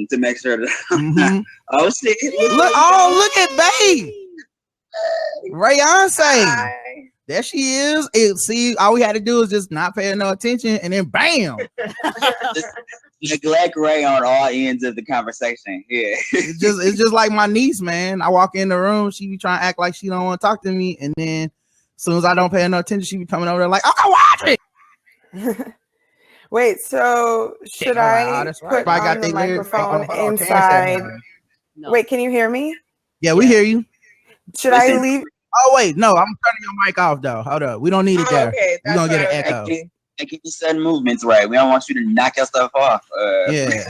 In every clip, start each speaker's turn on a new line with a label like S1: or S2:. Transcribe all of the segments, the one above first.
S1: to make sure that oh shit.
S2: Look at Babe. Rayonce. There she is. See, all we had to do is just not pay no attention, and then bam.
S1: Just neglect Ray on all ends of the conversation. Yeah.
S2: It's just like my niece, man. I walk in the room, she be trying to act like she don't want to talk to me, and then as soon as I don't pay no attention, she be coming over there like, "I'm gonna watch it."
S3: Wait, so should I put on the microphone inside? No. Wait, can you hear me?
S2: Yeah, we hear you.
S3: Should I leave?
S2: Oh wait, no, I'm turning your mic off though. Hold up, we don't need it there. Okay, we're gonna get an echo.
S1: Making you sudden movements, right? We don't want you to knock your stuff off.
S2: Yeah.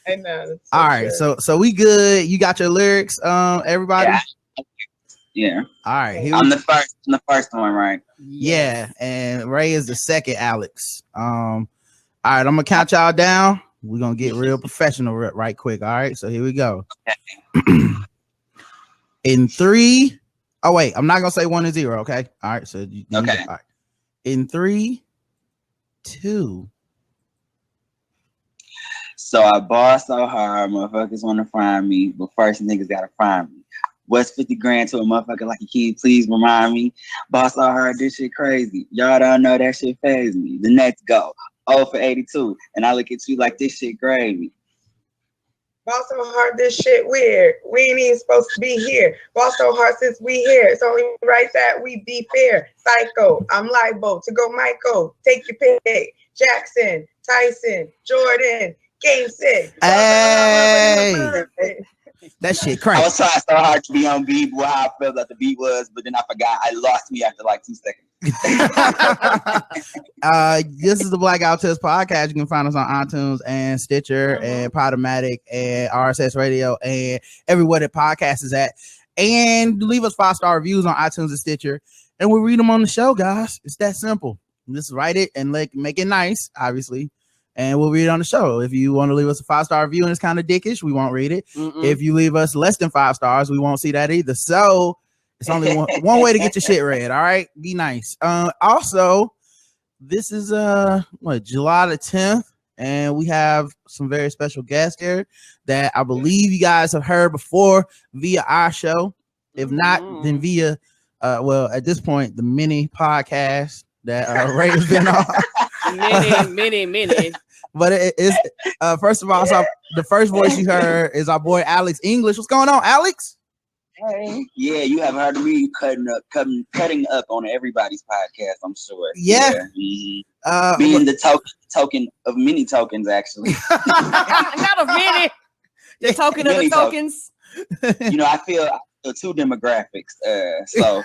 S3: I know.
S2: All right, so we good. You got your lyrics, everybody.
S1: Yeah.
S2: All right.
S1: I'm the first one, right?
S2: Yeah, and Ray is the second Alex. All right, I'm gonna count y'all down. We're gonna get real professional right quick. All right, so here we go. Okay. In 3. Oh wait, I'm not gonna say 1 and 0. Okay. All right. So okay. All right. In 3, 2.
S1: So I ball so hard, motherfuckers want to find me, but first niggas gotta find me. What's 50 grand to a motherfucker like a kid? Please remind me. Boss so hard, this shit crazy. Y'all don't know that shit phase me. The next go 0 for 82, and I look at you like this shit gravy.
S3: Boss so hard, this shit weird. We ain't even supposed to be here. Boss so hard since we here. It's only right that we be fair. Psycho, I'm liable to go Michael. Take your pick. Jackson, Tyson, Jordan, Game 6.
S2: Hey. That shit crazy.
S1: I was trying so hard to be on beat, how I felt that the beat was, but then I forgot. I lost me after like 2 seconds.
S2: This is the Blackout Test podcast. You can find us on iTunes and Stitcher and Podomatic and RSS Radio and everywhere that podcast is at. And leave us 5-star reviews on iTunes and Stitcher, and we'll read them on the show, guys. It's that simple. Just write it and make it nice, obviously, and we'll read it on the show. If you want to leave us a 5-star review and it's kind of dickish, we won't read it. If you leave us less than 5 stars, we won't see that either. So it's only one way to get your shit read. All right, be nice. Also, this is July the 10th, and we have some very special guests here that I believe you guys have heard before via our show. If not, then via at this point, the mini podcast that Ray has been on. many. But it's first of all, so the first voice you heard is our boy Alex English. What's going on, Alex?
S1: Hey. Yeah, you have heard of me cutting up on everybody's podcast, I'm sure.
S2: Yeah.
S1: Being the token of many tokens, actually.
S4: Not of many. The token of the tokens.
S1: You know, I feel 2 demographics. So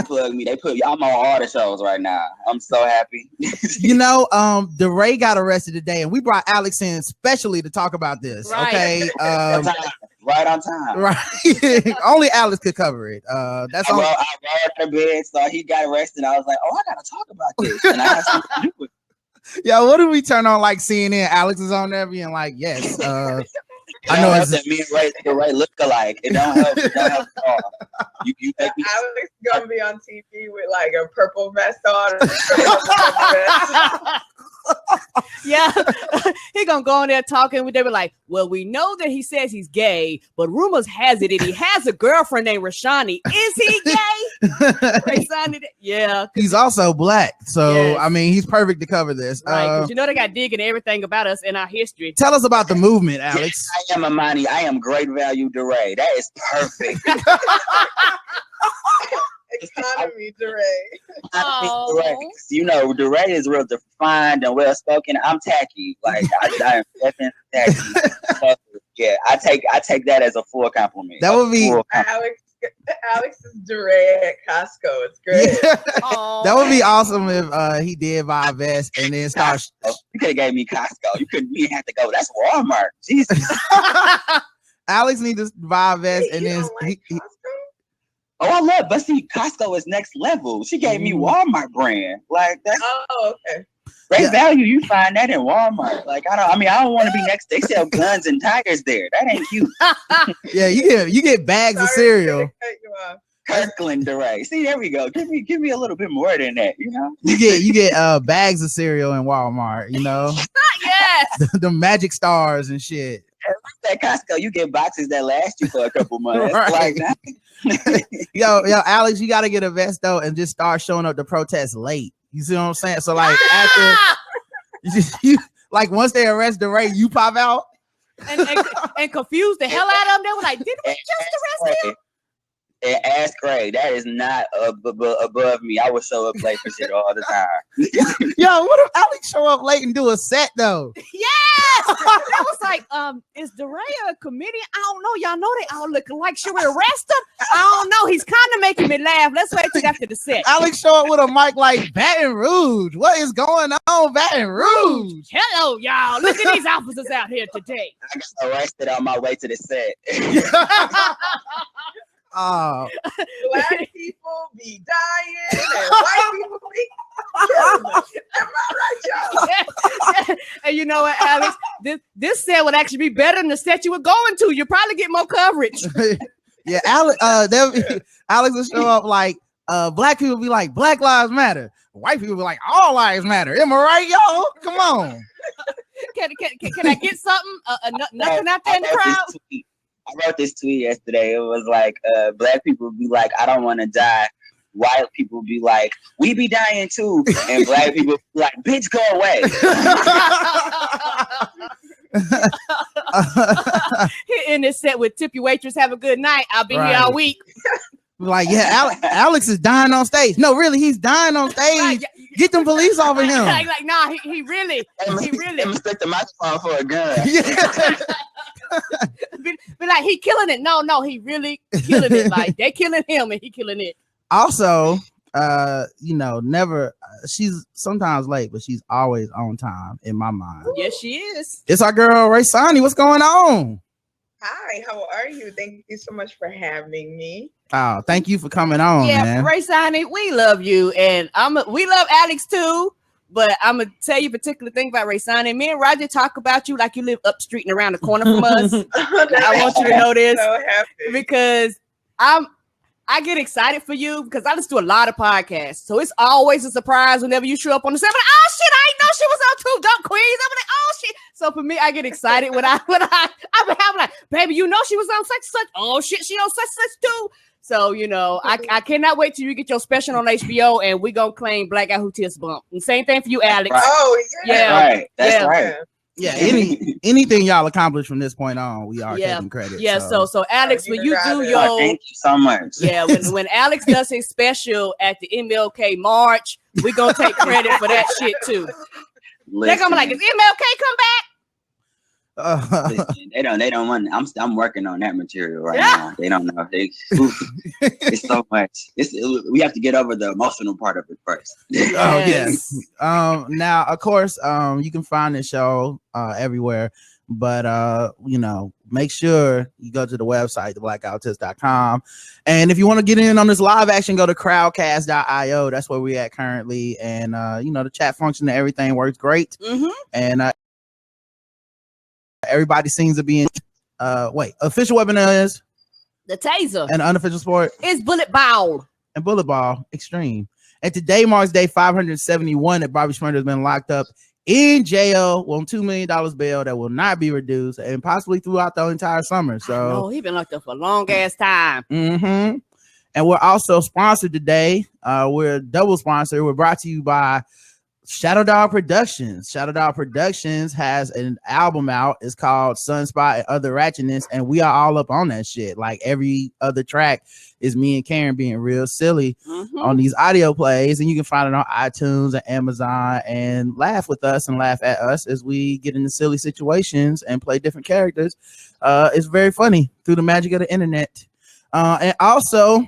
S1: plug me. They put me. I'm on all the shows right now. I'm so happy.
S2: You know, DeRay got arrested today, and we brought Alex in specially to talk about this. Right. Okay.
S1: Right on time.
S2: Right. Only Alex could cover it. That's all.
S1: I rolled to bed, so he got arrested. I was like, oh, I gotta talk about this, and I have something to do with it.
S2: Yeah, what do we turn on like CNN? Alex is on there being like, yes.
S1: I know it's that me and Ray look alike. It don't help. It don't help at all. You make me.
S3: Alex is gonna be on TV with like a purple vest on.
S4: Yeah, he gonna go in there talking with them like, well, we know that he says he's gay, but rumors has it that he has a girlfriend named Rashani. Is he gay? Yeah,
S2: he's also black, so yes. I mean, he's perfect to cover this.
S4: Right, you know they got digging everything about us in our history.
S2: Tell us about the movement, Alex.
S1: I am Amani. I am great value DeRay. That is perfect.
S3: Economy DeRay.
S1: You know, DeRay is real defined and well spoken. I'm tacky. Like I am definitely tacky. So, yeah, I take that as a full compliment.
S2: That would be
S3: Alex is DeRay at Costco. It's great.
S2: Yeah. That would be awesome if he did buy a vest and then start.
S1: You could have gave me Costco. You didn't have to go. That's Walmart. Jesus.
S2: Alex needs to buy a vest and then.
S1: Oh, I love, but see, Costco is next level. She gave me Walmart brand. Like that's
S3: okay.
S1: Great value. You find that in Walmart. Like I don't want to be next. They sell guns and tigers there. That ain't cute.
S2: Yeah, you get bags of cereal.
S1: Kirkland DeRay. See, there we go. Give me a little bit more than that. You know.
S2: You get bags of cereal in Walmart. You know.
S4: Yeah. Yes.
S2: the magic stars and shit.
S1: At Costco, you get boxes that last you for a couple months.
S2: Right.
S1: Like that.
S2: Yo, Alex, you got to get a vest though and just start showing up to protest late. You see what I'm saying? So like after you like once they arrest the Ray, you pop out
S4: and confuse the hell out of them. They were like, "Did we just arrest him?"
S1: And ask Craig, that is not above me. I would show up late for shit all the time.
S2: Yo, what if Alex show up late and do a set though?
S4: Yes. That was like, is DeRay a comedian? I don't know. Y'all know they all look alike. Should we arrest him? I don't know. He's kind of making me laugh. Let's wait till after the set.
S2: Alex show up with a mic like Baton Rouge. What is going on, Baton Rouge?
S4: Hello, y'all. Look at these officers out here today.
S1: I got arrested on my way to the set.
S2: Oh,
S3: Black people be dying and white people be killing them. Am I right, y'all?
S4: And you know what, Alex? This set would actually be better than the set you were going to. You probably get more coverage.
S2: yeah, Alex. Alex will show up like black people be like Black Lives Matter. White people be like all lives matter. Am I right, y'all? Come on.
S4: Can I get something? Nothing out there in the crowd.
S1: I wrote this tweet yesterday. It was like, black people be like, I don't want to die. White people be like, we be dying too. And black people be like, bitch, go away.
S4: In this set with tip your waitress, have a good night. I'll be here all week.
S2: Like, yeah, Alex is dying on stage. No, really, he's dying on stage. Get them police off of him.
S4: Like, nah, he really.
S1: Mistake the microphone for a gun.
S2: Yeah.
S4: be like, he killing it. No, he really killing it. Like, they killing him and he killing it.
S2: Also, never. She's sometimes late, but she's always on time in my mind.
S4: Yes, she is.
S2: It's our girl Ray Sanni. What's going on?
S3: Hi, how are you? Thank you so much for having me.
S2: Oh, thank you for coming on, man.
S4: Ray Sanni, we love you, and we love Alex too. But I'm gonna tell you a particular thing about Ray Sanni. Me and Roger talk about you like you live up street and around the corner from us. I want you to know this because I get excited for you because I listen to a lot of podcasts. So it's always a surprise whenever you show up on the set. I'm like, oh shit, I didn't know she was on Two Dope Queens. I'm like, oh shit. So for me, I get excited when I'm like, baby, you know she was on such. Oh shit, she on such too. So, I cannot wait till you get your special on HBO and we gonna claim Black Guy Who Tips Bump. And same thing for you, Alex.
S1: Right.
S3: Oh, yeah.
S1: That's right.
S2: Yeah, anything y'all accomplish from this point on, we are taking credit.
S4: Yeah, so Alex, when you do your
S1: thank you so much.
S4: Yeah, when Alex does his special at the MLK March, we're gonna take credit for that shit too. They're gonna be like, is MLK come back?
S1: Listen, they don't want. I'm working on that material right now. They don't know. It's so much. We have to get over the emotional part of it first.
S2: Oh yes. Now of course, you can find this show everywhere, but make sure you go to the website, theblackoutist.com. And if you want to get in on this live action, go to crowdcast.io. That's where we at currently. And the chat function and everything works great.
S4: Mm-hmm.
S2: And everybody seems to be in official weapon is
S4: the taser,
S2: and unofficial sport
S4: is bullet ball
S2: and bullet ball extreme. And today marks day 571 that Bobby Shmurda has been locked up in jail on $2 million bail that will not be reduced and possibly throughout the entire summer. So
S4: he's been locked up for a long ass time.
S2: Mm-hmm. And we're also sponsored today. We're double sponsored. We're brought to you by Shadow Dog Productions. Shadow Dog Productions has an album out. It's called Sunspot and Other Ratchetness, and we are all up on that shit. Like every other track is me and Karen being real silly on these audio plays, and you can find it on iTunes and Amazon and laugh with us and laugh at us as we get into silly situations and play different characters. It's very funny through the magic of the internet. And also,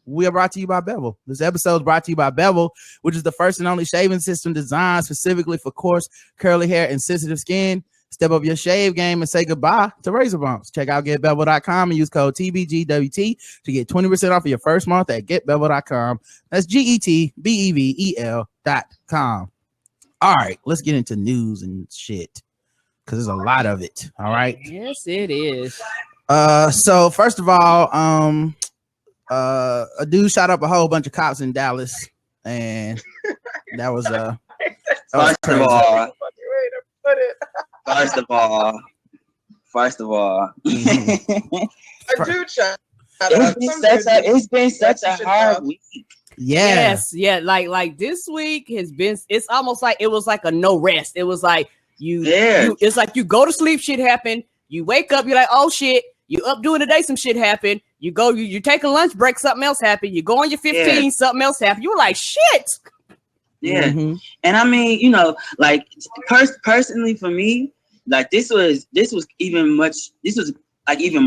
S2: we are brought to you by Bevel. This episode is brought to you by Bevel, which is the first and only shaving system designed specifically for coarse, curly hair and sensitive skin. Step up your shave game and say goodbye to razor bumps. Check out getbevel.com and use code TBGWT to get 20% off of your first month at getbevel.com. That's GETBEVEL.com. All right, let's get into news and shit because there's a lot of it. All right.
S4: Yes, it is.
S2: So first of all, a dude shot up a whole bunch of cops in Dallas, and that was
S1: First of all, First of all,
S3: I do try.
S1: it's been such a hard week.
S2: Yeah.
S4: Yes, yeah. Like this week has been. It's almost like it was like a no rest. It was like you. It's like you go to sleep, shit happen. You wake up, you're like, oh shit. You up doing the day, some shit happened. You go, you take a lunch break, something else happened. You go on your 15, something else happened. You were like, shit.
S1: Yeah, and I mean, you know, like personally for me, like this was even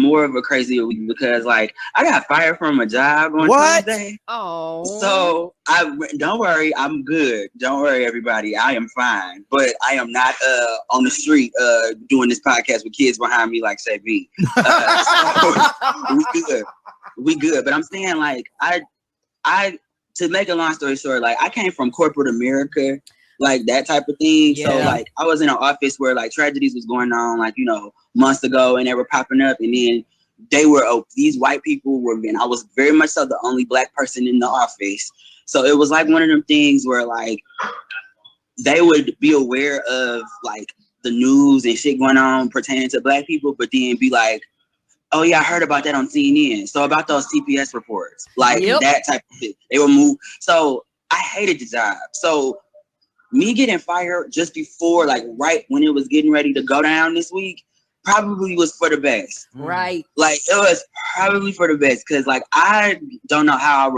S1: more of a crazier week because like I got fired from a job on Tuesday.
S4: Oh,
S1: so don't worry, I'm good. Don't worry, everybody, I am fine. But I am not on the street doing this podcast with kids behind me like say B. So we good. But I'm saying like I to make a long story short, like I came from corporate America, like that type of thing. Yeah. So like I was in an office where like tragedies was going on, like, you know, months ago, and they were popping up, and then these white people were, and I was very much so the only black person in the office. So it was like one of them things where like they would be aware of like the news and shit going on pertaining to black people, but then be like, oh yeah, I heard about that on CNN. So about those TPS reports, like that type of thing. They would move. So I hated the job. So me getting fired just before, like right when it was getting ready to go down this week, probably was for the best.
S4: Right.
S1: Like it was probably for the best. Cause like I don't know how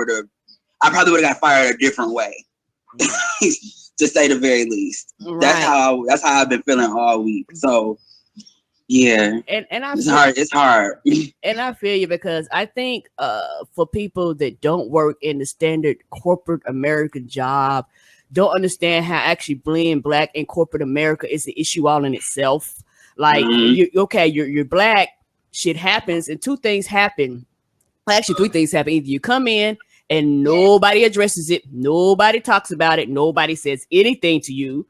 S1: I probably would have got fired a different way. To say the very least. Right. That's how I've been feeling all week. So yeah, and it's hard.
S4: And I feel you because I think for people that don't work in the standard corporate American job, don't understand how actually being black in corporate America is the issue all in itself. Like you're black, shit happens, and two things happen. Actually, three things happen. Either you come in and nobody addresses it, nobody talks about it, nobody says anything to you.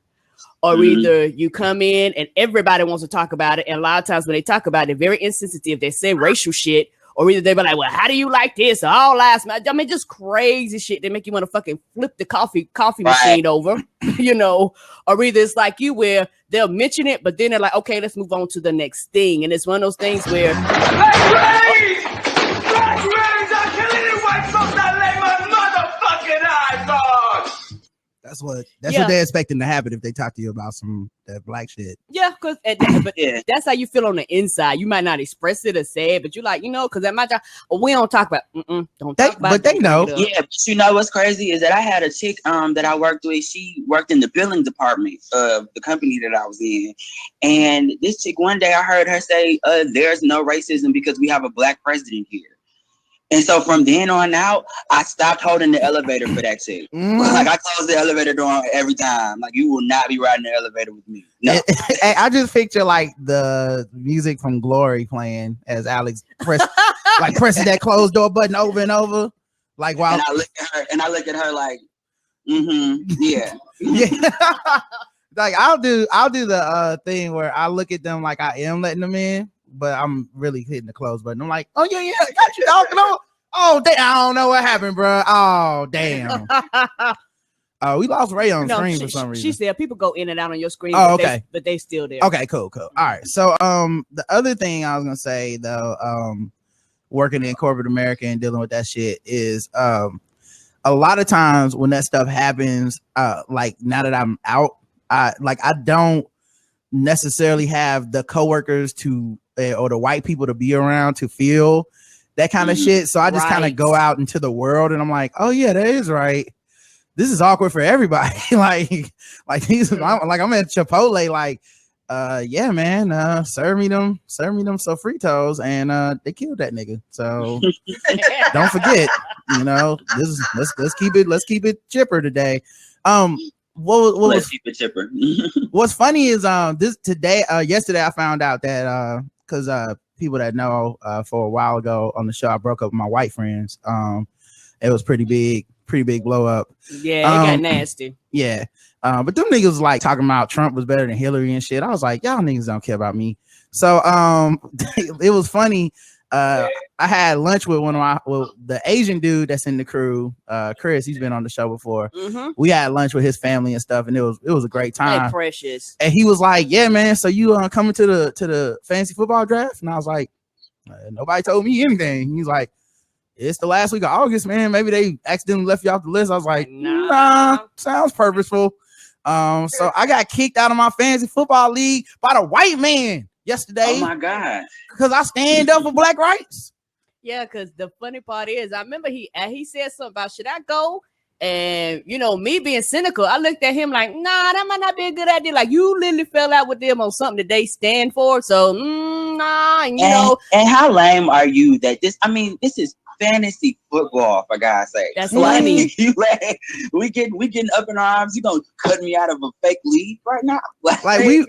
S4: Or either you come in and everybody wants to talk about it. And a lot of times when they talk about it, they're very insensitive. They say racial shit. Or either they be like, well, how do you like this? Or all last I mean, just crazy shit. They make you want to fucking flip the coffee machine over, you know. Or either it's like you where they'll mention it, but then they're like, okay, let's move on to the next thing. And it's one of those things where
S2: That's what they're expecting to happen if they talk to you about that black shit.
S4: Yeah, because that's how you feel on the inside. You might not express it or say it, but you like, you know, because at my job, we don't talk about. Don't talk about.
S2: But they know.
S1: Yeah, but you know what's crazy is that I had a chick that I worked with. She worked in the billing department of the company that I was in, and this chick one day I heard her say, "There's no racism because we have a black president here." And so from then on out, I stopped holding the elevator for that chick. Like I closed the elevator door every time. Like you will not be riding the elevator with me. No.
S2: I just picture like the music from Glory playing as Alex pressing that closed door button over and over. Like while
S1: and I look at her like, yeah.
S2: Yeah. Like I'll do the thing where I look at them like I am letting them in, but I'm really hitting the close button. I'm like, oh yeah, I got you, dog. Oh damn, I don't know what happened, bro. Oh damn. We lost Ray on screen for some reason.
S4: She said people go in and out on your screen.
S2: Oh, okay,
S4: but they still there.
S2: Okay, cool. All right. So the other thing I was gonna say though, working in corporate America and dealing with that shit is a lot of times when that stuff happens, like now that I'm out, I don't necessarily have the coworkers to or the white people to be around to feel that kind of shit. So I just kind of go out into the world and I'm like, oh yeah, that is right. This is awkward for everybody. like these, I'm at Chipotle, like, yeah, man, serve me them Sofritos, and they killed that nigga. So don't forget, you know, let's keep it chipper today. Let's keep it chipper. What's funny is yesterday I found out that because people that know for a while ago on the show I broke up with my white friends. It was pretty big blow up.
S4: Yeah, it got nasty.
S2: Yeah. But them niggas was like talking about Trump was better than Hillary and shit. I was like, y'all niggas don't care about me. So it was funny. I had lunch with the Asian dude that's in the crew, Chris. He's been on the show before.
S4: Mm-hmm.
S2: We had lunch with his family and stuff, and it was a great time.
S4: Hey, precious.
S2: And he was like, "Yeah, man. So you coming to the fantasy football draft?" And I was like, "Nobody told me anything." He's like, "It's the last week of August, man. Maybe they accidentally left you off the list." I was like, "Nah, sounds purposeful." So I got kicked out of my fantasy football league by the white man yesterday.
S1: Oh my God.
S2: Because I stand up for black rights.
S4: Yeah, because the funny part is, I remember he said something about, should I go? And, you know, me being cynical, I looked at him like, nah, that might not be a good idea. Like, you literally fell out with them on something that they stand for. So, nah, and, you know.
S1: And how lame are you that this is fantasy football, for God's sake.
S4: That's funny.
S1: We getting up in arms. You gonna cut me out of a fake league right now?
S3: Actually,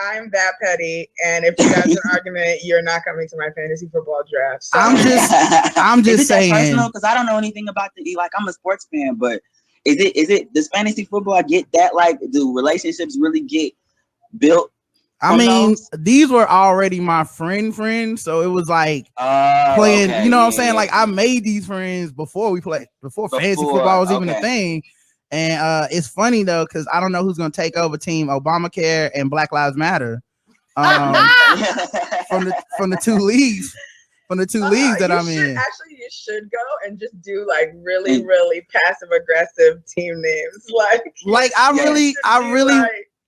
S3: I'm that petty. And if you guys an argument, you're not coming to my fantasy football draft. So.
S2: I'm just saying, personal,
S1: because I don't know anything about the like. I'm a sports fan, but does fantasy football get that? Like, do relationships really get built?
S2: I mean, these were already my friends, so it was like playing. Okay, you know what I'm saying? Like, I made these friends before fantasy football was even a thing. And it's funny though, because I don't know who's gonna take over Team Obamacare and Black Lives Matter from the two leagues. From the two leagues that I'm in.
S3: Actually, you should go and just do like really, really passive aggressive team names. Like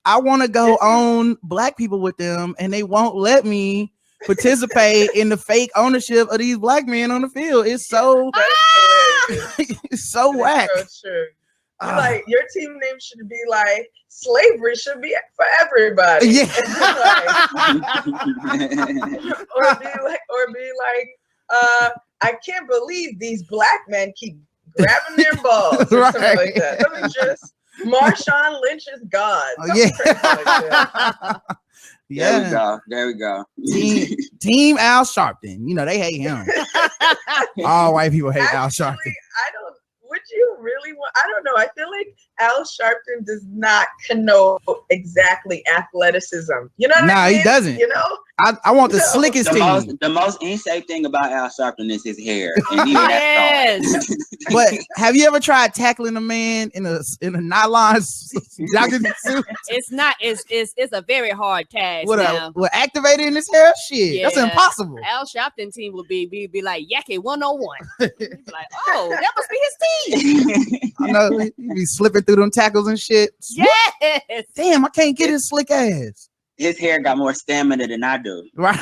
S2: I want to go on black people with them, and they won't let me participate in the fake ownership of these black men on the field. It's so it's so whack.
S3: So true. Like, your team name should be like slavery should be for everybody.
S2: Yeah.
S3: or be like, I can't believe these black men keep grabbing their balls or something like that. Let me just Marshawn Lynch is God.
S2: Yeah.
S1: There we go.
S2: Team Al Sharpton. You know, they hate him. All white people hate Al Sharpton.
S3: Would you really want? I don't know. I feel like Al Sharpton does not connote exactly athleticism. You know what I mean?
S2: He doesn't.
S3: You know?
S2: I want the slickest team.
S1: The most insane thing about Al Sharpton is his hair. And yes.
S2: But have you ever tried tackling a man in a nylon jogging suit?
S4: It's a very hard task.
S2: What activated in his hair? Shit, yeah. That's impossible.
S4: Al Sharpton team would be like Yaki 101. Like, oh, that must be his team.
S2: I know he'd be slipping through them tackles and shit.
S4: Yes.
S2: Damn, I can't get his slick ass.
S1: His hair got more stamina than I do.
S2: Right.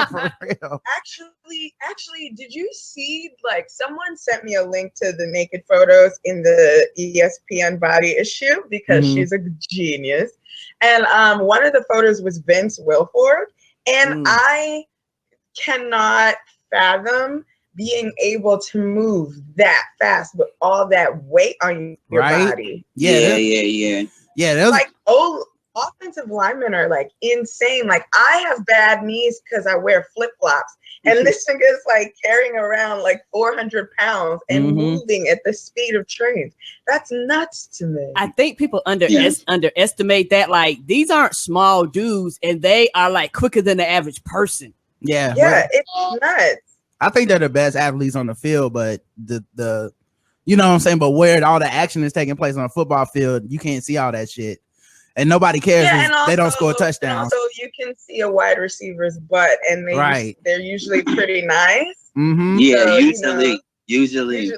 S2: For real.
S3: Actually, did you see, like, someone sent me a link to the naked photos in the ESPN body issue because she's a genius. And one of the photos was Vince Wilfork. And I cannot fathom being able to move that fast with all that weight on your body.
S2: Yeah.
S3: Like, offensive linemen are like insane. Like, I have bad knees because I wear flip-flops, and this thing is like carrying around like 400 pounds and moving at the speed of trains. That's nuts to me.
S4: I think people underestimate that. Like, these aren't small dudes, and they are like quicker than the average person.
S2: Yeah,
S3: it's nuts.
S2: I think they're the best athletes on the field, but the you know what I'm saying, but where all the action is taking place on a football field, you can't see all that shit. And nobody cares if they don't score a touchdown.
S3: So you can see a wide receiver's butt, and they're usually pretty nice.
S1: Yeah,
S3: so,
S1: usually.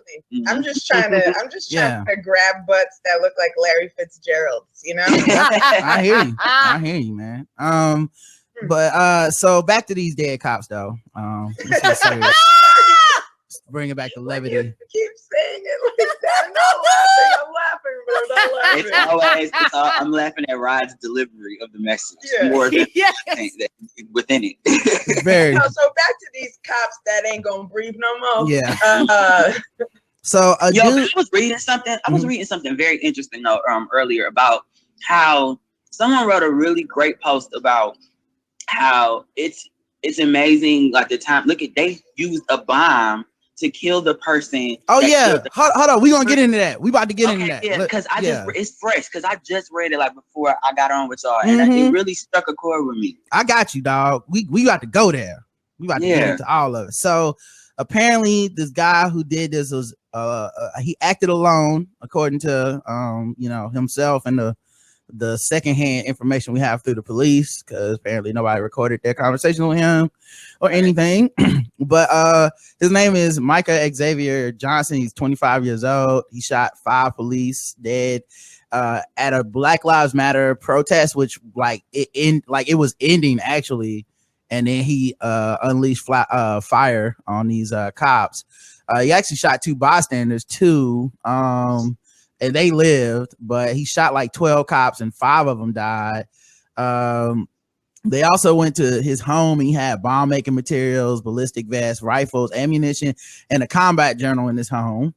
S3: I'm just trying to grab butts that look like Larry Fitzgerald's. You know.
S2: I hear you, man. But so back to these dead cops, though. Bring it back to levity.
S3: You keep saying it like that. I'm laughing, but I'm not laughing.
S1: I'm laughing at Rod's delivery of the message more than within it.
S2: Very.
S3: So back to these cops that ain't gonna breathe no more.
S2: Yeah. So
S1: I was reading something. I was reading something very interesting though earlier about how someone wrote a really great post about how it's amazing. Like, the time, they used a bomb to kill the person.
S2: Oh yeah, hold on. We gonna get into that. We about to get into that.
S1: Yeah, because it's fresh. Because I just read it like before I got on with y'all, and it really struck a chord with me.
S2: I got you, dog. We got to go there. We about to get into all of it. So apparently, this guy who did this was he acted alone, according to himself and the secondhand information we have through the police, because apparently nobody recorded their conversation with him or anything. But his name is Micah Xavier Johnson. He's 25 years old. He shot 5 police dead at a Black Lives Matter protest, which it was ending actually, and then he unleashed fire on these cops. He actually shot 2 bystanders too. And they lived, but he shot like 12 cops and 5 of them died. They also went to his home. He had bomb making materials, ballistic vests, rifles, ammunition, and a combat journal in his home.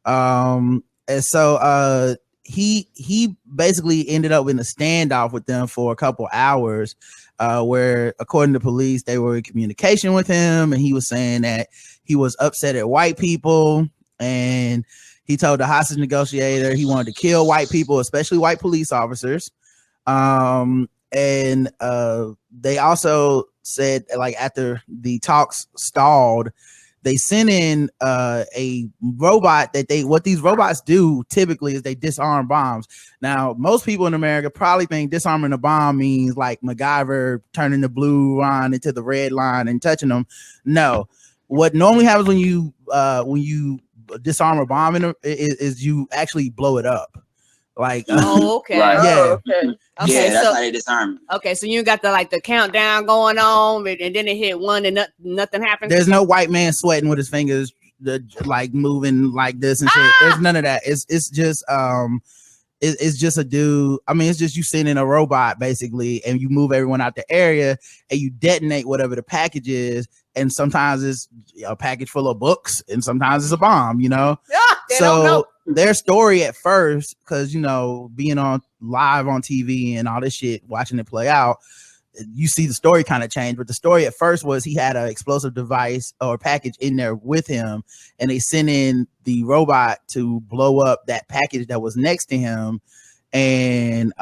S2: And so he basically ended up in a standoff with them for a couple hours, where, according to police, they were in communication with him, and he was saying that he was upset at white people, and he told the hostage negotiator he wanted to kill white people, especially white police officers. And they also said, like, after the talks stalled, they sent in a robot what these robots do typically is they disarm bombs. Now, most people in America probably think disarming a bomb means like MacGyver turning the blue line into the red line and touching them. No, what normally happens when you disarm a bomb is you actually blow it up. Like,
S4: okay.
S1: Right.
S2: Yeah.
S4: Okay,
S1: Yeah, that's
S4: so
S1: how they disarm.
S4: okay, so you got the countdown going on, and then it hit 1 and nothing happens.
S2: There's no white man sweating with his fingers, like moving like this and shit. There's none of that. It's just it's just a dude. I mean, it's just you sitting in a robot basically, and you move everyone out the area, and you detonate whatever the package is. And sometimes it's a package full of books, and sometimes it's a bomb. So their story at first, because being on live on TV and all this shit, watching it play out, you see the story kind of change. But the story at first was he had an explosive device or package in there with him, and they sent in the robot to blow up that package that was next to him. And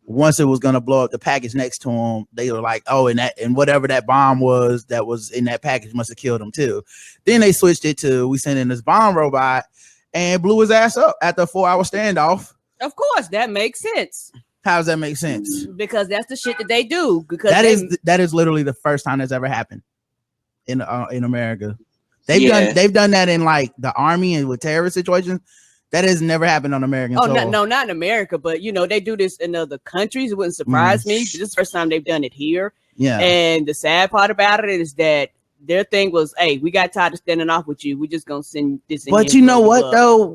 S2: once it was going to blow up the package next to him, they were like, oh, and whatever that bomb was that was in that package must have killed him too. Then they switched it to, we sent in this bomb robot and blew his ass up after a 4-hour standoff.
S4: Of course, that makes sense.
S2: How does that make sense?
S4: Because that's the shit that they do. Because
S2: that is literally the first time that's ever happened in America. They've done that in like the army and with terrorist situations. That has never happened on American soil.
S4: No, not in America, but they do this in other countries. It wouldn't surprise me. This is the first time they've done it here.
S2: Yeah.
S4: And the sad part about it is that their thing was, hey, we got tired of standing off with you. We just gonna send this in.
S2: But you know what though?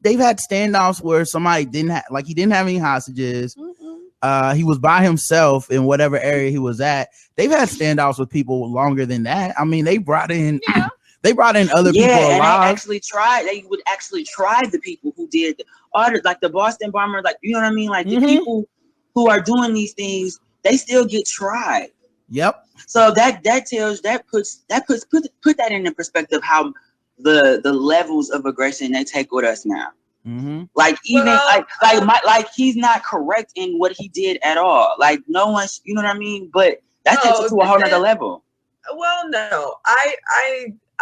S2: They've had standoffs where somebody he didn't have any hostages. He was by himself in whatever area he was at. They've had standoffs with people longer than that. I mean, they brought in They brought in other people alive.
S1: They would actually try the people who did like the Boston bomber, like, you know what I mean? Like the people who are doing these things, they still get tried.
S2: Yep.
S1: So that puts that in the perspective how the levels of aggression they take with us now. Like even like he's not correct in what he did at all. Like no one's, you know what I mean? But that takes it to a whole nother level.
S3: Well, no,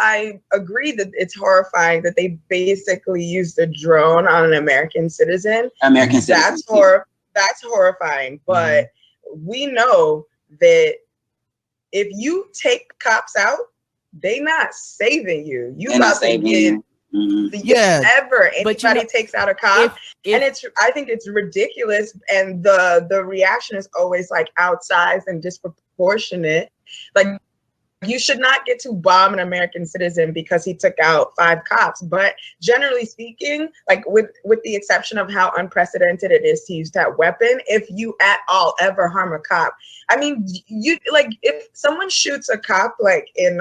S3: I agree that it's horrifying that they basically used a drone on an American citizen. That's horrifying. But we know that if you take cops out, they not saving you. You about to get ever anybody takes out a cop, and I think it's ridiculous, and the reaction is always like outsized and disproportionate. Like, you should not get to bomb an American citizen because he took out 5 cops. But generally speaking, like with the exception of how unprecedented it is to use that weapon, if you at all ever harm a cop, I mean, you like if someone shoots a cop like in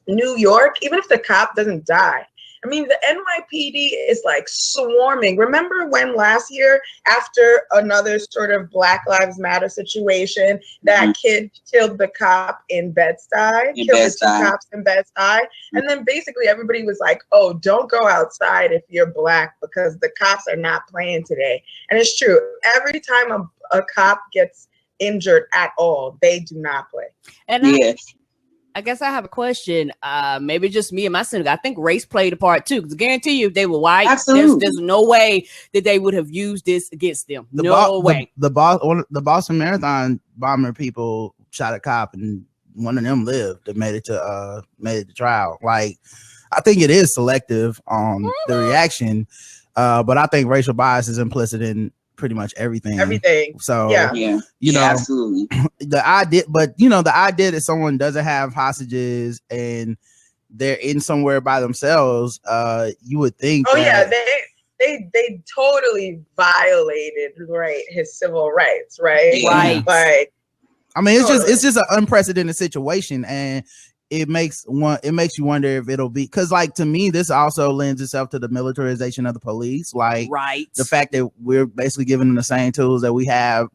S3: New York, even if the cop doesn't die, I mean, the NYPD is like swarming. Remember when last year, after another sort of Black Lives Matter situation, that kid killed the cop in Bed-Stuy, killed the 2 cops in Bed-Stuy, and then basically everybody was like, oh, don't go outside if you're Black because the cops are not playing today. And it's true. Every time a cop gets injured at all, they do not play.
S4: And I guess I have a question. Maybe just me and my son. I think race played a part too. Because I guarantee you, if they were white, there's no way that they would have used this against them. No way.
S2: The Boston Marathon bomber people shot a cop, and one of them lived. That made it to trial. Like, I think it is selective on the reaction, but I think racial bias is implicit in pretty much everything. So you know,
S1: absolutely.
S2: The idea that someone doesn't have hostages and they're in somewhere by themselves, you would think.
S3: Oh yeah, they totally violated his civil rights, right?
S4: Right.
S3: But
S2: I mean, it's just an unprecedented situation, and it makes you wonder if it'll be, because like, to me, this also lends itself to the militarization of the police. Like, the fact that we're basically giving them the same tools that we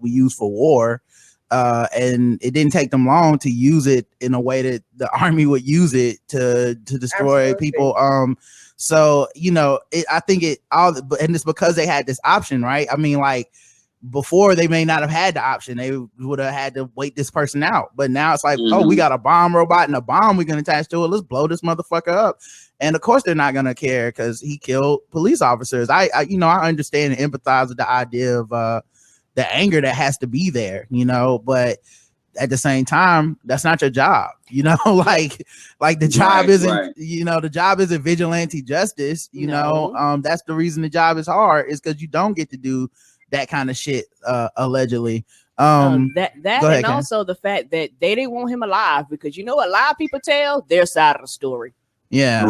S2: use for war, and it didn't take them long to use it in a way that the army would use it to destroy people. So you know, I think and it's because they had this option, right? I mean, like, before they may not have had the option, they would have had to wait this person out, but now it's like, oh, we got a bomb robot and a bomb we can attach to it, let's blow this motherfucker up. And of course they're not gonna care because he killed police officers. I understand and empathize with the idea of the anger that has to be there, you know, but at the same time, that's not your job, you know. like the job isn't the job isn't vigilante justice, you know. That's the reason the job is hard, is because you don't get to do that kind of shit, allegedly.
S4: That and also the fact that they didn't want him alive, because you know a lot of people tell their side of the story.
S2: Yeah,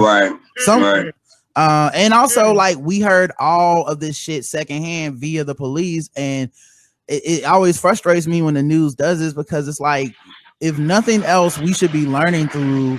S2: and also like, we heard all of this shit secondhand via the police, and it always frustrates me when the news does this, because it's like, if nothing else, we should be learning through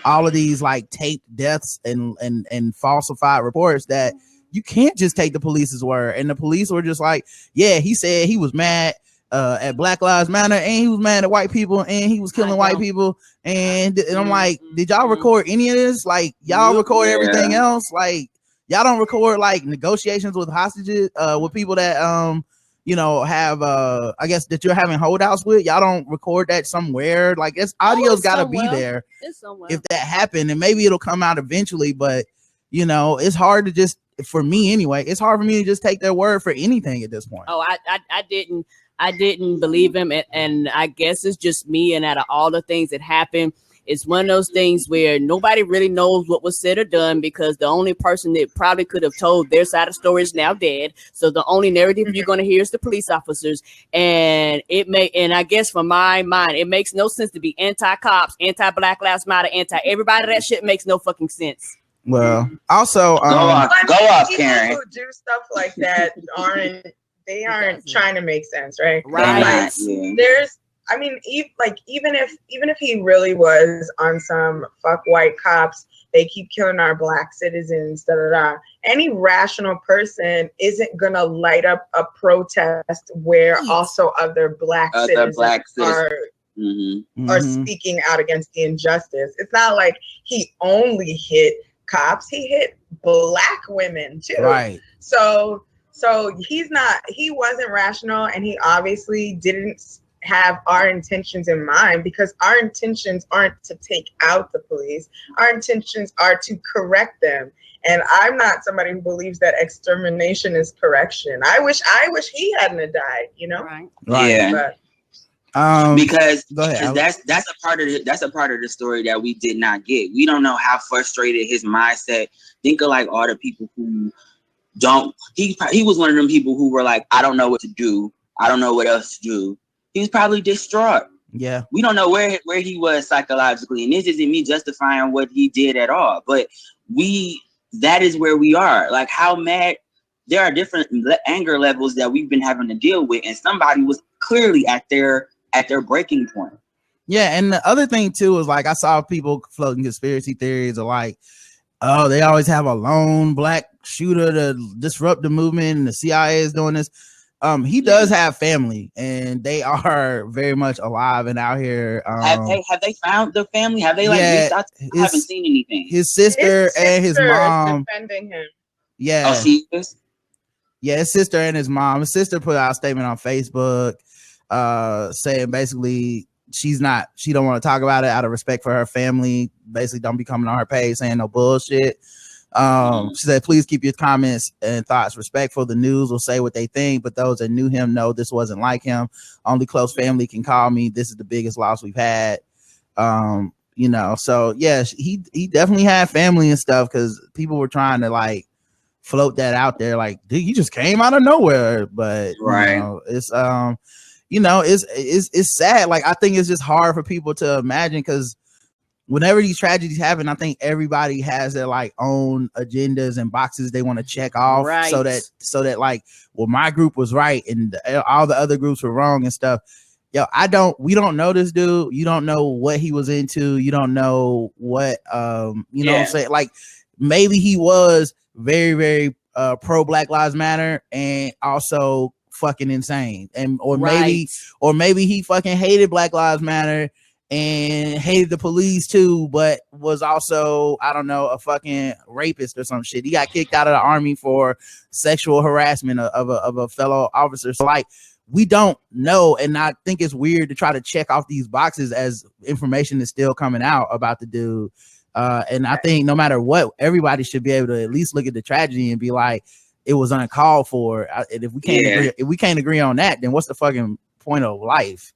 S2: all of these like taped deaths and falsified reports that you can't just take the police's word. And the police were just like, yeah, he said he was mad at Black Lives Matter, and he was mad at white people, and he was killing white people. And I'm like, did y'all record any of this? Like, y'all record everything else? Like, y'all don't record like negotiations with hostages, with people that have I guess that you're having holdouts with. Y'all don't record that somewhere. Like, it's audio's gotta be there if that happened, and maybe it'll come out eventually. But you know, it's hard to just, for me anyway, it's hard for me to just take their word for anything at this point.
S4: Oh, I didn't believe him, and I guess it's just me. And out of all the things that happened, it's one of those things where nobody really knows what was said or done, because the only person that probably could have told their side of the story is now dead. So the only narrative you're going to hear is the police officers. And I guess from my mind, it makes no sense to be anti-cops, anti-Black Lives Matter, anti-everybody. That shit makes no fucking sense.
S2: Well, also,
S1: go off, Karen.
S3: People who do stuff like that aren't trying to make sense, right?
S4: Right.
S3: Like, even if he really was on some fuck white cops, they keep killing our Black citizens, any rational person isn't gonna light up a protest where also other Black citizens are speaking out against the injustice. It's not like he only hit cops, he hit Black women too.
S2: Right.
S3: So he wasn't rational, and he obviously didn't have our intentions in mind, because our intentions aren't to take out the police. Our intentions are to correct them. And I'm not somebody who believes that extermination is correction. I wish he hadn't have died, you know?
S4: Right.
S1: Yeah.
S3: But,
S1: because that's a part of the story that we did not get. We don't know how frustrated his mindset. Think of like all the people who he was one of them people who were like, I don't know what to do. I don't know what else to do. He was probably distraught.
S2: Yeah.
S1: We don't know where he was psychologically. And this isn't me justifying what he did at all. But that is where we are. Like, how mad, there are different anger levels that we've been having to deal with. And somebody was clearly at their breaking point.
S2: Yeah. And the other thing too is, like, I saw people floating conspiracy theories of like, oh, they always have a lone black shooter to disrupt the movement, and the CIA is doing this. He does have family, and they are very much alive and out here.
S1: Have they found the family? Have they reached out? I haven't seen anything.
S2: His sister and his mom
S3: is defending him.
S2: Yeah.
S1: Oh, she is?
S2: Yeah, his sister and his mom. His sister put out a statement on Facebook saying basically she don't want to talk about it out of respect for her family. Basically, don't be coming on her page saying no bullshit. She said, please keep your comments and thoughts respectful. The news will say what they think, but those that knew him know this wasn't like him. Only close family can call me. This is the biggest loss we've had. So yeah, he definitely had family and stuff, because people were trying to like float that out there, like, dude, he just came out of nowhere. But it's it's sad. Like, I think it's just hard for people to imagine, because whenever these tragedies happen, I think everybody has their like own agendas and boxes they want to check off, so that like, well, my group was right and all the other groups were wrong and stuff. We don't know this dude. You don't know what he was into. You don't know what what I'm saying. Like, maybe he was very, very pro Black Lives Matter and also fucking insane, or maybe he fucking hated Black Lives Matter and hated the police too, but was also, I don't know, a fucking rapist or some shit. He got kicked out of the army for sexual harassment of a fellow officer. So like, we don't know, and I think it's weird to try to check off these boxes as information is still coming out about the dude. And I think no matter what, everybody should be able to at least look at the tragedy and be like, it was uncalled for. And if we can't agree on that, then what's the fucking point of life,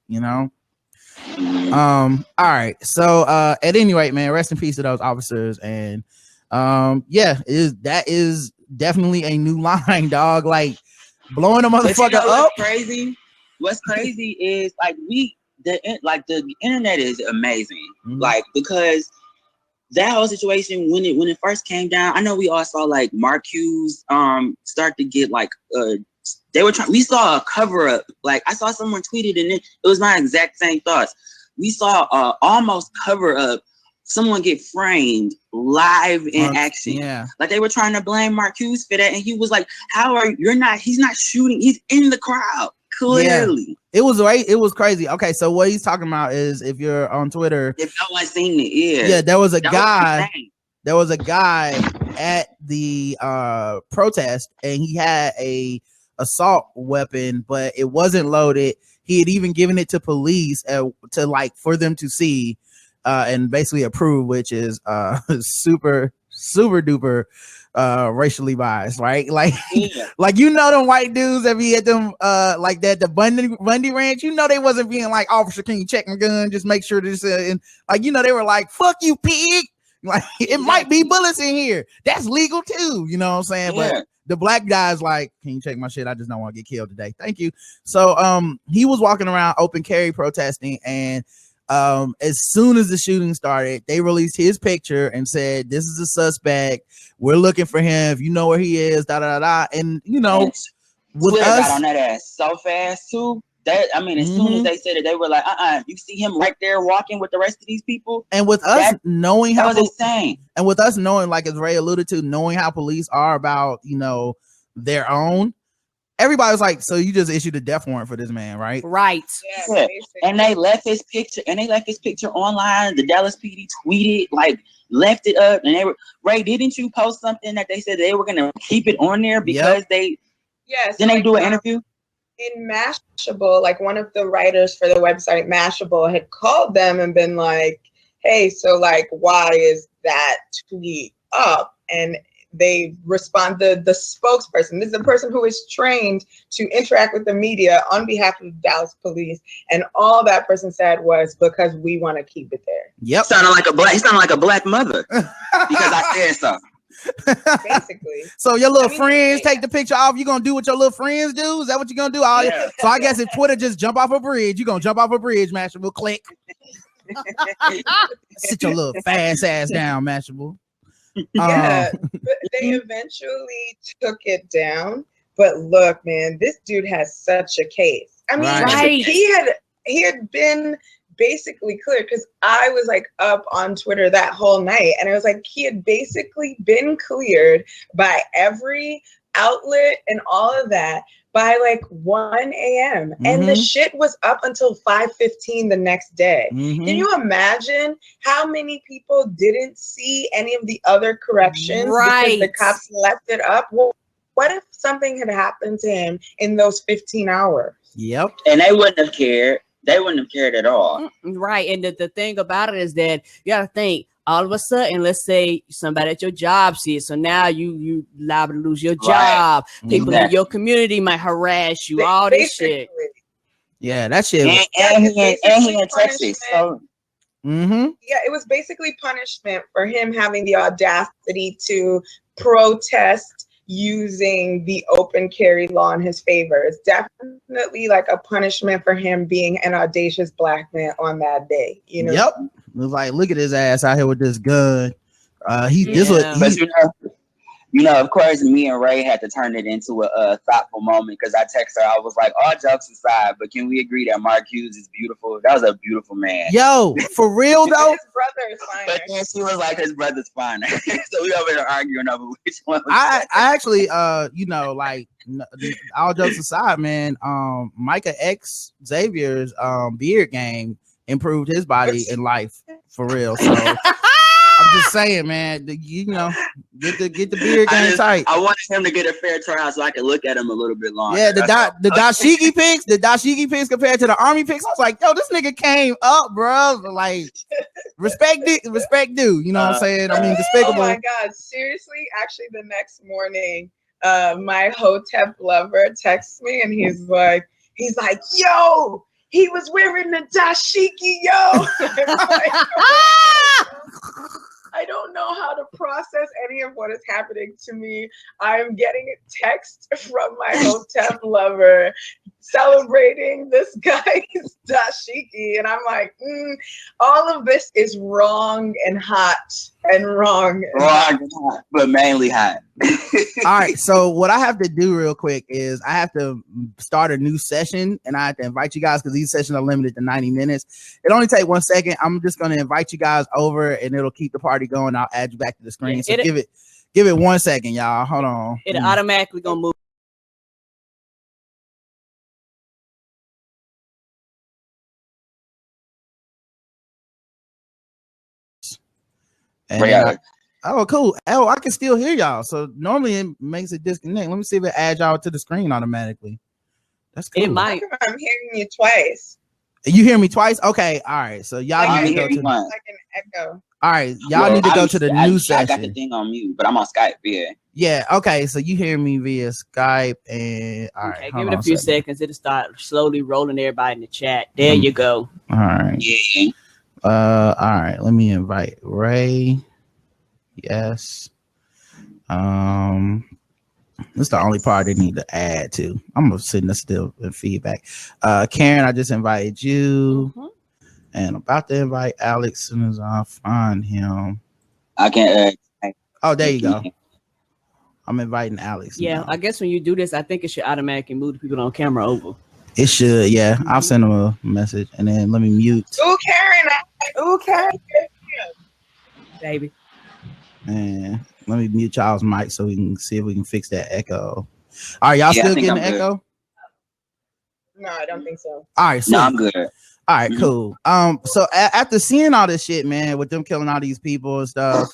S2: all right, so at any rate, man, rest in peace to those officers. And that is definitely a new line, dog. Like, blowing a motherfucker up.
S1: What's crazy is like the internet is amazing. Like, because that whole situation when it first came down, I know we all saw like Mark Hughes start to get like we saw a cover up. Like, I saw someone tweeted, and it was my exact same thoughts. We saw almost cover up, someone get framed live in action.
S2: Yeah.
S1: Like, they were trying to blame Mark Hughes for that, and he was like, he's not shooting, he's in the crowd. Clearly.
S2: Yeah. It was crazy. Okay, so what he's talking about is, if you're on Twitter,
S1: if no one's seen it,
S2: yeah, there was a guy at the protest, and he had a assault weapon, but it wasn't loaded. He had even given it to police to like for them to see and basically approve, which is super duper racially biased, right? Like, like, them white dudes that be at them like that, the Bundy Ranch, they wasn't being like, officer, can you check my gun, just make sure this and like, they were like, fuck you, pig, like, it might be bullets in here, that's legal too, you know what I'm saying? But the black guy's like, can you check my shit, I just don't want to get killed today, thank you. So he was walking around open carry protesting, and as soon as the shooting started, they released his picture and said, this is a suspect, we're looking for him, if you know where he is, and with
S1: Twitter
S2: us
S1: got on that ass so fast too. That, I mean, as soon as they said it, they were like, you see him right there walking with the rest of these people.
S2: And with us knowing how,
S1: that was insane.
S2: And with us knowing, like as Ray alluded to, knowing how police are about, their own, everybody was like, so you just issued a death warrant for this man, right?
S4: Right.
S1: Yeah. And they left his picture, online. The Dallas PD tweeted, like, left it up, and they were, Ray, didn't you post something that they said they were gonna keep it on there because they they do an interview?
S3: In Mashable, like, one of the writers for the website Mashable had called them and been like, hey, so like, why is that tweet up? And they respond, the spokesperson, this is a person who is trained to interact with the media on behalf of Dallas police, and all that person said was, because we want to keep it there.
S2: Yep.
S1: He sounded like a black mother because I said so.
S3: Basically.
S2: So your little friends take the picture off, you gonna do what your little friends do? Is that what you're gonna do? So I guess if Twitter just jump off a bridge, you're gonna jump off a bridge, Mashable. Click. Sit your little fast ass down, Mashable.
S3: But they eventually took it down. But look, man, this dude has such a case. I mean, he had been basically cleared, because I was like up on Twitter that whole night, and it was like he had basically been cleared by every outlet and all of that by like 1 a.m. And the shit was up until 5:15 the next day. Can you imagine how many people didn't see any of the other corrections because the cops left it up? Well, what if something had happened to him in those 15 hours?
S2: Yep.
S1: And they wouldn't have cared. They wouldn't have cared at all.
S4: Right. And the thing about it is that you got to think, all of a sudden, let's say somebody at your job sees, so now you liable to lose your job. People in your community might harass you. All this shit.
S2: Yeah, that shit.
S1: And he in Texas. So.
S3: Yeah, it was basically punishment for him having the audacity to protest using the open carry law in his favor. It's definitely like a punishment for him being an audacious black man on that day. You know?
S2: Yep. It was like, look at his ass out here with this gun.
S1: But you know, of course, me and Ray had to turn it into a thoughtful moment because I texted her. I was like, all jokes aside, but can we agree that Mark Hughes is beautiful? That was a beautiful man.
S2: Yo, for real though.
S3: His brother is finer.
S1: But then she was like, his brother's finer. So we over there arguing over which one.
S2: I actually, you know, like all jokes aside, man, Micah X Xavier's beard game improved his body in life for real. So I'm just saying, man, you know, get the beard game tight.
S1: I wanted him to get a fair trial so I could look at him a little bit longer.
S2: Yeah, the dashiki pics compared to the army pics. I was like, yo, this nigga came up, bro. Like, respect due. You know what I'm saying? I mean, despicable.
S3: Oh my god, seriously? Actually, the next morning, my Hotep lover texts me and he's like, yo, he was wearing the dashiki, yo. I don't know how to process any of what is happening to me. I'm getting a text from my Hotep lover celebrating this guy's dashiki. And I'm like, all of this is wrong and hot and wrong.
S1: Wrong and hot, but mainly hot.
S2: All right, so what I have to do real quick is I have to start a new session, and I have to invite you guys because these sessions are limited to 90 minutes. It only take 1 second. I'm just going to invite you guys over, and it'll keep the party going. I'll add you back to the screen. So give it 1 second, y'all. Hold on.
S4: It automatically gonna move.
S2: And oh, cool. Oh, I can still hear y'all. So normally it makes it disconnect. Let me see if it adds y'all to the screen automatically. That's cool.
S4: It might.
S3: I'm hearing you twice.
S2: You hear me twice? Okay. All right. So y'all need to go to
S3: like an echo.
S2: All right. Y'all need to go to the new session.
S1: I got the thing on mute, but I'm on Skype.
S2: Yeah. Okay. So you hear me via Skype, and all right.
S4: Okay, give it a few seconds. It'll start slowly rolling everybody in the chat. There you go.
S2: All right.
S1: Yeah.
S2: All right. Let me invite Ray. Yes. This is the only part they need to add to. I'm gonna send this still in feedback. Karen, I just invited you, and about to invite Alex as soon as I find him.
S1: I can't.
S2: Oh, there you go. I'm inviting Alex.
S4: Yeah,
S2: now.
S4: I guess when you do this, I think it should automatically move the people on camera over.
S2: It should, yeah. I'll send him a message, and then let me mute.
S3: Ooh, Karen. Ooh, Karen.
S4: Baby.
S2: And let me mute y'all's mic so we can see if we can fix that echo. All right, y'all still getting the echo?
S3: No, I don't think so.
S2: All right, so
S1: no, I'm good.
S2: All right, cool. So after seeing all this shit, man, with them killing all these people and stuff,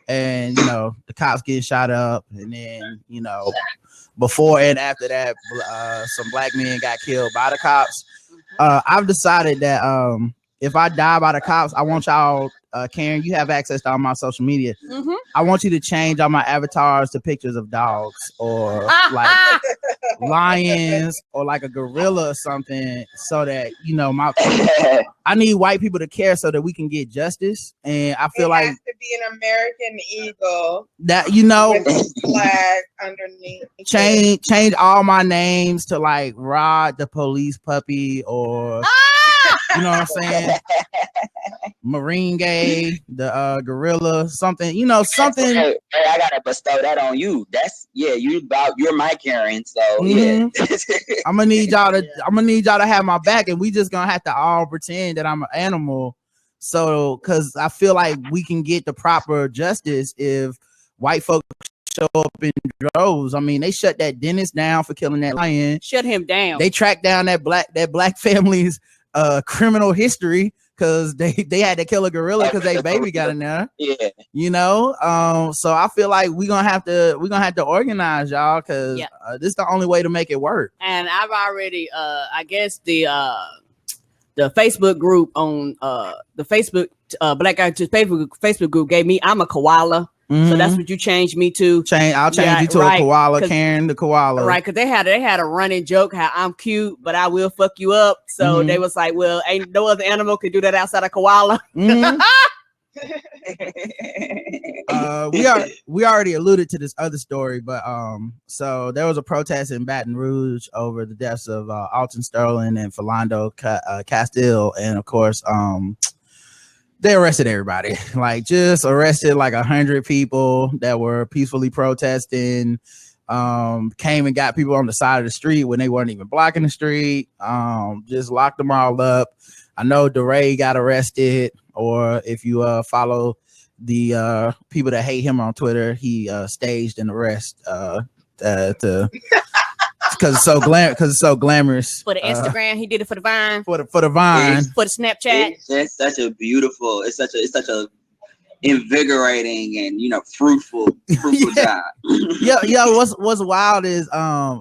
S2: and you know, the cops getting shot up, and then you know, before and after that, some black men got killed by the cops. I've decided that if I die by the cops, I want y'all, Karen, you have access to all my social media. I want you to change all my avatars to pictures of dogs or like lions or like a gorilla or something, so that you know I need white people to care so that we can get justice. And I feel like
S3: it has to be an American eagle
S2: that, you know,
S3: with a flag underneath.
S2: Change all my names to like Rod the police puppy, or you know what I'm saying? Marine Gay, the gorilla, something, you know, something.
S1: Hey, I gotta bestow that on you. That's you're my Karen, so yeah.
S2: I'm gonna need y'all to have my back, and we just gonna have to all pretend that I'm an animal. So, because I feel like we can get the proper justice if white folks show up in droves. I mean, they shut that dentist down for killing that lion.
S4: Shut him down.
S2: They tracked down that black family's criminal history because they had to kill a gorilla because their baby got in there.
S1: Yeah,
S2: you know. So I feel like we're gonna have to organize, y'all, because this is the only way to make it work.
S4: And I've already I guess the Facebook group on the Facebook Black Guy to Facebook group gave me I'm a koala. So that's what you changed me to.
S2: I'll change you to a koala, Karen the koala.
S4: Right, because they had a running joke how I'm cute, but I will fuck you up. So they was like, well, ain't no other animal could do that outside of koala.
S2: We already alluded to this other story, but so there was a protest in Baton Rouge over the deaths of Alton Sterling and Philando Castile, and of course they arrested everybody. Like, just arrested like 100 people that were peacefully protesting. Came and got people on the side of the street when they weren't even blocking the street. Just locked them all up. I know DeRay got arrested, or if you follow the people that hate him on Twitter, he staged an arrest because it's so glamorous.
S4: For the Instagram, he did it for the Vine.
S2: For the Vine.
S4: For the Snapchat.
S1: It's such a invigorating and fruitful job.
S2: yeah. What's wild is I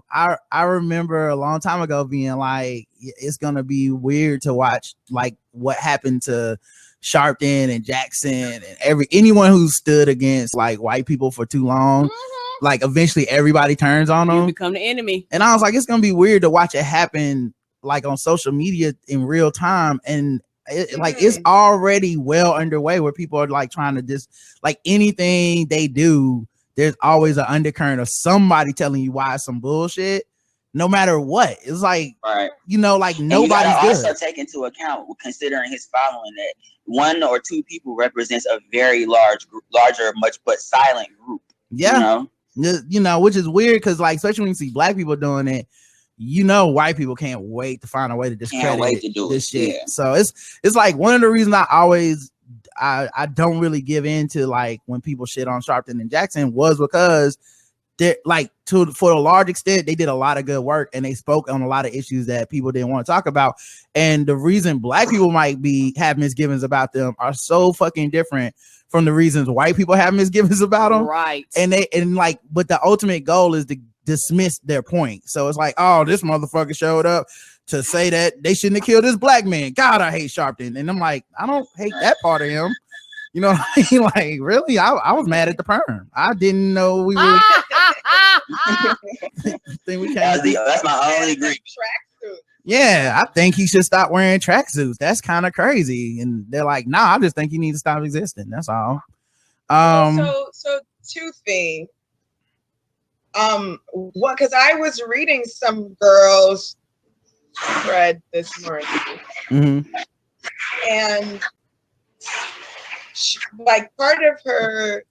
S2: remember a long time ago being like, it's gonna be weird to watch like what happened to Sharpton and Jackson and anyone who stood against like white people for too long. Like, eventually everybody turns on them.
S4: You become the enemy.
S2: And I was like, it's gonna be weird to watch it happen like on social media in real time. And it's already well underway where people are like trying to just like anything they do, there's always an undercurrent of somebody telling you why it's some bullshit, no matter what. It's like,
S1: right.
S2: Like nobody's good.
S1: Also take into account, considering his following, that 1 or 2 people represents a very larger, much but silent group.
S2: Yeah. Which is weird because like, especially when you see black people doing it, white people can't wait to find a way to discredit this shit. Yeah. So it's like one of the reasons I don't really give in to like when people shit on Sharpton and Jackson was because they're like for a large extent they did a lot of good work and they spoke on a lot of issues that people didn't want to talk about. And the reason black people might have misgivings about them are so fucking different from the reasons white people have misgivings about them.
S4: Right.
S2: But the ultimate goal is to dismiss their point. So it's like, oh, this motherfucker showed up to say that they shouldn't have killed this black man. God, I hate Sharpton. And I'm like, I don't hate that part of him. You know what I mean? Like, really? I was mad at the perm. I didn't know we were.
S1: That's my only grief.
S2: Yeah, I think he should stop wearing tracksuits. That's kind of crazy. And they're like, nah, I just think he needs to stop existing. That's all.
S3: So 2 things. Because I was reading some girl's thread this morning, and like part of her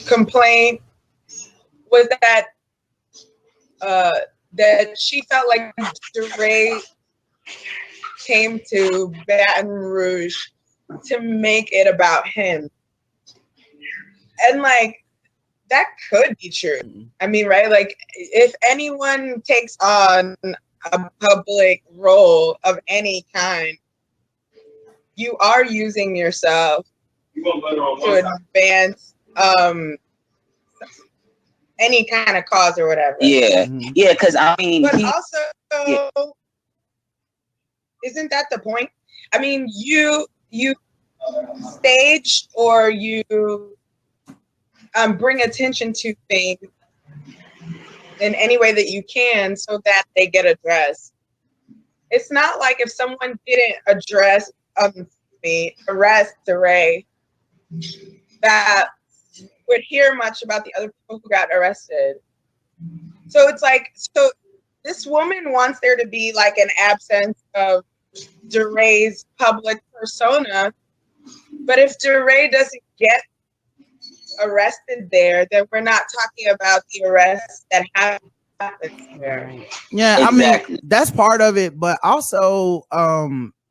S3: complaint was that she felt like DeRay came to Baton Rouge to make it about him, and like that could be true. I mean, right? Like, if anyone takes on a public role of any kind, you are using yourself to advance any kind of cause or whatever.
S1: Yeah, yeah. Because I mean,
S3: but isn't that the point? I mean, you stage or you bring attention to things in any way that you can so that they get addressed. It's not like if someone didn't arrest DeRay, that would hear much about the other people who got arrested. So it's like, so this woman wants there to be like an absence of DeRay's public persona. But if DeRay doesn't get arrested there, then we're not talking about the arrest that happens there.
S2: Yeah,
S1: Exactly.
S2: I mean that's part of it, but also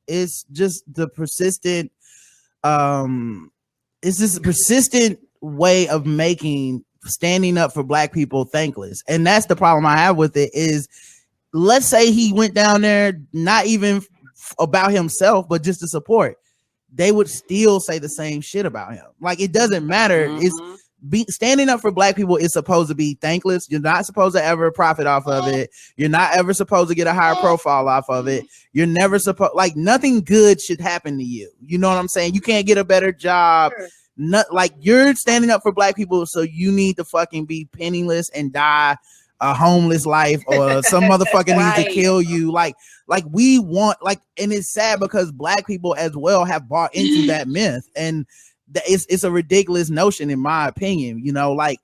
S2: it's just the persistent it's just a persistent way of making standing up for black people thankless. And that's the problem I have with it is, let's say he went down there not even about himself but just to support, they would still say the same shit about him. Like, it doesn't matter. It's standing up for black people is supposed to be thankless. You're not supposed to ever profit off of it. You're not ever supposed to get a higher profile off of it. You're never supposed, like, nothing good should happen to you. You know what I'm saying? You can't get a better job. Not like, you're standing up for black people, so you need to fucking be penniless and die a homeless life, or some motherfucker needs to kill you. Like we want, like, and it's sad because black people as well have bought into that myth, and it's a ridiculous notion in my opinion, you know, like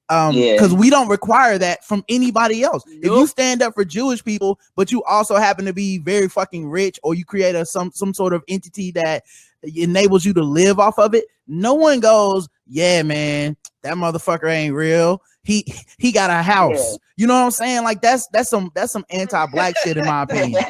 S2: because we don't require that from anybody else. If you stand up for Jewish people but you also happen to be very fucking rich, or you create some sort of entity that enables you to live off of it, no one goes, yeah man, that motherfucker ain't real, he got a house. You know what I'm saying? Like, that's some anti-black shit in my opinion.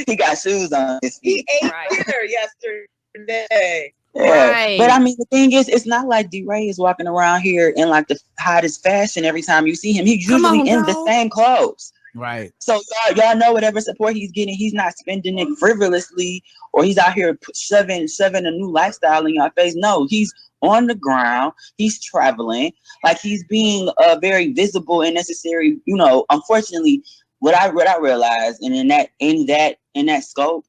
S1: He got shoes on his feet.
S3: He ate dinner yesterday.
S1: Yeah.
S4: Right.
S1: But I mean, the thing is, it's not like DeRay is walking around here in like the hottest fashion every time you see him. He's usually in the same clothes.
S2: Right.
S1: So y'all know whatever support he's getting, he's not spending it frivolously, or he's out here shoving a new lifestyle in your face. No, he's on the ground. He's traveling. Like, he's being very visible and necessary. You know, unfortunately, what I realized, and in that scope,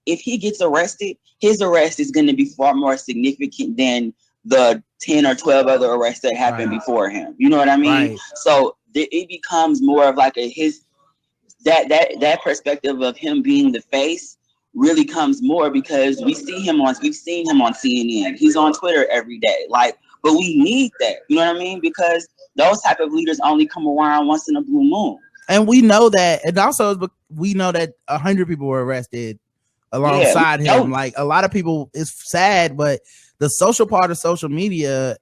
S1: if he gets arrested, his arrest is going to be far more significant than the 10 or 12 other arrests that happened before him. You know what I mean? Right. So it becomes more of like that perspective of him being the face really comes more because we've seen him on CNN. He's on Twitter every day. Like, but we need that. You know what I mean? Because those type of leaders only come around once in a blue moon.
S2: And we know that, and also we know that 100 people were arrested alongside him. Like, a lot of people, it's sad, but the social part of social media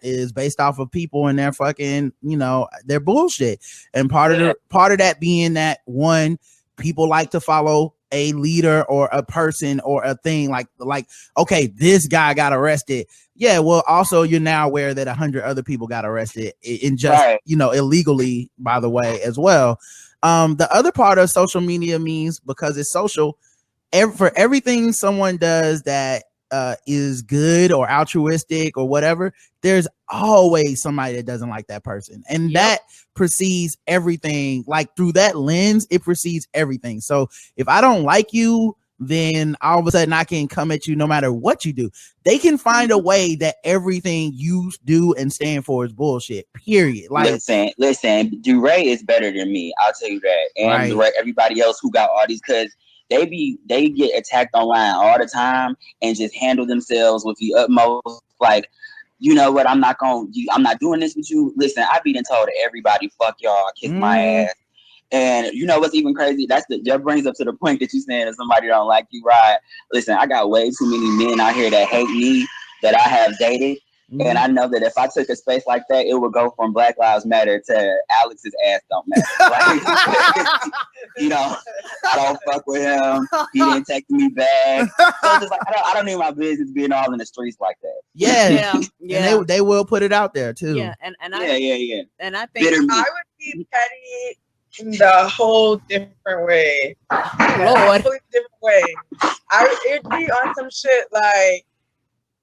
S2: is based off of people and their fucking, you know, their bullshit. And part of that being that, one, people like to follow a leader or a person or a thing, like okay, this guy got arrested. Yeah, well, also you're now aware that 100 other people got arrested in just you know, illegally, by the way, as well. The other part of social media means, because it's social, for everything someone does that is good or altruistic or whatever, there's always somebody that doesn't like that person, and that precedes everything. Like, through that lens, it precedes everything. So if I don't like you, then all of a sudden I can come at you no matter what you do. They can find a way that everything you do and stand for is bullshit, period. Like,
S1: listen, DeRay is better than me, I'll tell you that. And everybody else who got all these, because they get attacked online all the time and just handle themselves with the utmost, like, you know what, I'm not doing this with you. Listen, I be done told everybody, fuck y'all, kiss my ass. And you know what's even crazy? That brings up to the point that you saying that somebody don't like you, right? Listen, I got way too many men out here that hate me that I have dated. And I know that if I took a space like that, it would go from Black Lives Matter to Alex's ass don't matter. Like, you know, I don't fuck with him. He didn't text me back. So it's just like, I don't need my business being all in the streets like that.
S2: Yeah. And they will put it out there too.
S4: Yeah, and I And I think
S3: I would be petty in the whole different way.
S4: Lord.
S3: Different way. It'd be on some shit like,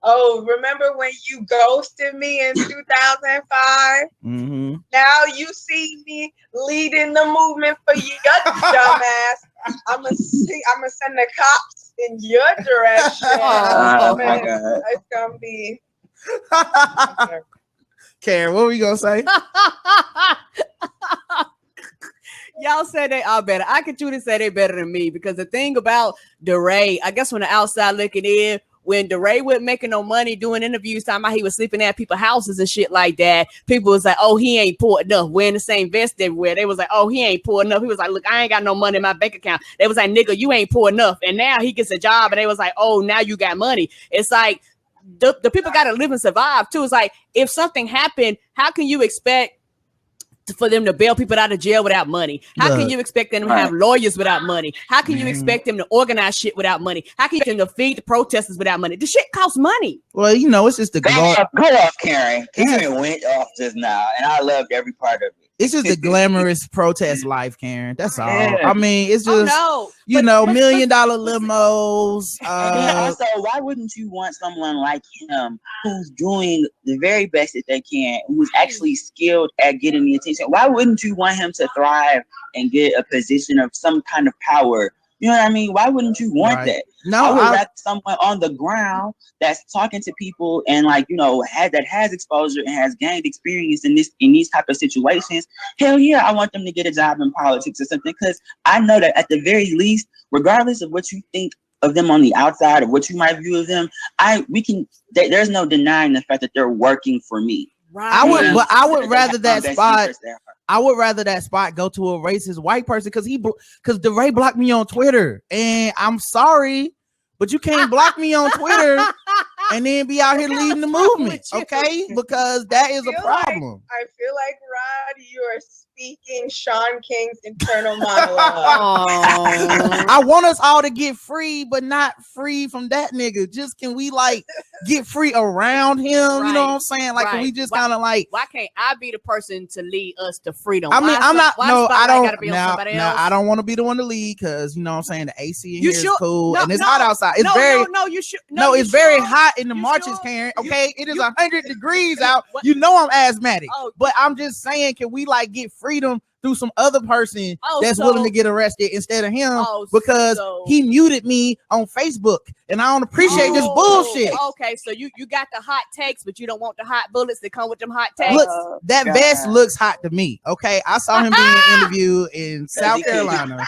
S3: oh, remember when you ghosted me in 2005?
S2: Mm-hmm.
S3: Now you see me leading the movement for your dumbass. I'm gonna send the cops in your direction.
S1: Oh my God.
S3: It's gonna be.
S2: Karen, what were you gonna say?
S4: Y'all said they are better. I could truly say they better than me, because the thing about DeRay, I guess, from the outside looking in, when DeRay wasn't making no money doing interviews, talking about he was sleeping at people's houses and shit like that, people was like, oh, he ain't poor enough, wearing the same vest everywhere. They was like, oh, he ain't poor enough. He was like, look, I ain't got no money in my bank account. They was like, nigga, you ain't poor enough. And now he gets a job and they was like, oh, now you got money. It's like the people got to live and survive too. It's like, if something happened, how can you expect for them to bail people out of jail without money? How can you expect them to have lawyers without money? How can you expect them to organize shit without money? How can you expect them to feed the protesters without money? The shit costs money.
S2: Well, you know, it's just the
S1: go off, Karen. Karen went off just now, and I loved every part of it.
S2: It's just the glamorous protest life, Karen. That's all.
S1: Yeah.
S2: I mean, it's just you know, $1 million limos.
S1: Also, why wouldn't you want someone like him who's doing the very best that they can, who's actually skilled at getting the attention? Why wouldn't you want him to thrive and get a position of some kind of power? You know what I mean? Why wouldn't you want that?
S2: No,
S1: I would rather someone on the ground that's talking to people and, like, you know, has exposure and has gained experience in these type of situations. Hell yeah, I want them to get a job in politics or something, because I know that at the very least, regardless of what you think of them on the outside or what you might view of them, there's no denying the fact that they're working for me.
S4: Right.
S2: I would rather that spot. I would rather that spot go to a racist white person because DeRay blocked me on Twitter, and I'm sorry, but you can't block me on Twitter and then be out here leading the movement, okay? Because that is a problem.
S3: I feel like, Rod, you are speaking Sean King's internal monologue.
S2: I want us all to get free, but not free from that nigga. Just can we like get free around him?
S4: Right.
S2: You know what I'm saying? Like, can we just kind of like?
S4: Why can't I be the person to lead us to freedom?
S2: I mean, I'm not. No, I don't.
S4: Now,
S2: I don't want to be the one to lead because you know what I'm saying. The AC in
S4: you
S2: here
S4: should,
S2: is cool
S4: no,
S2: and it's
S4: no,
S2: hot outside. It's very.
S4: No, you should.
S2: No, it's very hot in the
S4: You
S2: marches,
S4: should.
S2: Karen. Okay, it is 100 degrees out. You know I'm asthmatic, but I'm just saying, can we like get freedom through some other person that's willing to get arrested instead of him because he muted me on Facebook and I don't appreciate this bullshit.
S4: Okay, so you got the hot takes, but you don't want the hot bullets that come with them hot takes.
S2: Look, that vest looks hot to me. Okay, I saw him being an interview in South Carolina.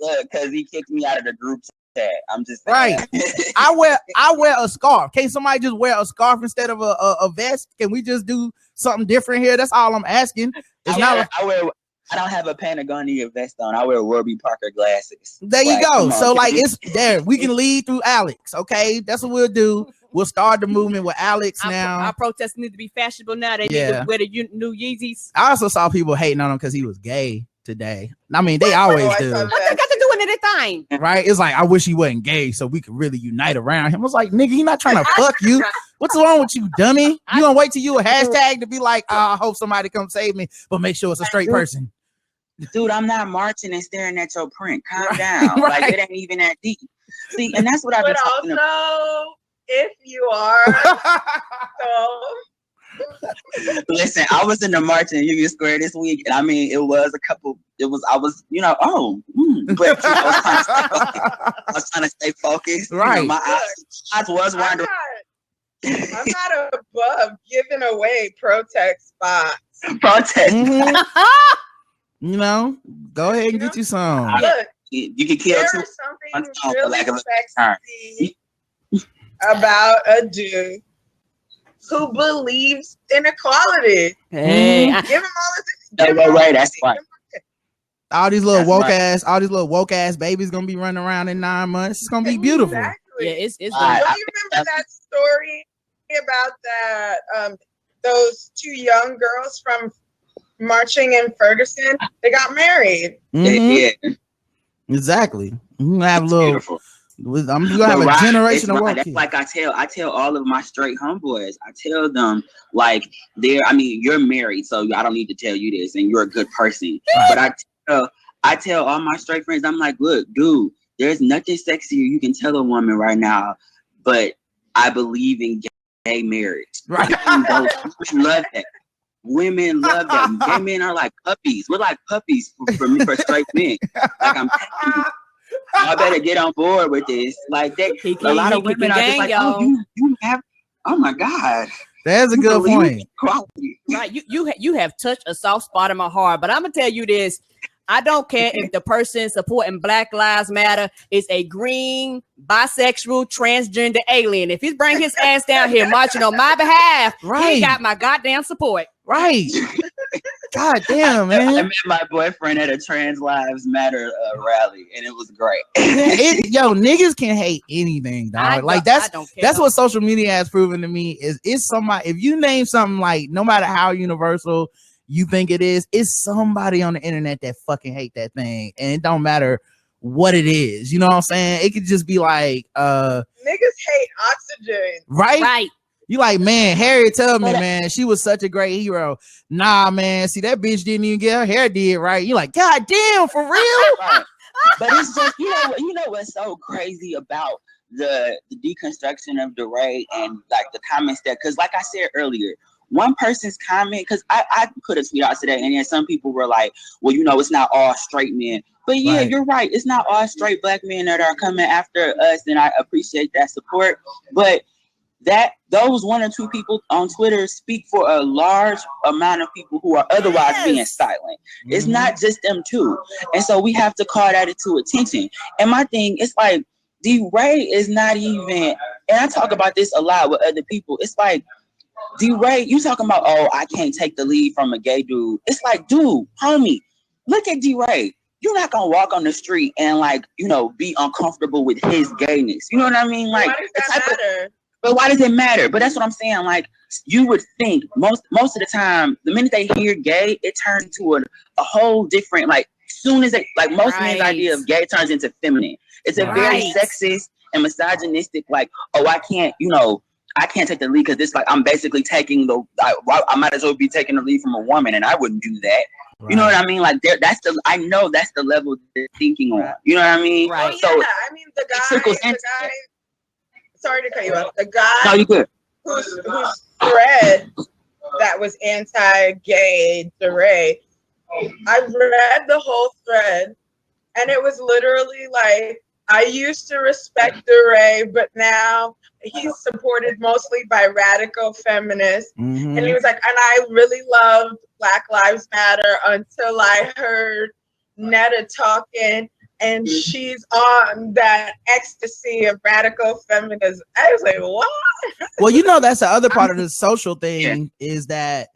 S1: Look, because he kicked me out of the group chat. I'm just saying.
S2: Right. I wear a scarf. Can't somebody just wear a scarf instead of a vest? Can we just do something different here? That's all I'm asking.
S1: I don't have a Patagonia vest on. I wear Warby Parker glasses.
S2: There you go. So like it's there. We can lead through Alex. Okay, that's what we'll do. We'll start the movement with Alex now. Our
S4: protests need to be fashionable now. They need to wear the new Yeezys.
S2: I also saw people hating on him because he was gay today. I mean, they always do.
S4: What they got to do with anything?
S2: Right? It's like, I wish he wasn't gay so we could really unite around him. I was like, nigga, he not trying to fuck you. What's wrong with you, dummy? You gonna wait till you a hashtag to be like, I hope somebody come save me, but make sure it's a straight person.
S1: Dude, I'm not marching and staring at your print. Calm down. Right. Like, it ain't even that deep. See, and that's what I've been talking about.
S3: But also, if you are,
S1: Listen, I was in the march in Union Square this week, and I mean, I was, you know, but I was trying to stay focused.
S2: Right.
S1: You know, my eyes was wandering.
S3: I'm not above giving away protest spots.
S1: Protest.
S2: Mm-hmm. You know, go ahead and get you some.
S3: Look,
S1: you can kill two.
S3: There's something really sexy about a dude who believes in equality.
S4: Hey,
S3: give him all the
S1: right. That's right.
S2: All these little woke ass babies gonna be running around in 9 months. It's gonna be beautiful.
S3: Exactly.
S4: Yeah, it's.
S3: Do you remember that story about that? Those two young girls from marching in Ferguson, they got married.
S2: Mm-hmm. Yeah, exactly. I'm gonna have I'm gonna have a generation of work.
S1: That's like I tell all of my straight homeboys. I tell them like you're married, so I don't need to tell you this, and you're a good person. But I tell all my straight friends, I'm like, look, dude, there's nothing sexier you can tell a woman right now, but I believe in gay marriage. Right? You love that. Women love that. Gay men are like puppies. We're like puppies for straight men. Like I'm telling you, I better get on board with this. Like that, a lot of women are just like, oh, you have. Oh my God.
S2: That's a good point.
S4: Right, you have touched a soft spot in my heart. But I'm gonna tell you this. I don't care if the person supporting Black Lives Matter is a green, bisexual, transgender alien. If he's bringing his ass down here marching on my behalf, he got my goddamn support.
S2: Right. God damn, man.
S1: I met my boyfriend at a Trans Lives Matter rally, and it was great.
S2: Yo, niggas can hate anything, dog. Like that's what social media has proven to me is somebody. If you name something like, no matter how universal you think it is, it's somebody on the internet that fucking hate that thing, and it don't matter what it is. You know what I'm saying? It could just be like,
S3: niggas hate oxygen,
S2: right?
S4: Right.
S2: You like, man, Harriet Tubman, man, she was such a great hero. Nah, man, see, that bitch didn't even get her hair did right. You like, God damn, for real?
S1: Right. But it's just, you know what's so crazy about the deconstruction of DeRay and like the comments that, because like I said earlier, one person's comment, because I put a tweet out today, and then some people were like, well, you know, it's not all straight men. But yeah, You're right. It's not all straight Black men that are coming after us, and I appreciate that support. But those one or two people on Twitter speak for a large amount of people who are otherwise being silent. Mm-hmm. It's not just them two. And so we have to call that into attention. And my thing is like, DeRay is not even, and I talk about this a lot with other people. It's like, DeRay, you talking about, oh, I can't take the lead from a gay dude. It's like, dude, homie, look at DeRay. You're not gonna walk on the street and like, you know, be uncomfortable with his gayness. You know what I mean? Like,
S3: why does that matter?
S1: But why does it matter? But that's what I'm saying. Like, you would think most of the time, the minute they hear gay, it turns into a whole different, like, soon as they, like, most men's idea of gay turns into feminine. It's a very sexist and misogynistic, like, oh, I can't take the lead because it's like, I'm basically taking I might as well be taking the lead from a woman, and I wouldn't do that. Right. You know what I mean? Like, I know that's the level they're thinking on. You know what I mean?
S3: Right.
S1: So,
S3: yeah, I mean, the guy, sorry to cut you off. The guy
S1: no, you good.
S3: whose thread that was anti-gay DeRay, I read the whole thread, and it was literally like, I used to respect DeRay, but now he's supported mostly by radical feminists. Mm-hmm. And he was like, and I really loved Black Lives Matter until I heard Netta talking, and she's on that ecstasy of radical feminism. I was like, what?
S2: Well, you know, that's the other part of the social thing is that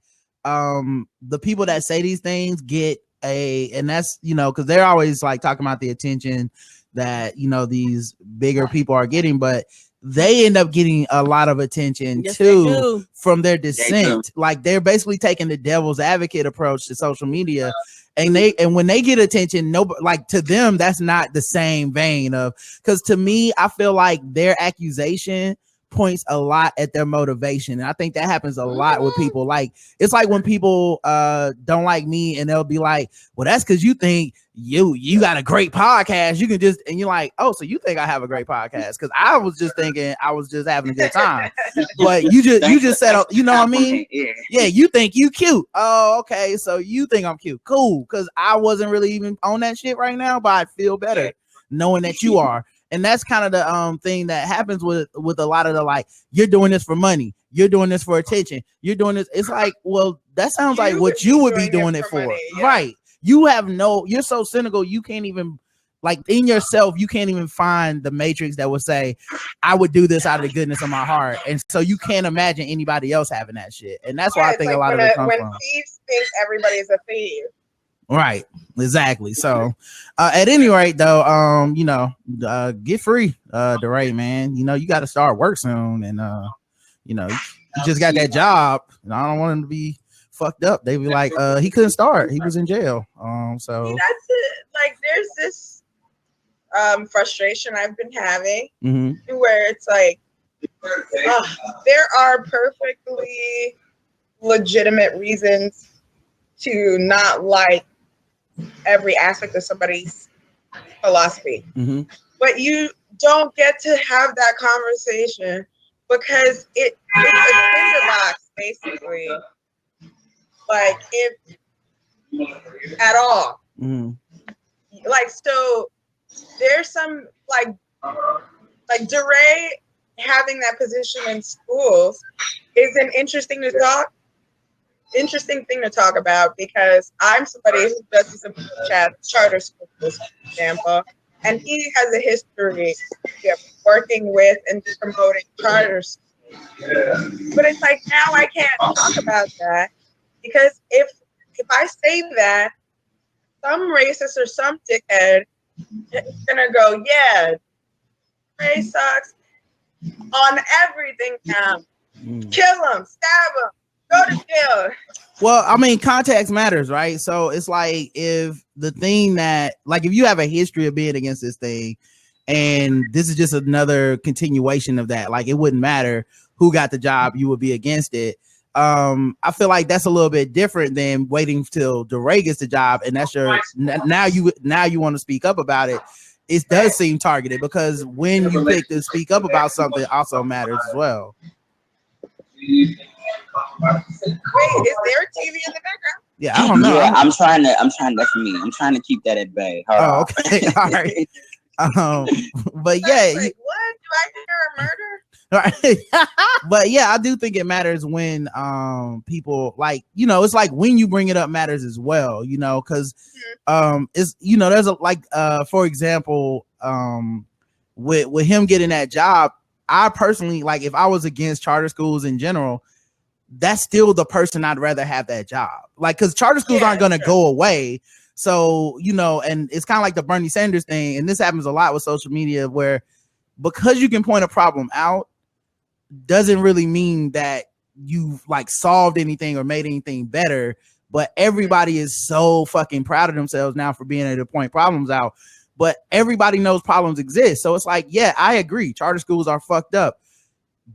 S2: the people that say these things get and that's, you know, because they're always like talking about the attention that, you know, these bigger people are getting, but they end up getting a lot of attention too from their dissent. Like, they're basically taking the devil's advocate approach to social media. And when they get attention, like, to them, that's not the same vein of, because to me, I feel like their accusation points a lot at their motivation. And I think that happens a lot with people. Like, it's like when people don't like me and they'll be like, well, that's because you think you got a great podcast. You can just, and you're like, oh, so you think I have a great podcast? Because I was just thinking I was just having a good time. But you just said, you know what I mean? Yeah, you think you cute. Oh, okay. So you think I'm cute. Cool. Because I wasn't really even on that shit right now, but I feel better knowing that you are. And that's kind of the thing that happens with a lot of the, like, you're doing this for money, you're doing this for attention, you're doing this. It's like, well, that sounds like what you would be doing it for. Right. You're so cynical, you can't even, like, in yourself, you can't even find the matrix that would say, I would do this out of the goodness of my heart. And so you can't imagine anybody else having that shit. And that's why I think like a lot of it comes from.
S3: When thieves think everybody's a thief.
S2: Right, exactly. So at any rate, though, you know, get free, DeRay, man. You know, you got to start work soon, and you know, he just got that job, and I don't want him to be fucked up. They be like, he couldn't start, he was in jail. So
S3: that's it. Like, there's this frustration I've been having where it's like, there are perfectly legitimate reasons to not like every aspect of somebody's philosophy, but you don't get to have that conversation because it's a tinderbox, basically. Like, if at all, like, so there's some like DeRay having that position in schools is an interesting to talk interesting thing to talk about because I'm somebody who does some charter schools, for example, and he has a history of working with and promoting charter schools. But it's like now I can't talk about that because if I say that, some racist or some dickhead is gonna go, yeah, Ray sucks on everything now. Kill him, stab him, go to jail.
S2: Well, I mean, context matters, right? So it's like if the thing that, like, if you have a history of being against this thing, and this is just another continuation of that, like, it wouldn't matter who got the job, you would be against it. I feel like that's a little bit different than waiting till DeRay gets the job, and that's your now you want to speak up about it. It does seem targeted because when you pick to speak up about something, also matters as well.
S3: Wait, is there a TV in the background?
S2: Yeah, I don't know.
S1: Yeah, I'm trying to. That's me. I'm trying to keep that at bay. Hold on.
S2: Okay, all right. But yeah,
S3: like, what? Do I hear a murder?
S2: Right. But yeah, I do think it matters when people, like, you know, it's like when you bring it up matters as well, you know, because it's, you know, there's a, like for example, with him getting that job, I personally, like, if I was against charter schools in general, that's still the person I'd rather have that job, like, because charter schools aren't going to go away. So, you know, and it's kind of like the Bernie Sanders thing, and this happens a lot with social media, where because you can point a problem out doesn't really mean that you've like solved anything or made anything better. But everybody is so fucking proud of themselves now for being able to point problems out. But everybody knows problems exist. So it's like, yeah, I agree. Charter schools are fucked up.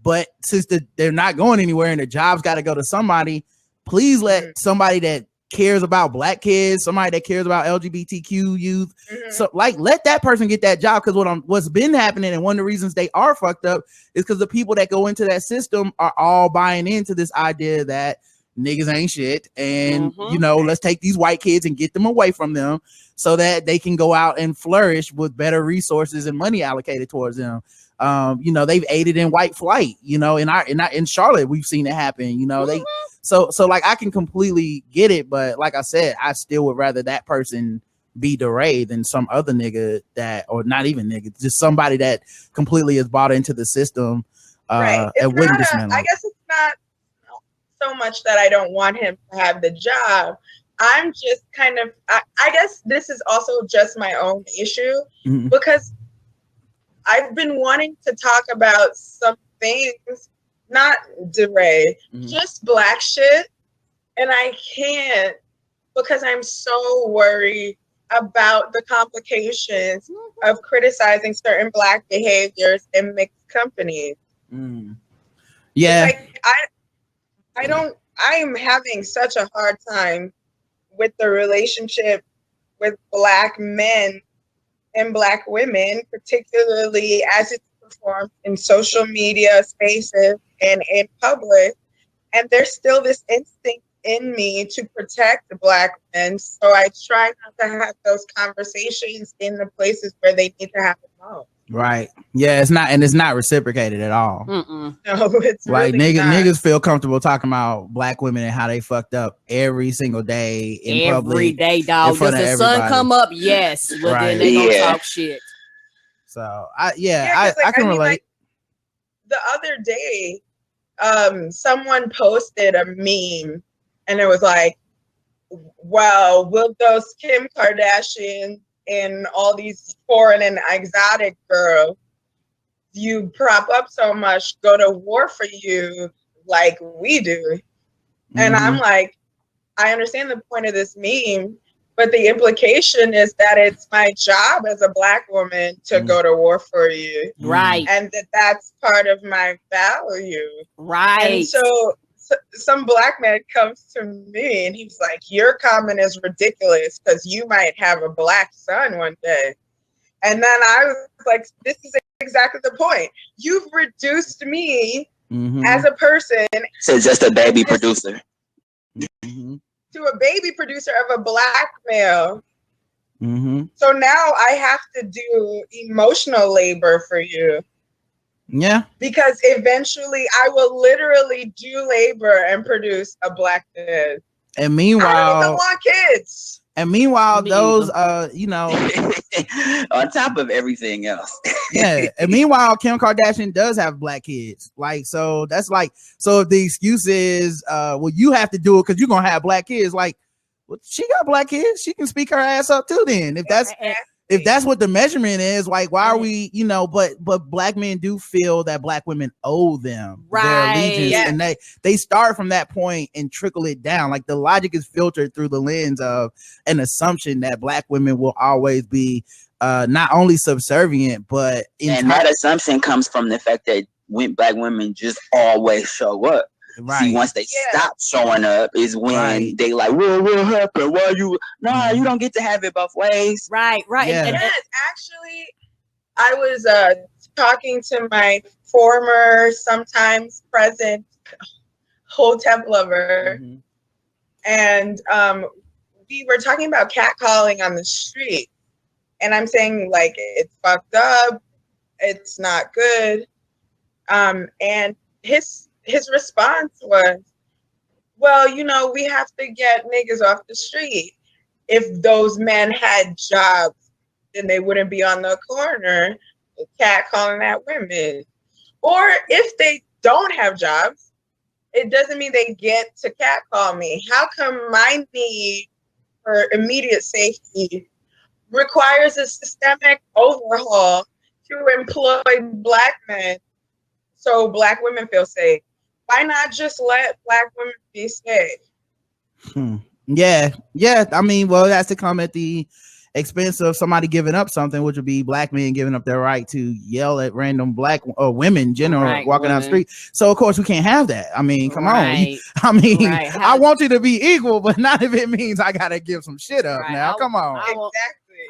S2: But since they're not going anywhere and the job's got to go to somebody, please let somebody that cares about black kids, somebody that cares about LGBTQ youth, so like let that person get that job. Because what's been happening, and one of the reasons they are fucked up, is because the people that go into that system are all buying into this idea that niggas ain't shit, and you know, let's take these white kids and get them away from them so that they can go out and flourish with better resources and money allocated towards them. You know, they've aided in white flight, you know, in Charlotte, we've seen it happen, you know, so like I can completely get it, but like I said, I still would rather that person be DeRay than some other nigga that, or not even nigga, just somebody that completely is bought into the system.
S3: Right.
S2: And wouldn't dismantle.
S3: I guess it's not so much that I don't want him to have the job. I'm just kind of, I guess this is also just my own issue because I've been wanting to talk about some things, not DeRay, just black shit. And I can't because I'm so worried about the complications of criticizing certain black behaviors in mixed companies.
S2: Yeah.
S3: Like, I am having such a hard time with the relationship with black men and black women, particularly as it's performed in social media spaces and in public. And there's still this instinct in me to protect the black men. So I try not to have those conversations in the places where they need to happen most.
S2: Right. Yeah, it's not reciprocated at all.
S3: No, it's
S2: like
S3: really
S2: niggas feel comfortable talking about black women and how they fucked up every single day in public.
S4: Every day, dog. Does the sun come up? Yes. Well, then they gonna talk shit.
S2: So I can relate.
S3: Like, the other day, someone posted a meme and it was like, well, will those Kim Kardashian and all these foreign and exotic girls you prop up so much go to war for you like we do? And I'm like, I understand the point of this meme, but the implication is that it's my job as a black woman to go to war for you.
S4: Right.
S3: And that's part of my value.
S4: Right.
S3: And so some black man comes to me and he's like, your comment is ridiculous because you might have a black son one day. And then I was like, this is exactly the point. You've reduced me as a person
S1: to just a baby producer.
S3: To a baby producer of a black male. So now I have to do emotional labor for you.
S2: Yeah.
S3: Because eventually I will literally do labor and produce a black kid.
S2: And
S3: I
S2: meanwhile,
S3: don't even want kids.
S2: Me
S4: either.
S1: On top of everything else.
S2: Yeah. And meanwhile, Kim Kardashian does have black kids. Like, so that's like, so if the excuse is, well, you have to do it because you're gonna have black kids. Like, well, she got black kids. She can speak her ass up too. Then, if that's what the measurement is, like, why are we, but black men do feel that black women owe them their allegiance, and they start from that point and trickle it down. Like, the logic is filtered through the lens of an assumption that black women will always be not only subservient, but
S1: and that assumption comes from the fact that black women just always show up. Right. See, once they stop showing up is when they like, what happened? Why you? No, you don't get to have it both ways.
S4: Right.
S3: Yeah. And actually, I was talking to my former, sometimes present Hotep lover, and we were talking about catcalling on the street, and I'm saying like it's fucked up, it's not good, and his response was, well, we have to get niggas off the street. If those men had jobs, then they wouldn't be on the corner catcalling at women. Or if they don't have jobs, it doesn't mean they get to catcall me. How come my need for immediate safety requires a systemic overhaul to employ black men so black women feel safe? Why not just let black women be safe?
S2: Yeah. I mean, well, that's to come at the expense of somebody giving up something, which would be black men giving up their right to yell at random black or women walking down the street. So of course we can't have that. I mean, come on. I want you to be equal, but not if it means I gotta give some shit up now. Come on.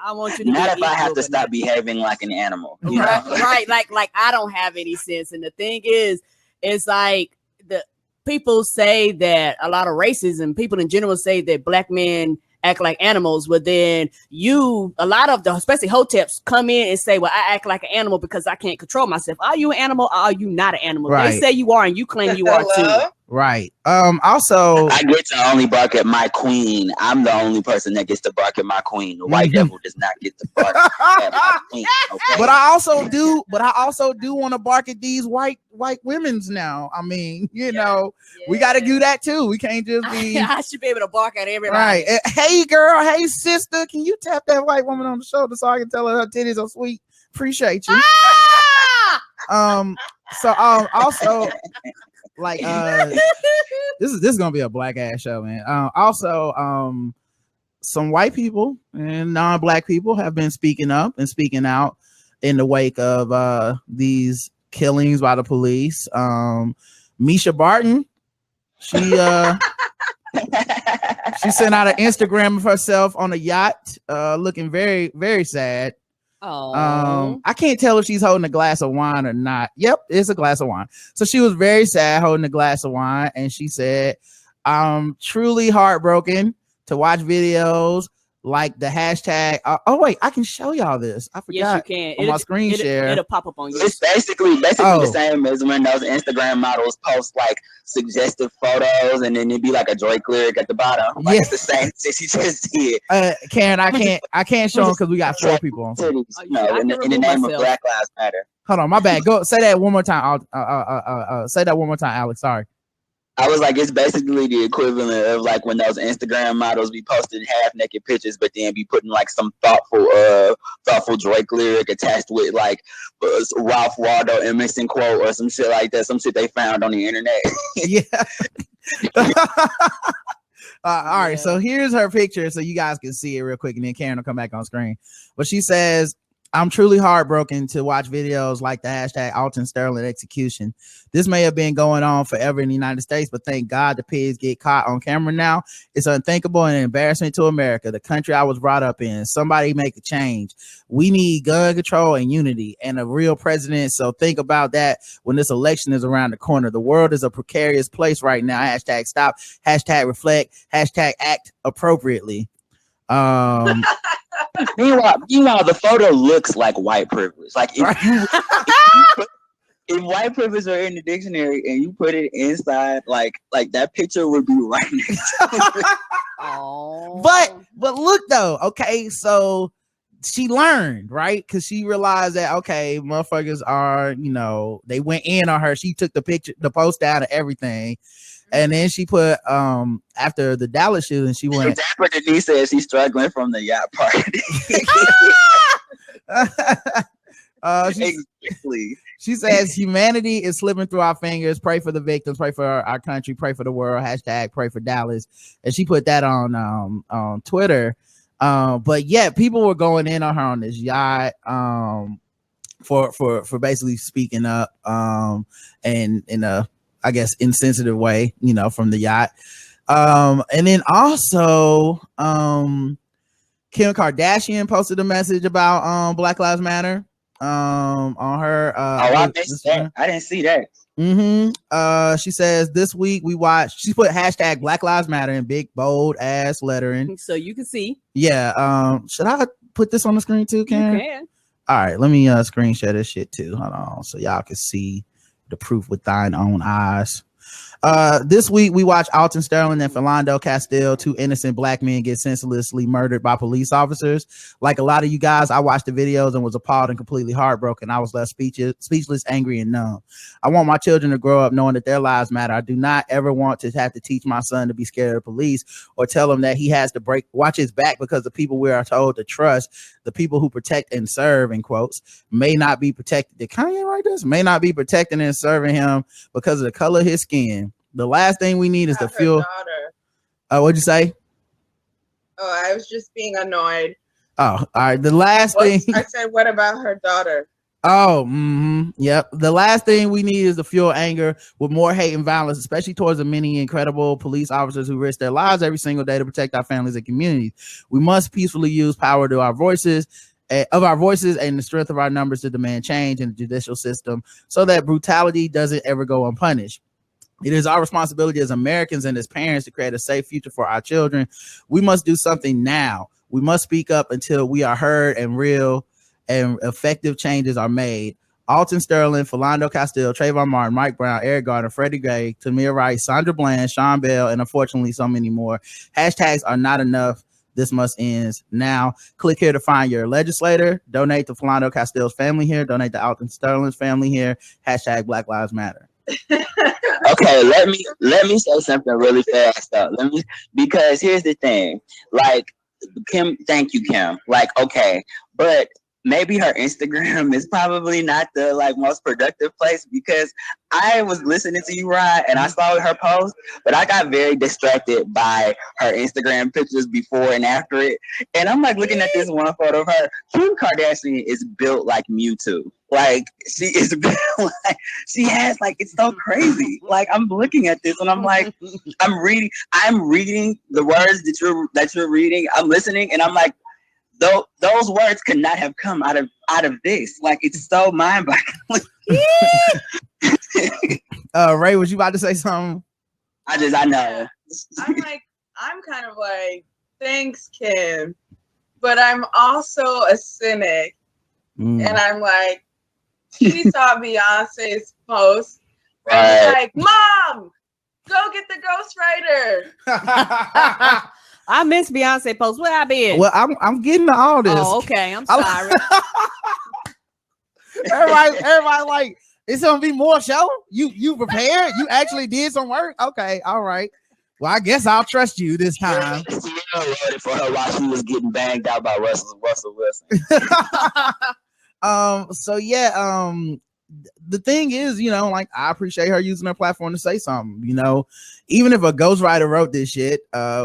S4: I want you to
S1: not if I have to stop behaving like an animal.
S4: Right. Like I don't have any sense. And the thing is, it's like the people say that a lot of racism, people in general say that black men act like animals, but then a lot of the, especially hoteps, come in and say, well, I act like an animal because I can't control myself. Are you an animal or are you not an animal? Right. They say you are and you claim you are too.
S2: Right. Also,
S1: I get to only bark at my queen. I'm the only person that gets to bark at my queen. The white devil does not get to bark at my queen. Okay?
S2: But I also do want to bark at these white women's now. I mean, we got to do that too. We can't just be.
S4: I should be able to bark at everybody.
S2: Right. Hey, girl. Hey, sister. Can you tap that white woman on the shoulder so I can tell her her titties are sweet? Appreciate you. Also. Like this is gonna be a black ass show, man. Also, some white people and non-black people have been speaking up and speaking out in the wake of these killings by the police. Misha Barton, she sent out an Instagram of herself on a yacht, looking very, very sad.
S4: Oh,
S2: I can't tell if she's holding a glass of wine or not. Yep, it's a glass of wine. So she was very sad holding a glass of wine, and she said, "I'm truly heartbroken to watch videos like the hashtag." Oh wait, I can show y'all this. I forgot.
S4: Yes, you can.
S2: On my screen share.
S4: It'll pop up on you.
S1: It's basically the same as when those Instagram models post like suggestive photos, and then it'd be like a Drake lyric at the bottom. Like it's the same shit she just did.
S2: Karen, I can't show them because we got 4 people on.
S1: In the name of Black Lives Matter.
S2: Hold on, my bad. Go say that one more time. Say that one more time, Alex. Sorry.
S1: I was like, it's basically the equivalent of like when those Instagram models be posting half naked pictures, but then be putting like some thoughtful Drake lyric attached with like Ralph Waldo Emerson quote or some shit like that, some shit they found on the internet.
S2: Yeah. All right, so here's her picture so you guys can see it real quick, and then Karen will come back on screen. But she says, "I'm truly heartbroken to watch videos like the hashtag Alton Sterling execution. This may have been going on forever in the United States, but thank God the pigs get caught on camera now. It's unthinkable and an embarrassment to America, the country I was brought up in. Somebody make a change. We need gun control and unity and a real president. So think about that when this election is around the corner. The world is a precarious place right now. Hashtag stop, hashtag reflect, hashtag act appropriately."
S1: Meanwhile, the photo looks like white privilege. Like if white privilege were in the dictionary and you put it inside, like that picture would be right next to it.
S4: Oh.
S2: But look though, okay, so she learned, right? Because she realized that okay, motherfuckers are, they went in on her. She took the post down and everything. And then she put after the Dallas shooting, she went.
S1: Dapper Denise says she's struggling from the yacht party. Exactly.
S2: She says humanity is slipping through our fingers. Pray for the victims. Pray for our country. Pray for the world. Hashtag pray for Dallas. And she put that on Twitter. But yeah, people were going in on her on this yacht for basically speaking up and in a, I guess, insensitive way, from the yacht. And then also Kim Kardashian posted a message about Black Lives Matter on her
S1: I missed that. I didn't see that.
S2: She says this week we watched, she put hashtag Black Lives Matter in big bold ass lettering
S4: so you can see.
S2: Yeah. Should I put this on the screen too, Karen?
S4: You can.
S2: All right, let me screen share this shit too. Hold on, so y'all can see the proof with thine own eyes. This week we watched Alton Sterling and Philando Castile, two innocent black men, get senselessly murdered by police officers. Like a lot of you guys, I watched the videos and was appalled and completely heartbroken. I was left speechless, angry, and numb. I want my children to grow up knowing that their lives matter. I do not ever want to have to teach my son to be scared of the police or tell him that he has to watch his back because the people we are told to trust, the people who protect and serve, in quotes, may not be protected. Did Kanye write this? May not be protecting and serving him because of the color of his skin. The last thing we need is the fuel. What'd you say?
S3: Oh, I was just being annoyed.
S2: Oh, all right. The last thing
S3: I said, what about her daughter?
S2: Oh, yep. The last thing we need is to fuel anger with more hate and violence, especially towards the many incredible police officers who risk their lives every single day to protect our families and communities. We must peacefully use power to our voices. Of our voices and the strength of our numbers to demand change in the judicial system so that brutality doesn't ever go unpunished. It is our responsibility as Americans and as parents to create a safe future for our children. We must do something now. We must speak up until we are heard and real and effective changes are made. Alton Sterling, Philando Castile, Trayvon Martin, Mike Brown, Eric Garner, Freddie Gray, Tamir Rice, Sandra Bland, Sean Bell, and unfortunately so many more. Hashtags are not enough. This must end now. Click here to find your legislator. Donate to Philando Castile's family here. Donate to Alton Sterling's family here. Hashtag Black Lives Matter.
S1: Okay, let me say something really fast though. Because here's the thing. Like Kim, thank you, Kim. Like, okay, but maybe her Instagram is probably not the most productive place, because I was listening to you, Ryan, and I saw her post, but I got very distracted by her Instagram pictures before and after it. And I'm looking at this one photo of her. Kim Kardashian is built like Mewtwo. She is built she has it's so crazy. I'm looking at this and I'm I'm reading the words that you're reading. I'm listening and I'm those words could not have come out of this. It's so mind-boggling.
S2: Ray, was you about to say something?
S1: I know.
S3: I'm kind of thanks, Kim, but I'm also a cynic, and I'm she saw Beyonce's post, and Mom, go get the ghostwriter.
S4: I miss Beyonce post. Where I been?
S2: Well, I'm getting to all this.
S4: Oh, okay. I'm sorry.
S2: everybody it's gonna be more show. You prepared? You actually did some work? Okay, all right. Well, I guess I'll trust you this time.
S1: Sierra wrote it for her while she was getting banged out by Russell Wilson.
S2: So yeah, the thing is, I appreciate her using her platform to say something, even if a ghostwriter wrote this shit,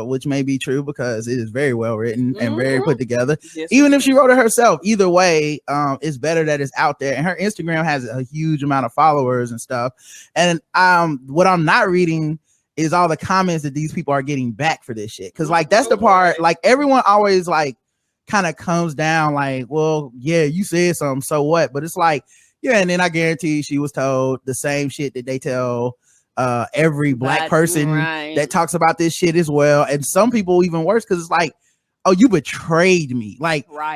S2: which may be true because it is very well written and very put together. Yes, even if she wrote it herself, either way, it's better that it's out there. And her Instagram has a huge amount of followers and stuff. And what I'm not reading is all the comments that these people are getting back for this shit. Cause that's the part, everyone always kind of comes down well, yeah, you said something, so what? But it's yeah, and then I guarantee she was told the same shit that they tell every black person that talks about this shit as well. And some people even worse, because it's oh, you betrayed me.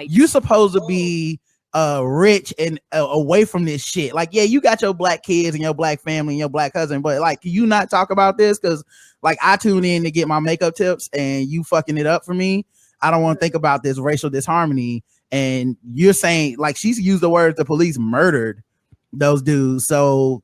S2: You supposed to be rich and away from this shit. Like, yeah, you got your black kids and your black family and your black cousin, but like, can you not talk about this? Because like, I tune in to get my makeup tips and you fucking it up for me. I don't want to think about this racial disharmony. And you're saying, like, she's used the words, the police murdered those dudes. So,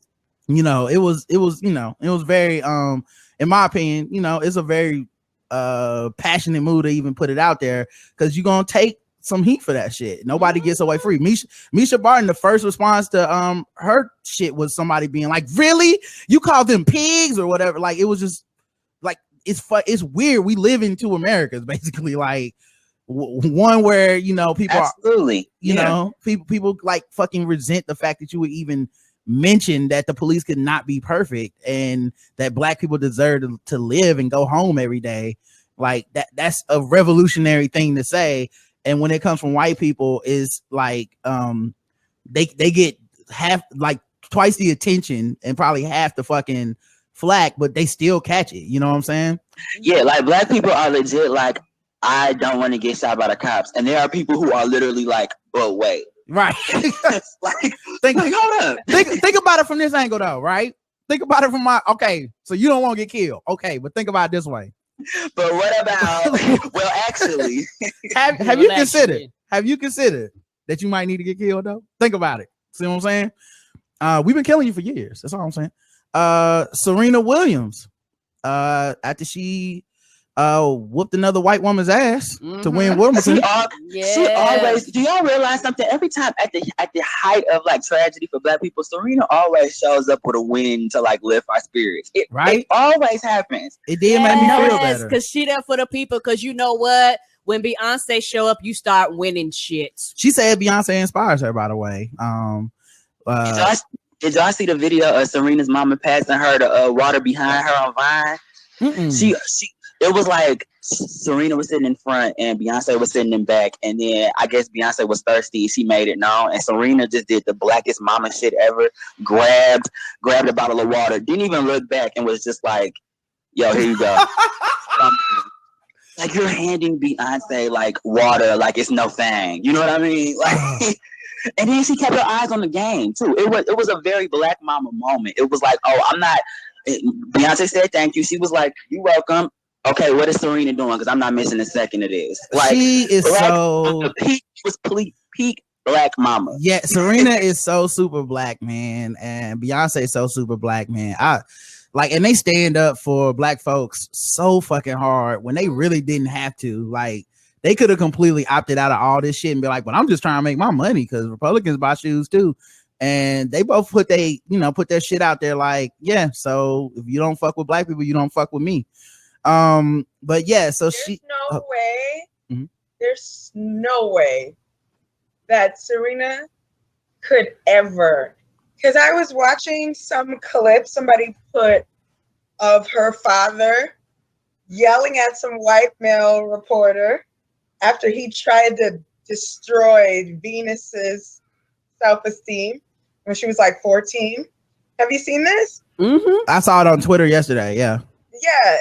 S2: you know, it was very, in my opinion, you know, it's a very passionate move to even put it out there, because you're gonna take some heat for that shit. Nobody gets away free. Misha Barton, the first response to her shit was somebody being like, really, you call them pigs or whatever. Like, it was just like, it's weird. We live in two Americas, basically. Like, one where, you know, people
S1: absolutely
S2: are, you know, people like fucking resent the fact that you would even mention that the police could not be perfect and that black people deserve to live and go home every day. Like, that's a revolutionary thing to say. And when it comes from white people, is like they get half, like twice the attention and probably half the fucking flack, but they still catch it. You know what I'm saying?
S1: Yeah, like, black people are legit like, I don't want to get shot by the cops, and there are people who are literally like, but wait,
S2: right?
S1: like, hold up.
S2: Think about it from this angle though, right? Think about it from so you don't want to get killed, okay? But think about it this way.
S1: But what about? Well, actually,
S2: have you considered that you might need to get killed though? Think about it. See what I'm saying? We've been killing you for years. That's all I'm saying. Serena Williams, after she whooped another white woman's ass to win Wimbledon.
S1: She always. Do y'all realize something? Every time at the height of like tragedy for black people, Serena always shows up with a win to like lift our spirits. It always happens.
S2: It did make me feel better,
S4: because she there for the people. Because you know what? When Beyonce show up, you start winning shit.
S2: She said Beyonce inspires her, by the way.
S1: Did y'all see the video of Serena's mama passing her the water behind her on Vine?
S2: Mm-mm.
S1: It was like Serena was sitting in front and Beyonce was sitting in back, and then I guess Beyonce was thirsty. She made it known, and Serena just did the blackest mama shit ever. Grabbed a bottle of water, didn't even look back, and was just like, "Yo, here you go." Like, you're handing Beyonce like water, like it's no thing. You know what I mean? Like, and then she kept her eyes on the game too. It was a very black mama moment. It was like, oh, I'm not. Beyonce said thank you. She was like, "You're welcome." Okay, what is Serena doing? Because I'm not missing a second of this. Like,
S2: she is
S1: peak black mama.
S2: Yeah, Serena is so super black, man, and Beyonce is so super black, man. And they stand up for black folks so fucking hard when they really didn't have to. Like, they could have completely opted out of all this shit and be like, "But I'm just trying to make my money," because Republicans buy shoes too. And they both put their shit out there like, yeah, so if you don't fuck with black people, you don't fuck with me. But yeah, so
S3: there's no way that Serena could ever, because I was watching some clip somebody put of her father yelling at some white male reporter after he tried to destroy Venus's self-esteem when she was like 14. Have you seen this?
S2: Mm-hmm. I saw it on Twitter yesterday. Yeah,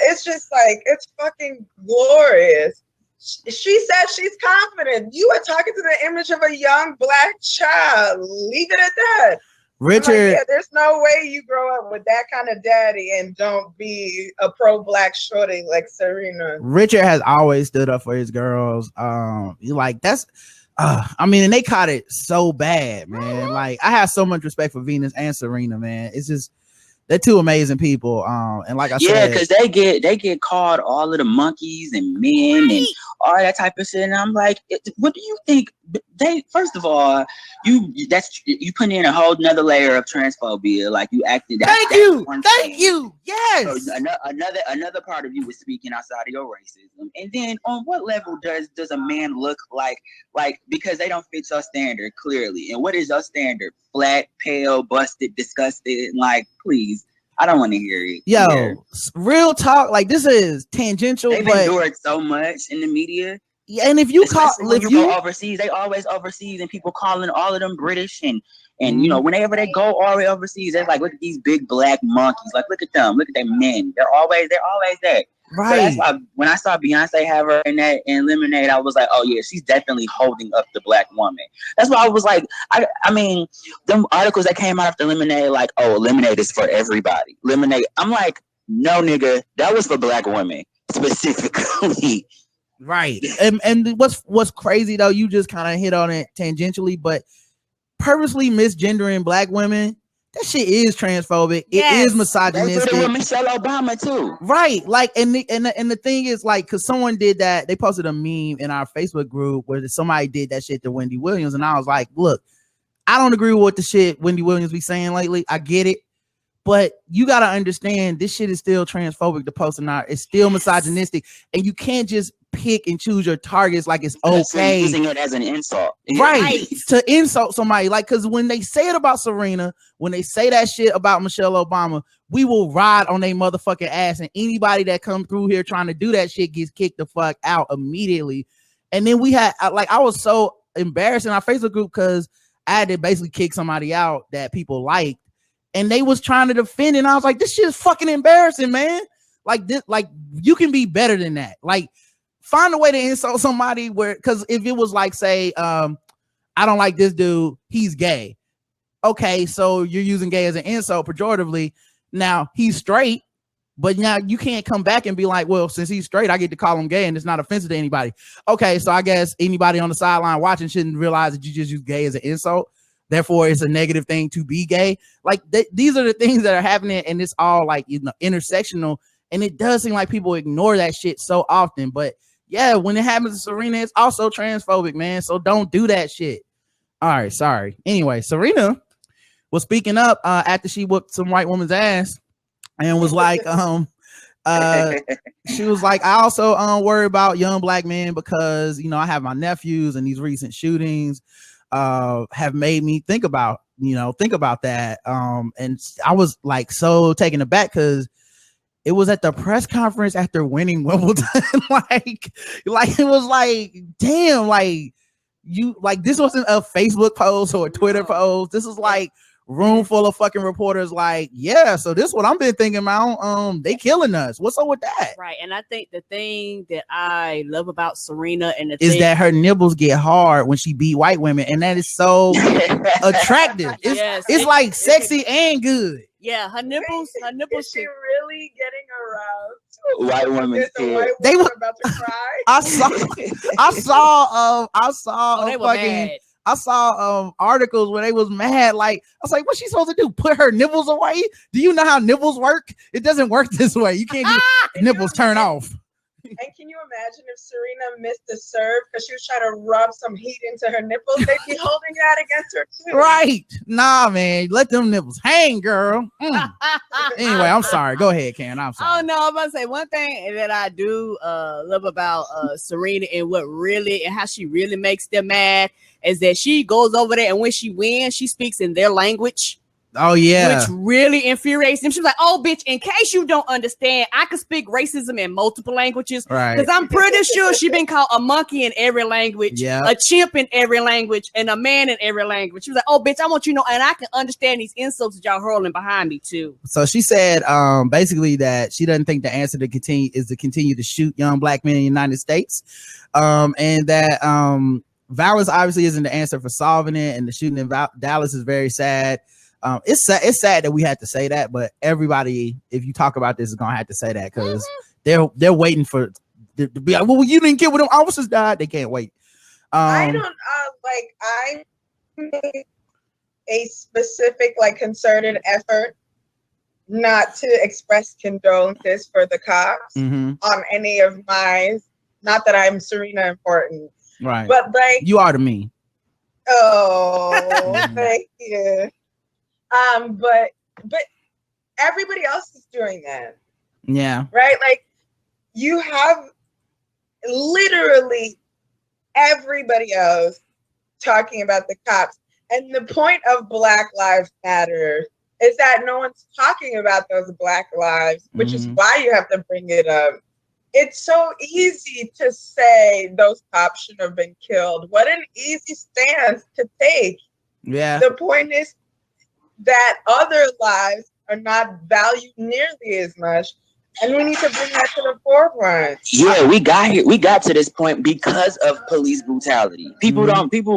S3: it's just like, it's fucking glorious. She said she's confident. You are talking to the image of a young black child. Leave it at that.
S2: Richard,
S3: there's no way you grow up with that kind of daddy and don't be a pro-black shorty like Serena.
S2: Richard has always stood up for his girls. Like, that's and they caught it so bad, man. Like, I have so much respect for Venus and Serena, man. It's just, they're two amazing people. And like I said,
S1: because they get called all of the monkeys and men and all that type of shit. And I'm like, what do you think? They, first of all, you put in a whole nother layer of transphobia. Like, you acted.
S2: Thank you. Yes.
S1: So another part of you was speaking outside of your racism. And then, on what level does a man look like because they don't fit your standard clearly? And what is your standard? Flat, pale, busted, disgusted. Like, please. I don't want to hear it.
S2: Yo, real talk. Like, this is tangential.
S1: They've endured so much in the media.
S2: Yeah, and if you
S1: go overseas, they always overseas, and people calling all of them British, and you know, whenever they go all the way overseas, they're like, look at these big black monkeys. Like, look at them, look at them men. They're always that.
S2: Right.
S1: So that's why when I saw Beyonce have her in that in Lemonade, I was like, oh yeah, she's definitely holding up the black woman. That's why I was like, I mean, them articles that came out after Lemonade, like, oh, Lemonade is for everybody. Lemonade. I'm like, no, nigga, that was for black women specifically.
S2: Right. And what's crazy though, you just kind of hit on it tangentially, but purposely misgendering black women, that shit is transphobic.
S4: Yes.
S2: It is
S1: They did
S2: misogynistic.
S1: it with Michelle Obama too.
S2: Right. Like, and the thing is, like, because someone did that, they posted a meme in our Facebook group where somebody did that shit to Wendy Williams, and I was like, look, I don't agree with what the shit Wendy Williams be saying lately. I get it. But you gotta understand, this shit is still transphobic. The posting art, it's still misogynistic, and you can't just pick and choose your targets like it's okay.
S1: Using it as an insult,
S2: right? To insult somebody, like, because when they say it about Serena, when they say that shit about Michelle Obama, we will ride on their motherfucking ass, and anybody that come through here trying to do that shit gets kicked the fuck out immediately. And then we had, like, I was so embarrassed in our Facebook group because I had to basically kick somebody out that people liked. And they was trying to defend it. And I was like, this shit is fucking embarrassing, man. Like this, like, you can be better than that. Like, find a way to insult somebody where, because if it was like, say, I don't like this dude, he's gay. Okay, so you're using gay as an insult pejoratively. Now he's straight, but now you can't come back and be like, well, since he's straight, I get to call him gay and it's not offensive to anybody. Okay, so I guess anybody on the sideline watching shouldn't realize that you just use gay as an insult. Therefore, it's a negative thing to be gay. Like, these are the things that are happening, and it's all, like, you know, intersectional. And it does seem like people ignore that shit so often. But yeah, when it happens to Serena, it's also transphobic, man. So don't do that shit. All right, sorry. Anyway, Serena was speaking up after she whooped some white woman's ass, and was like, she was like, I also worry about young black men because, you know, I have my nephews, and these recent shootings have made me think about that. And I was like so taken aback because it was at the press conference after winning Wimbledon. like it was like, damn, like, you, like, this wasn't a Facebook post or a Twitter post. This is like room full of fucking reporters, like, yeah, so this is what I've been thinking about. They killing us. What's up with that?
S4: Right. And I think the thing that I love about Serena and
S2: is that her nipples get hard when she beat white women, and that is so attractive. It's like sexy and good.
S4: Yeah, her nipples.
S3: Is she really getting aroused?
S1: White women.
S3: They were about to cry.
S2: I saw I saw articles where they was mad. Like, I was like, what's she supposed to do? Put her nipples away? Do you know how nipples work? It doesn't work this way. You can't do nipples turn off.
S3: And can you imagine if Serena missed the serve because she was trying to rub some heat into her nipples? They'd be holding that against her too.
S2: Right. Nah, man. Let them nipples hang, girl. Anyway, I'm sorry. Go ahead, Karen. I'm sorry.
S4: Oh, no. I'm about to say one thing that I do love about Serena and what really, and how she really makes them mad is that she goes over there, and when she wins, she speaks in their language.
S2: Oh, yeah.
S4: Which really infuriates them. She's like, oh, bitch, in case you don't understand, I can speak racism in multiple languages.
S2: Right.
S4: Because I'm pretty sure she's been called a monkey in every language, a chimp in every language, and a man in every language. She was like, oh, bitch, I want you to know, and I can understand these insults that y'all hurling behind me, too.
S2: So she said basically that she doesn't think the answer to continue to shoot young black men in the United States. And that violence obviously isn't the answer for solving it. And the shooting in Dallas is very sad. It's sad that we had to say that, but everybody, if you talk about this, is gonna have to say that because they're waiting for to be like, well, you didn't get when them officers died. They can't wait.
S3: I don't I made a specific concerted effort not to express condolences for the cops on any of mine. Not that I'm Serena important,
S2: right?
S3: But
S2: you are to me.
S3: Oh, thank you. But everybody else is doing that.
S2: Yeah.
S3: Right? Like, you have literally everybody else talking about the cops. And the point of Black Lives Matter is that no one's talking about those Black lives, which is why you have to bring it up. It's so easy to say those cops should have been killed. What an easy stance to take.
S2: Yeah.
S3: The point is that other lives are not valued nearly as much. And we need to bring that to the forefront.
S1: Yeah, we got here. We got to this point because of police brutality. People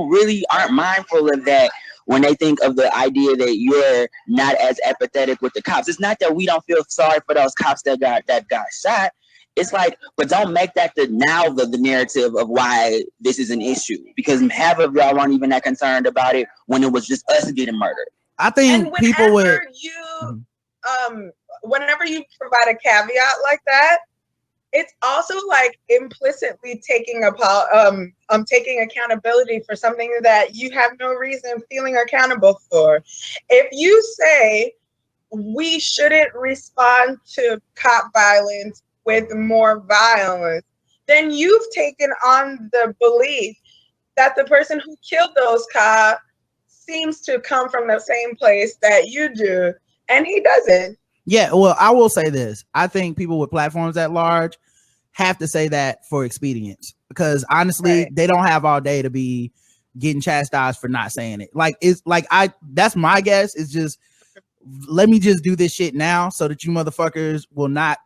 S1: really aren't mindful of that when they think of the idea that you're not as empathetic with the cops. It's not that we don't feel sorry for those cops that got shot. It's like, but don't make that the narrative of why this is an issue, because half of y'all weren't even that concerned about it when it was just us getting murdered.
S2: I think people would.
S3: Whenever you provide a caveat like that, it's also like implicitly taking accountability for something that you have no reason feeling accountable for. If you say we shouldn't respond to cop violence with more violence, then you've taken on the belief that the person who killed those cops seems to come from the same place that you do, and he doesn't.
S2: Yeah, well, I will say this. I think people with platforms at large have to say that for expedience, because honestly, they don't have all day to be getting chastised for not saying it. Like, it's like, that's my guess. It's just, let me just do this shit now so that you motherfuckers will not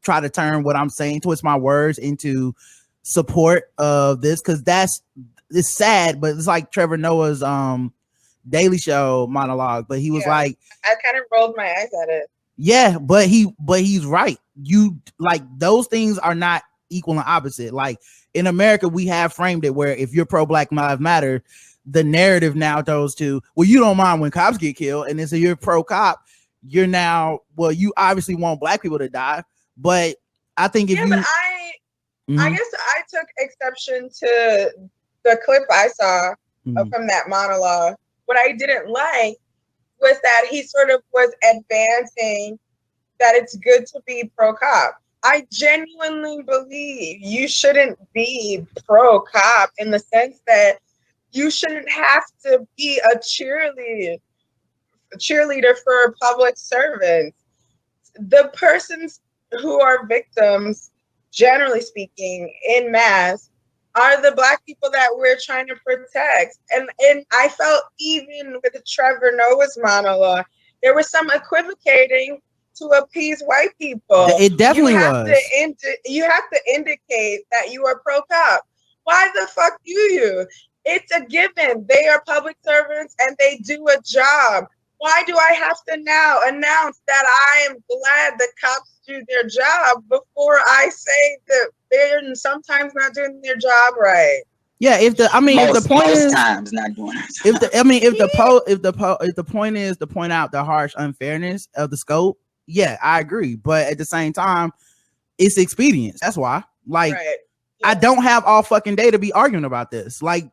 S2: try to turn what I'm saying, twist my words into support of this. Cause it's sad, but it's like Trevor Noah's Daily Show monologue, but he was like,
S3: I kind of rolled my eyes at it.
S2: Yeah, but he's right. You like, those things are not equal and opposite. Like, in America, we have framed it where if you're pro Black Lives Matter, the narrative now goes to, well, you don't mind when cops get killed, and then so you're pro cop, you're now, well, you obviously want Black people to die. But I think if
S3: but I guess I took exception to the clip I saw from that monologue. What I didn't like was that he sort of was advancing that it's good to be pro-cop. I genuinely believe you shouldn't be pro-cop in the sense that you shouldn't have to be a cheerleader for public servants. The persons who are victims, generally speaking, en masse, are the Black people that we're trying to protect. And I felt even with Trevor Noah's monologue, there was some equivocating to appease white people.
S2: It definitely was.
S3: You have to indicate that you are pro-cop. Why the fuck do you? It's a given. They are public servants and they do a job. Why do I have to now announce that I am glad the cops do their job before I say that they're sometimes not doing their job right?
S2: Yeah, if the point is
S1: times not doing it.
S2: If the point is to point out the harsh unfairness of the scope, yeah, I agree. But at the same time, it's expedience. That's why. Like, I don't have all fucking day to be arguing about this. Like,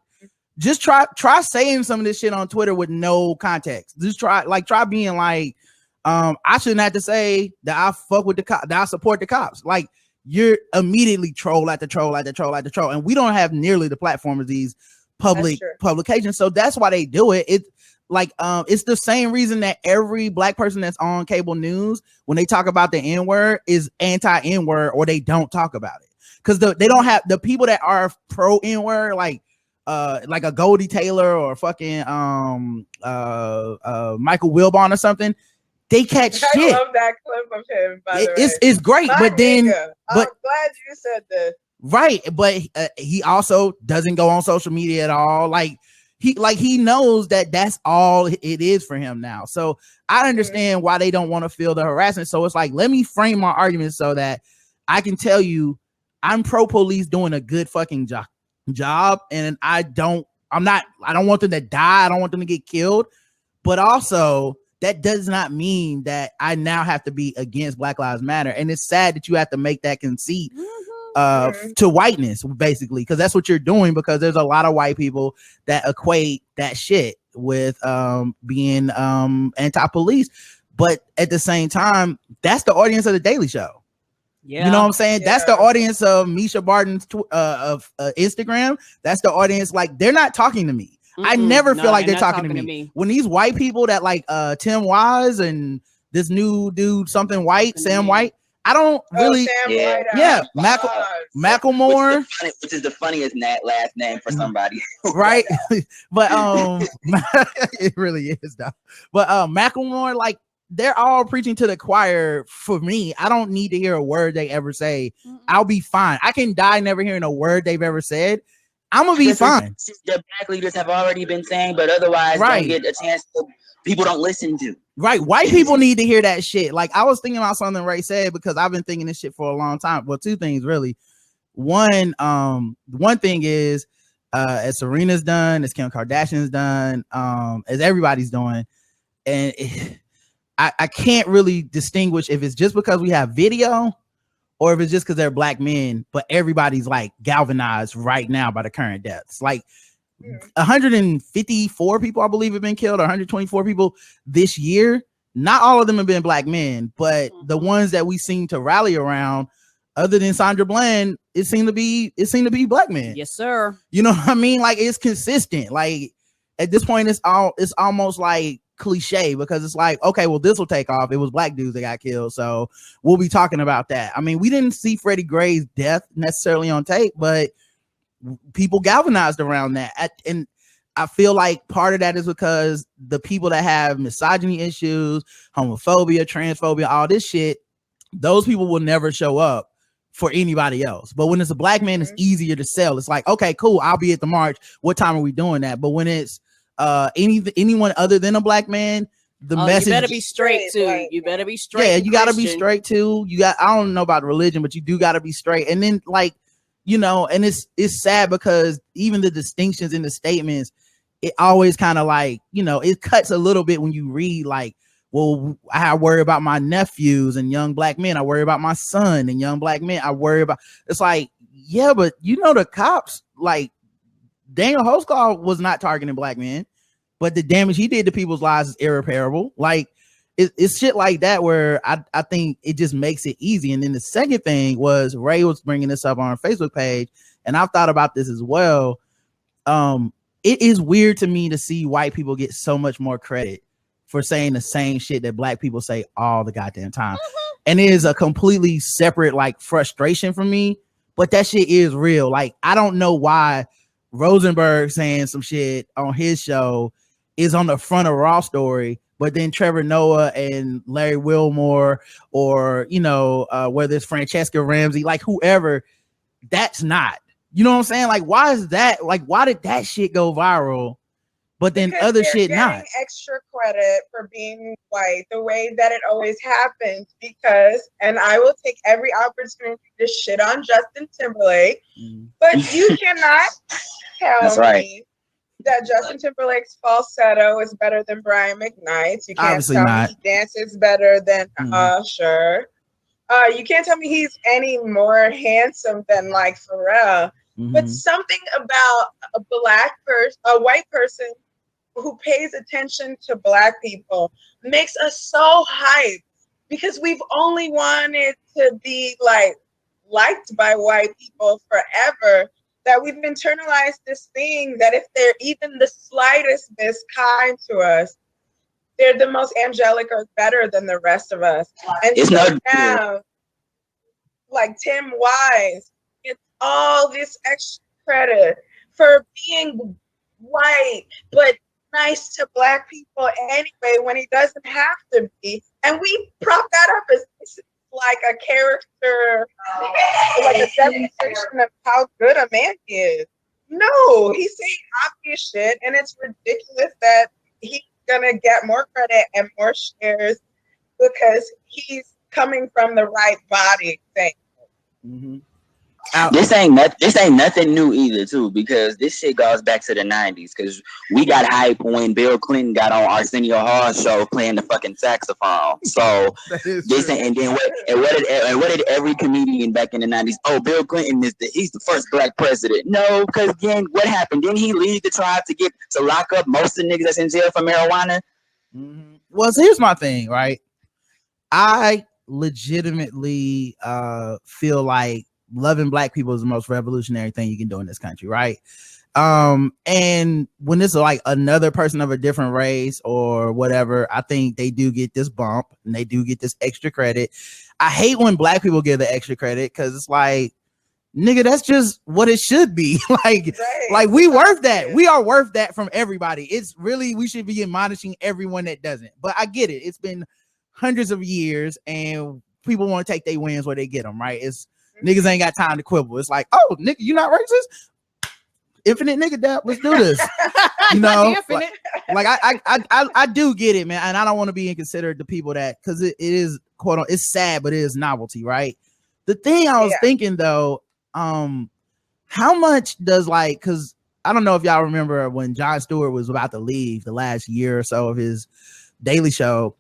S2: just try saying some of this shit on Twitter with no context. Just try being like, I shouldn't have to say that I fuck with the cops, that I support the cops. Like, you're immediately troll after troll after troll after troll, and we don't have nearly the platform of these public publications, so that's why they do it. It's like, it's the same reason that every Black person that's on cable news, when they talk about the N-word, is anti-N-word, or they don't talk about it, because they don't have the people that are pro N-word, like a Goldie Taylor or fucking Michael Wilbon or something. They catch shit.
S3: I love that clip of him, by the way.
S2: It's great,
S3: I'm glad you said this.
S2: Right, but he also doesn't go on social media at all. Like he knows that that's all it is for him now. So I understand why they don't want to feel the harassment. So it's like, let me frame my argument so that I can tell you I'm pro police doing a good fucking job, and I don't want them to die. I don't want them to get killed, but also that does not mean that I now have to be against Black Lives Matter. And it's sad that you have to make that conceit to whiteness, basically, because that's what you're doing, because there's a lot of white people that equate that shit with being anti-police. But at the same time, that's the audience of the Daily Show. Yeah. You know what I'm saying? Yeah. That's the audience of Misha Barton's of Instagram. That's the audience. Like, they're not talking to me. I never feel like they're talking to me. When these white people that like Tim Wise and this new dude, something white, Sam White, I don't really. Macklemore,
S1: which is the funniest last name for somebody,
S2: right? But it really is though. But Macklemore, like, they're all preaching to the choir for me. I don't need to hear a word they ever say. I'll be fine. I can die never hearing a word they've ever said. I'm gonna be fine.
S1: The black leaders have already been saying, but otherwise don't get a chance to. People don't listen to.
S2: Right, white people need to hear that shit. Like I was thinking about something Ray said because I've been thinking this shit for a long time. Well, two things really. One thing is, as Serena's done, as Kim Kardashian's done, as everybody's doing, and I can't really distinguish if it's just because we have video or if it's just because they're black men, but everybody's like galvanized right now by the current deaths. Like 154 people, I believe, have been killed, or 124 people this year. Not all of them have been black men, but the ones that we seem to rally around, other than Sandra Bland, it seemed to be black men.
S4: Yes, sir.
S2: You know what I mean? Like it's consistent. Like at this point, it's almost like cliche because it's like, okay, well, this will take off. It was black dudes that got killed, so we'll be talking about that. I mean, we didn't see Freddie Gray's death necessarily on tape, but people galvanized around that. And I feel like part of that is because the people that have misogyny issues, homophobia, transphobia, all this shit, those people will never show up for anybody else. But when it's a black man, it's easier to sell. It's like, okay, cool, I'll be at the march. What time are we doing that? But when it's anyone other than a black man, the message,
S4: you better be straight too. You better be straight.
S2: Yeah, you got to be straight too. I don't know about religion, but you do got to be straight. And then like, you know, and it's sad because even the distinctions in the statements, it always kind of like, you know, it cuts a little bit when you read like, well, I worry about my nephews and young black men. I worry about my son and young black men. I worry about, it's like, yeah, but you know, the cops, like Daniel Holzclaw was not targeting black men, but the damage he did to people's lives is irreparable. Like it's shit like that where I think it just makes it easy. And then the second thing was Ray was bringing this up on our Facebook page, and I've thought about this as well. It is weird to me to see white people get so much more credit for saying the same shit that black people say all the goddamn time. And it is a completely separate like frustration for me, but that shit is real. Like, I don't know why Rosenberg saying some shit on his show is on the front of Raw Story, but then Trevor Noah and Larry Wilmore, or, you know, whether it's Francesca Ramsey, like whoever, that's not, you know what I'm saying? Like, why is that? Like, why did that shit go viral? But then
S3: because
S2: other shit not.
S3: Extra credit for being white the way that it always happens, because, and I will take every opportunity to shit on Justin Timberlake, but you cannot tell me that Justin Timberlake's falsetto is better than Brian McKnight's. You can't
S2: Obviously
S3: tell
S2: not.
S3: me he dances better than Usher. You can't tell me he's any more handsome than like Pharrell. But something about a white person who pays attention to black people makes us so hyped, because we've only wanted to be like liked by white people forever, that we've internalized this thing that if they're even the slightest bit kind to us, they're the most angelic or better than the rest of us. And
S1: it's
S3: so
S1: not
S3: now, like Tim Wise, it's all this extra credit for being white, but nice to black people anyway when he doesn't have to be. And we prop that up as like a character, like a demonstration of how good a man he is. No, he's saying obvious shit, and it's ridiculous that he's gonna get more credit and more shares because he's coming from the right body thing.
S1: This ain't nothing new either, too, because this shit goes back to the 90s. Because we got hype when Bill Clinton got on Arsenio Hall's show playing the fucking saxophone. So this ain't, what did every comedian back in the 90s? Oh, Bill Clinton he's the first black president. No, because then what happened? Didn't he lead the tribe to lock up most of the niggas that's in jail for marijuana?
S2: Well, so here's my thing, right? I legitimately feel like loving black people is the most revolutionary thing you can do in this country, right? And when it's like another person of a different race or whatever, I think they do get this bump and they do get this extra credit. I hate when black people get the extra credit because it's like, nigga, that's just what it should be. Like we worth that. We are worth that from everybody. It's really, we should be admonishing everyone that doesn't. But I get it. It's been hundreds of years, and people want to take their wins where they get them. Right? It's niggas ain't got time to quibble. It's like, oh, nigga, you not racist? Infinite nigga dab, let's do this. You know, like I do get it, man, and I don't want to be inconsiderate to people that, because it is quote unquote, it's sad, but it is novelty, right? The thing I was thinking though, how much does, like, because I don't know if y'all remember when Jon Stewart was about to leave the last year or so of his Daily Show,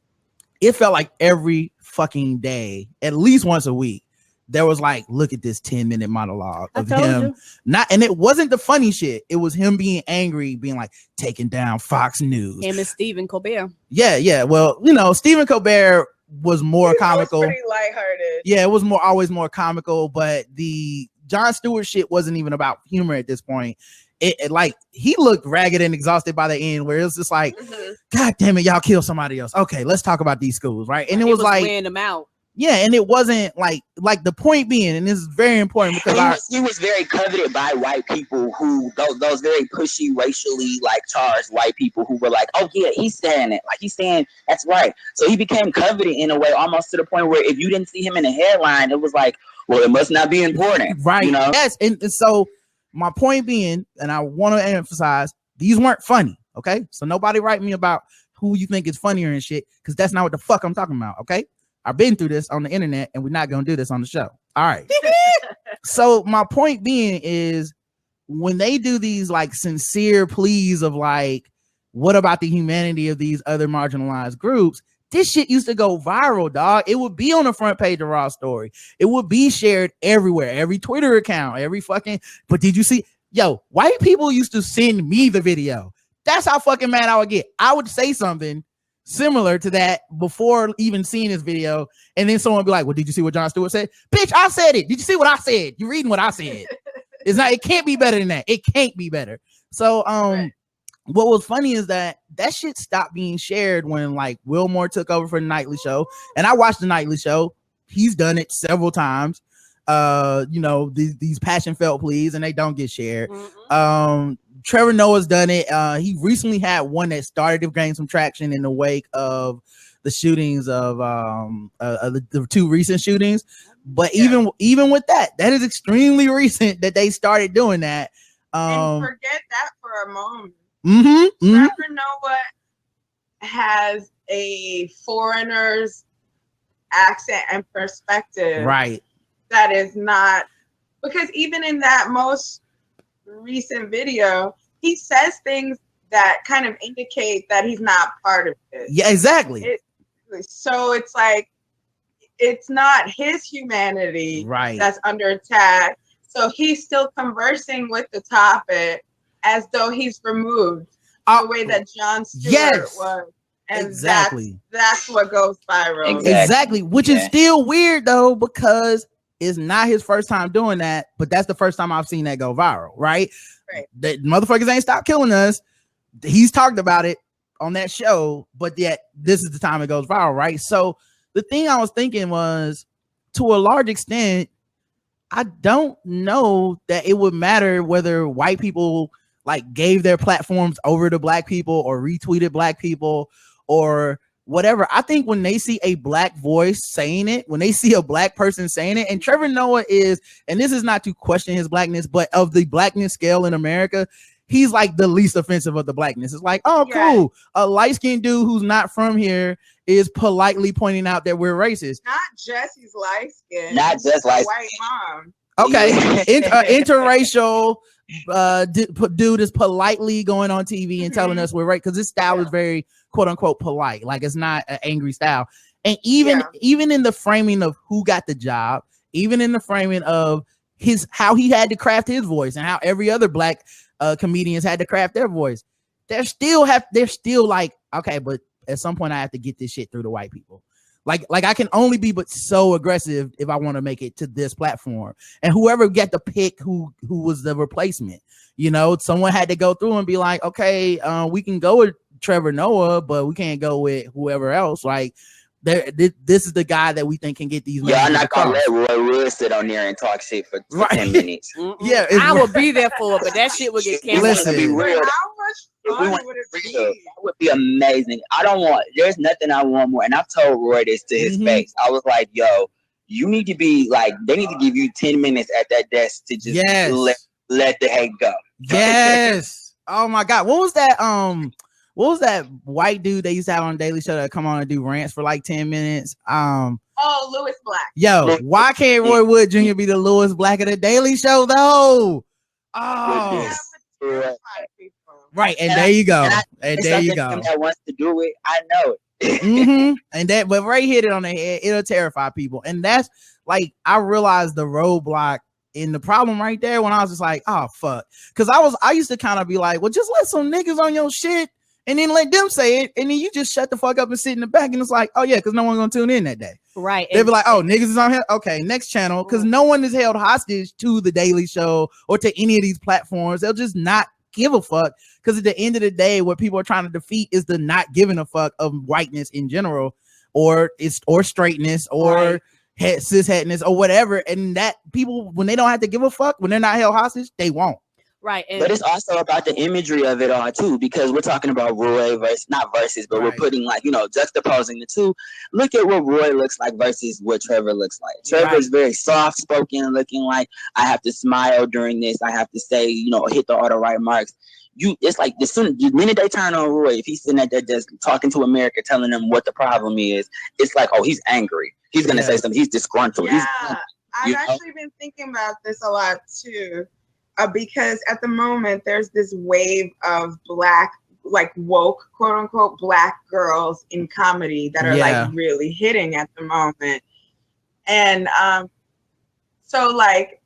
S2: it felt like every fucking day, at least once a week, there was like, look at this 10-minute monologue of him. And it wasn't the funny shit. It was him being angry, being like, taking down Fox News.
S4: Him and Stephen Colbert.
S2: Yeah. Well, you know, Stephen Colbert was more comical.
S3: Was pretty lighthearted.
S2: Yeah, it was always more comical, but the Jon Stewart shit wasn't even about humor at this point. It like, he looked ragged and exhausted by the end, where it was just like, God damn it, y'all kill somebody else. Okay, let's talk about these schools, right? And it was like,
S4: wearing them out.
S2: Yeah, and it wasn't like the point being, and this is very important because
S1: he was very coveted by white people who those very pushy, racially like charged white people who were like, oh yeah, he's saying it, like he's saying that's right. So he became coveted in a way, almost to the point where if you didn't see him in the headline, it was like, well, it must not be important,
S2: right?
S1: You know?
S2: Yes, and so my point being, and I want to emphasize, these weren't funny, okay? So nobody write me about who you think is funnier and shit, because that's not what the fuck I'm talking about, okay? I've been through this on the internet, and we're not going to do this on the show. All right. So my point being is, when they do these like sincere pleas of like, what about the humanity of these other marginalized groups? This shit used to go viral, dog. It would be on the front page of Raw Story. It would be shared everywhere, every Twitter account, every fucking, but did you see, yo, white people used to send me the video. That's how fucking mad I would get. I would say something similar to that before even seeing this video, and then someone would be like, well, did you see what Jon Stewart said? Bitch, I said it. Did you see what I said? You reading what I said. It can't be better than that. It can't be better. So what was funny is that shit stopped being shared when like Wilmore took over for the Nightly Show, and I watched the Nightly Show. He's done it several times. You know, these passion felt pleas, and they don't get shared. Trevor Noah's done it. He recently had one that started to gain some traction in the wake of the shootings of the two recent shootings. But even with that is extremely recent that they started doing that.
S3: And forget that for a moment. Trevor Noah has a foreigner's accent and perspective.
S2: Right.
S3: That is not, because even in that most recent video, he says things that kind of indicate that he's not part of it.
S2: Yeah, exactly.
S3: So it's like, it's not his humanity that's under attack. So he's still conversing with the topic as though he's removed the way that Jon Stewart was. And that's what goes viral.
S2: Exactly. Which is still weird though, because it's not his first time doing that, but that's the first time I've seen that go viral, right? The motherfuckers ain't stopped killing us. He's talked about it on that show, but yet this is the time it goes viral, right? So the thing I was thinking was, to a large extent, I don't know that it would matter whether white people like gave their platforms over to black people or retweeted black people or whatever. I think when they see a black voice saying it, when they see a black person saying it, and Trevor Noah is, and this is not to question his blackness, but of the blackness scale in America, he's like the least offensive of the blackness. It's like, oh, cool. A light-skinned dude who's not from here is politely pointing out that we're racist.
S3: Not just he's light-skinned.
S1: Not just like
S3: white mom.
S2: Okay. Interracial dude is politely going on TV and telling us we're right, because this style is very quote unquote polite. Like, it's not an angry style. And even in the framing of who got the job, even in the framing of how he had to craft his voice and how every other black comedians had to craft their voice, they're still like, okay, but at some point I have to get this shit through to white people. Like I can only be but so aggressive if I want to make it to this platform. And whoever get to pick who was the replacement, you know, someone had to go through and be like, okay, we can go with Trevor Noah, but we can't go with whoever else. Like, this is the guy that we think can get these.
S1: Yeah, I'm not gonna let Roy Wood sit on there and talk shit for 10 minutes.
S2: Yeah,
S4: I will be there for it, but that shit will get canceled.
S2: Listen,
S3: How much
S1: if we
S3: fun
S1: went
S3: would it
S1: real,
S3: be?
S1: that would be amazing. There's nothing I want more. And I've told Roy this to his face. I was like, yo, you need to be like, they need to give you 10 minutes at that desk to just let the hate go.
S2: Yes. Oh my God. What was that white dude they used to have on Daily Show that come on and do rants for like 10 minutes?
S3: Oh, Lewis Black.
S2: Yo, why can't Roy Wood Jr. be the Lewis Black of the Daily Show though? Oh, right. And there you go. And there you go.
S1: That wants to do it. I know it.
S2: And that, but Ray hit it on the head. It'll terrify people. And that's like, I realized the roadblock in the problem right there when I was just like, oh fuck. Cause I used to kind of be like, well, just let some niggas on your shit and then let them say it. And then you just shut the fuck up and sit in the back. And it's like, oh yeah, cause no one's gonna tune in that day.
S4: Right.
S2: They'll be like, oh, niggas is on here. Okay, next channel. Cause no one is held hostage to the Daily Show or to any of these platforms. They'll just not give a fuck. Cause at the end of the day, what people are trying to defeat is the not giving a fuck of whiteness in general, or straightness, or cishetness, or whatever. And that people, when they don't have to give a fuck, when they're not held hostage, they won't.
S4: Right. And
S1: but it's also about the imagery of it all too, because we're talking about Roy but we're putting like, juxtaposing the two. Look at what Roy looks like versus what Trevor looks like. Trevor's very soft spoken, looking like I have to smile during this. I have to say, hit all the right marks. It's like the minute they turn on Roy, if he's sitting at that desk talking to America, telling them what the problem is, it's like, oh, he's angry. He's gonna say something. He's disgruntled.
S3: Yeah, I've actually been thinking about this a lot too. Because at the moment there's this wave of black, like woke, quote unquote, black girls in comedy that are like really hitting at the moment. And so like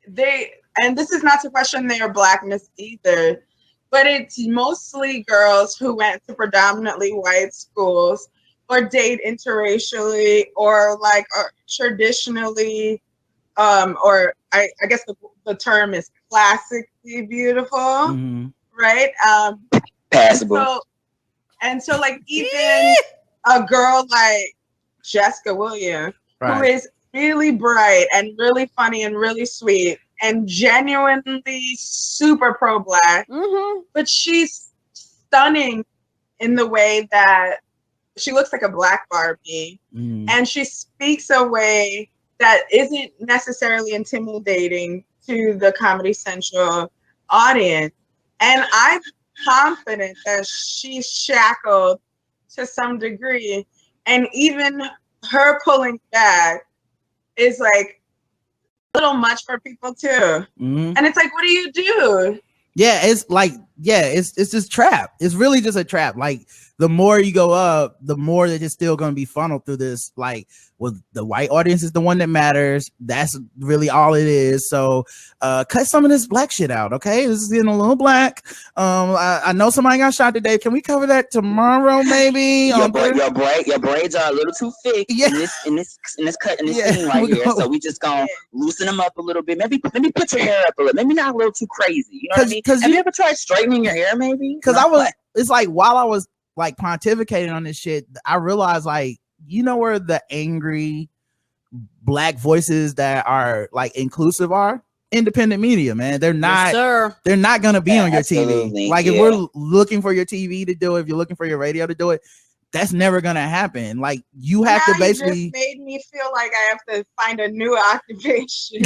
S3: and this is not to question their blackness either, but it's mostly girls who went to predominantly white schools or date interracially or traditionally, or I guess the term is classically beautiful, right?
S1: Passable.
S3: And so like even a girl like Jessica Williams, who is really bright and really funny and really sweet and genuinely super pro-black, but she's stunning in the way that she looks like a black Barbie, and she speaks a way that isn't necessarily intimidating to the Comedy Central audience. And I'm confident that she's shackled to some degree. And even her pulling back is like a little much for people too. And it's like, what do you do?
S2: Yeah, it's like, it's just trap. It's really just a trap. Like the more you go up, the more that it's still going to be funneled through this. Like, well, the white audience is the one that matters. That's really all it is. So cut some of this black shit out. Okay, this is getting a little black. I know somebody got shot today. Can we cover that tomorrow maybe?
S1: Your braids are a little too thick in this cut in this scene right here. So we just gonna loosen them up a little bit. Maybe put your hair up a little. Maybe not a little too crazy. You know what I mean? Have you ever tried straightening your hair maybe?
S2: Because it's like while I was like pontificating on this shit, I realized like, where the angry black voices that are like inclusive are? Independent media, man. They're not gonna be on your TV. Like if we're looking for your TV to do it, if you're looking for your radio to do it, that's never gonna happen. Like you have to basically.
S3: You just made me feel like I have to find a new occupation.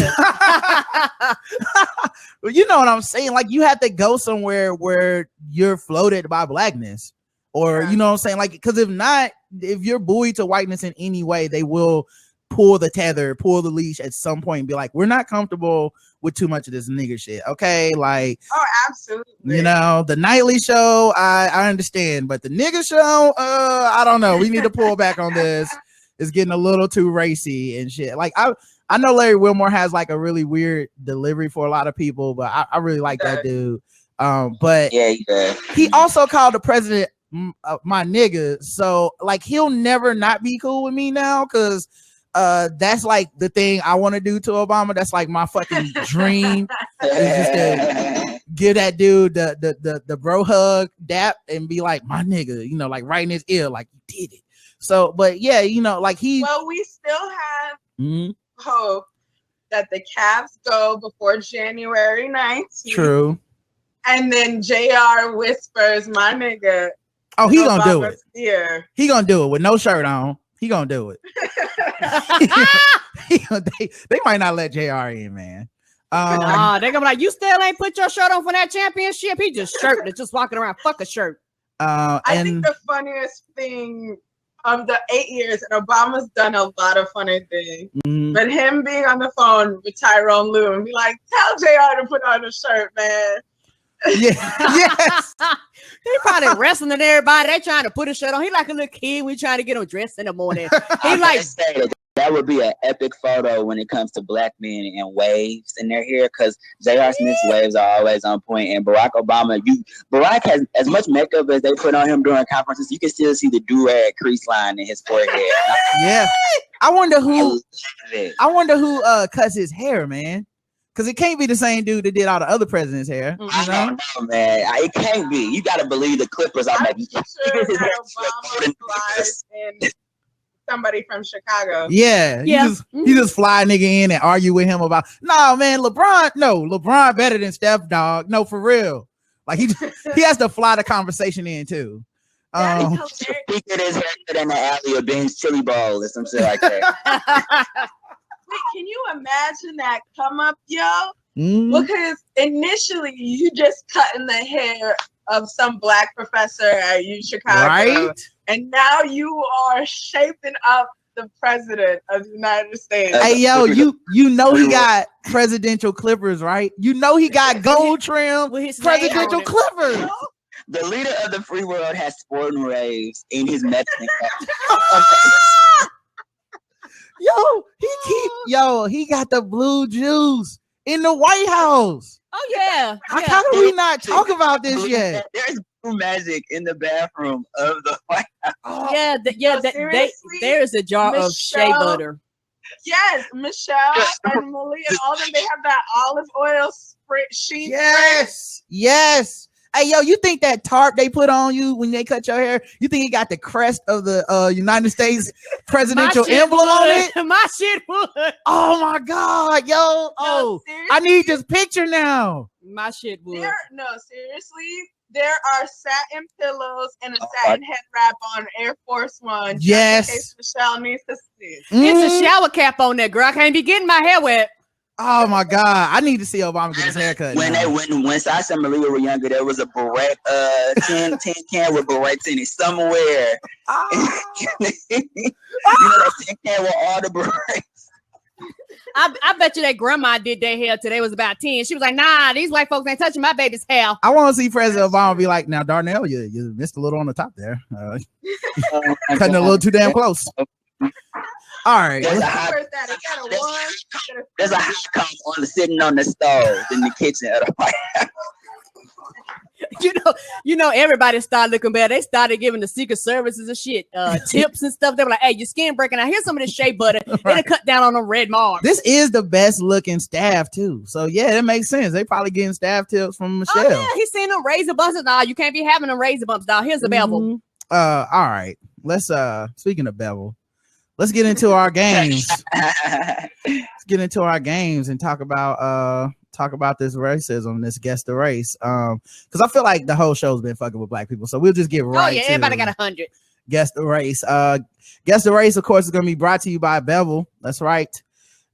S2: Well, you know what I'm saying? Like you have to go somewhere where you're floated by blackness, or you know what I'm saying? Like, because if you're buoyed to whiteness in any way, they will pull the leash at some point and be like, we're not comfortable with too much of this nigger shit. Okay, like
S3: absolutely.
S2: The nightly show, I understand, but the nigger show, I don't know. We need to pull back on this. It's getting a little too racy and shit. Like I know Larry Wilmore has like a really weird delivery for a lot of people, but I really like that dude. But he also called the president my nigga, so like he'll never not be cool with me now, because that's like the thing I want to do to Obama. That's like my fucking dream, is just to give that dude the bro hug, dap, and be like, my nigga, like right in his ear, like you did it. So, but yeah, like
S3: we still have hope that the Cavs go before January 19th.
S2: True.
S3: And then JR whispers, my nigga.
S2: Oh, he gonna do it.
S3: Yeah.
S2: He gonna do it with no shirt on. He gonna do it. They might not let JR in, man.
S4: Nah, they gonna be like, you still ain't put your shirt on for that championship. He just shirtless, just walking around. Fuck a shirt.
S3: I think the funniest thing of the 8 years, and Obama's done a lot of funny things, but him being on the phone with Tyrone Lue and be like, tell JR to put on a shirt, man.
S2: Yeah, yes.
S4: He probably wrestling everybody. They trying to put a shirt on. He like a little kid. We trying to get him dressed in the morning. He like
S1: that would be an epic photo when it comes to black men and waves in their hair, because J.R. Smith's waves are always on point, and Barack Obama, Barack has as much makeup as they put on him during conferences. You can still see the do-rag crease line in his forehead.
S2: Yeah, I wonder who cuts his hair, man. Because it can't be the same dude that did all the other presidents' hair. You know?
S1: I don't know, man. It can't be. You got to believe the Clippers are making
S3: sure that Obama flies in somebody from Chicago.
S2: Yeah. You just fly a nigga in and argue with him about, no, man, LeBron better than Steph, dog. No, for real. Like he has to fly the conversation in too.
S1: He could his haircut in the alley of Ben's Chili Bowl or some shit like that.
S3: Wait, can you imagine that come up, yo? Because initially you just cutting the hair of some black professor at U Chicago,
S2: right?
S3: And now you are shaping up the president of the United States.
S2: Hey, yo, you know he got presidential clippers, right? You know he got gold trim with presidential clippers.
S1: The leader of the free world has sporting raves in his Mexican
S2: he got the blue juice in the White House.
S4: Oh yeah.
S2: How do we not talk about this yet?
S1: There's blue magic in the bathroom of the White House.
S4: There's a jar of shea butter.
S3: Yes, Michelle and Malia, all of them, they have that olive oil sheet.
S2: Yes. Hey, yo, you think that tarp they put on you when they cut your hair, you think it got the crest of the United States presidential emblem on it?
S4: My shit would.
S2: Oh, my God, yo.
S3: No,
S2: I need this picture now.
S4: My shit would.
S3: Seriously, there are satin pillows and a satin head wrap on Air Force One.
S2: Yes.
S3: In case Michelle needs to see.
S4: It's a shower cap on there, girl. I can't be getting my hair wet.
S2: Oh my God! I need to see Obama get his haircut.
S1: When Sasha and Malia were younger, there was a Barrett tin can with Barretts in it somewhere. You know that tin can with all the Barretts.
S4: I bet you that grandma did their hair till they was about 10. She was like, nah, these white folks ain't touching my baby's hair.
S2: I want to see President Obama be like, now Darnell, you missed a little on the top there. Cutting a little too damn close. All right.
S1: There's a hot comb sitting on the stove in the kitchen of the White House.
S4: You know, everybody started looking bad. They started giving the Secret Services and shit, tips and stuff. They were like, hey, your skin breaking out. Here's some of this shea butter. It'll cut down on them red marks.
S2: This is the best looking staff too. So yeah, that makes sense. They probably getting staff tips from Michelle.
S4: Oh yeah, he's seen them razor bumps. Nah, you can't be having them razor bumps, dog. Here's a bevel.
S2: All right. Let's speaking of bevel, let's get into our games. Let's get into our games and talk about this racism, this Guess the Race. Because I feel like the whole show's been fucking with black people. So we'll just get right.
S4: Oh yeah, everybody got 100.
S2: Guess the Race. Guess the Race, of course, is gonna be brought to you by Bevel. That's right.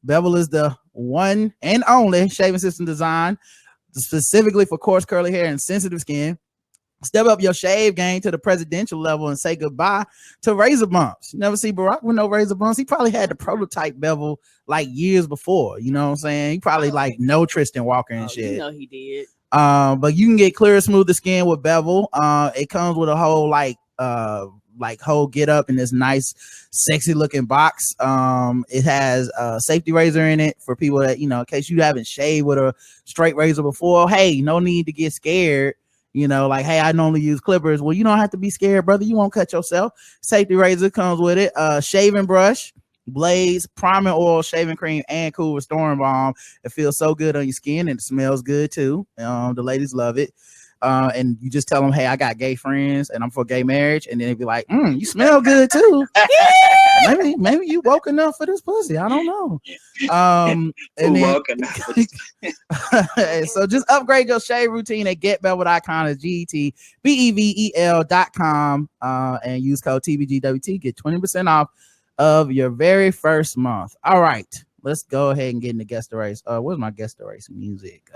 S2: Bevel is the one and only shaving system designed specifically for coarse curly hair and sensitive skin. Step up your shave game to the presidential level and say goodbye to razor bumps. You never see Barack with no razor bumps. He probably had the prototype bevel like years before. You know what I'm saying? He probably like no Tristan Walker and shit.
S4: You know he did.
S2: But you can get clear, smoother skin with bevel. It comes with a whole whole get up in this nice, sexy looking box. It has a safety razor in it for people that, in case you haven't shaved with a straight razor before. Hey, no need to get scared. Like, hey, I normally use clippers. Well, you don't have to be scared, brother. You won't cut yourself. Safety razor comes with it. Shaving brush, blades, priming oil, shaving cream, and cool restoring balm. It feels so good on your skin and it smells good too. The ladies love it. And you just tell them, hey, I got gay friends and I'm for gay marriage. And then they'd be like, you smell good too. maybe you woke enough for this pussy. I don't know. And then so just upgrade your shave routine at GetBelvedIcon at GetBevel.com and use code TBGWT. Get 20% off of your very first month. All right, let's go ahead and get into guest the race. Where's my guest the race music?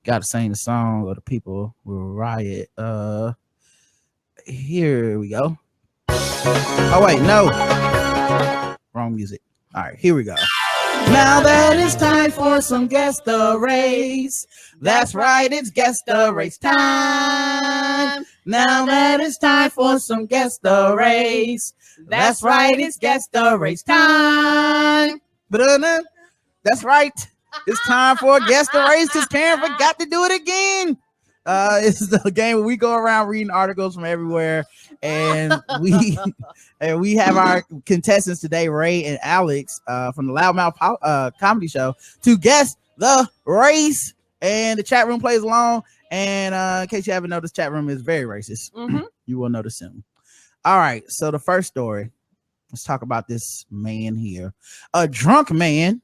S2: Gotta sing the song or the people will riot. Here we go. Oh wait, no, wrong music. All right, here we go. Now that it's time for some guest the race. That's right, it's guest the race time. Now that it's time for some guest the race. That's right, it's guest the race time. That's right, it's time for guest the race because Karen forgot to do it again. It's the game where we go around reading articles from everywhere, and we have our contestants today, Ray and Alex, from the Loudmouth Comedy Show, to guess the race. And the chat room plays along. And in case you haven't noticed, chat room is very racist. You will notice soon. All right, so the first story. Let's talk about this man here. A drunk man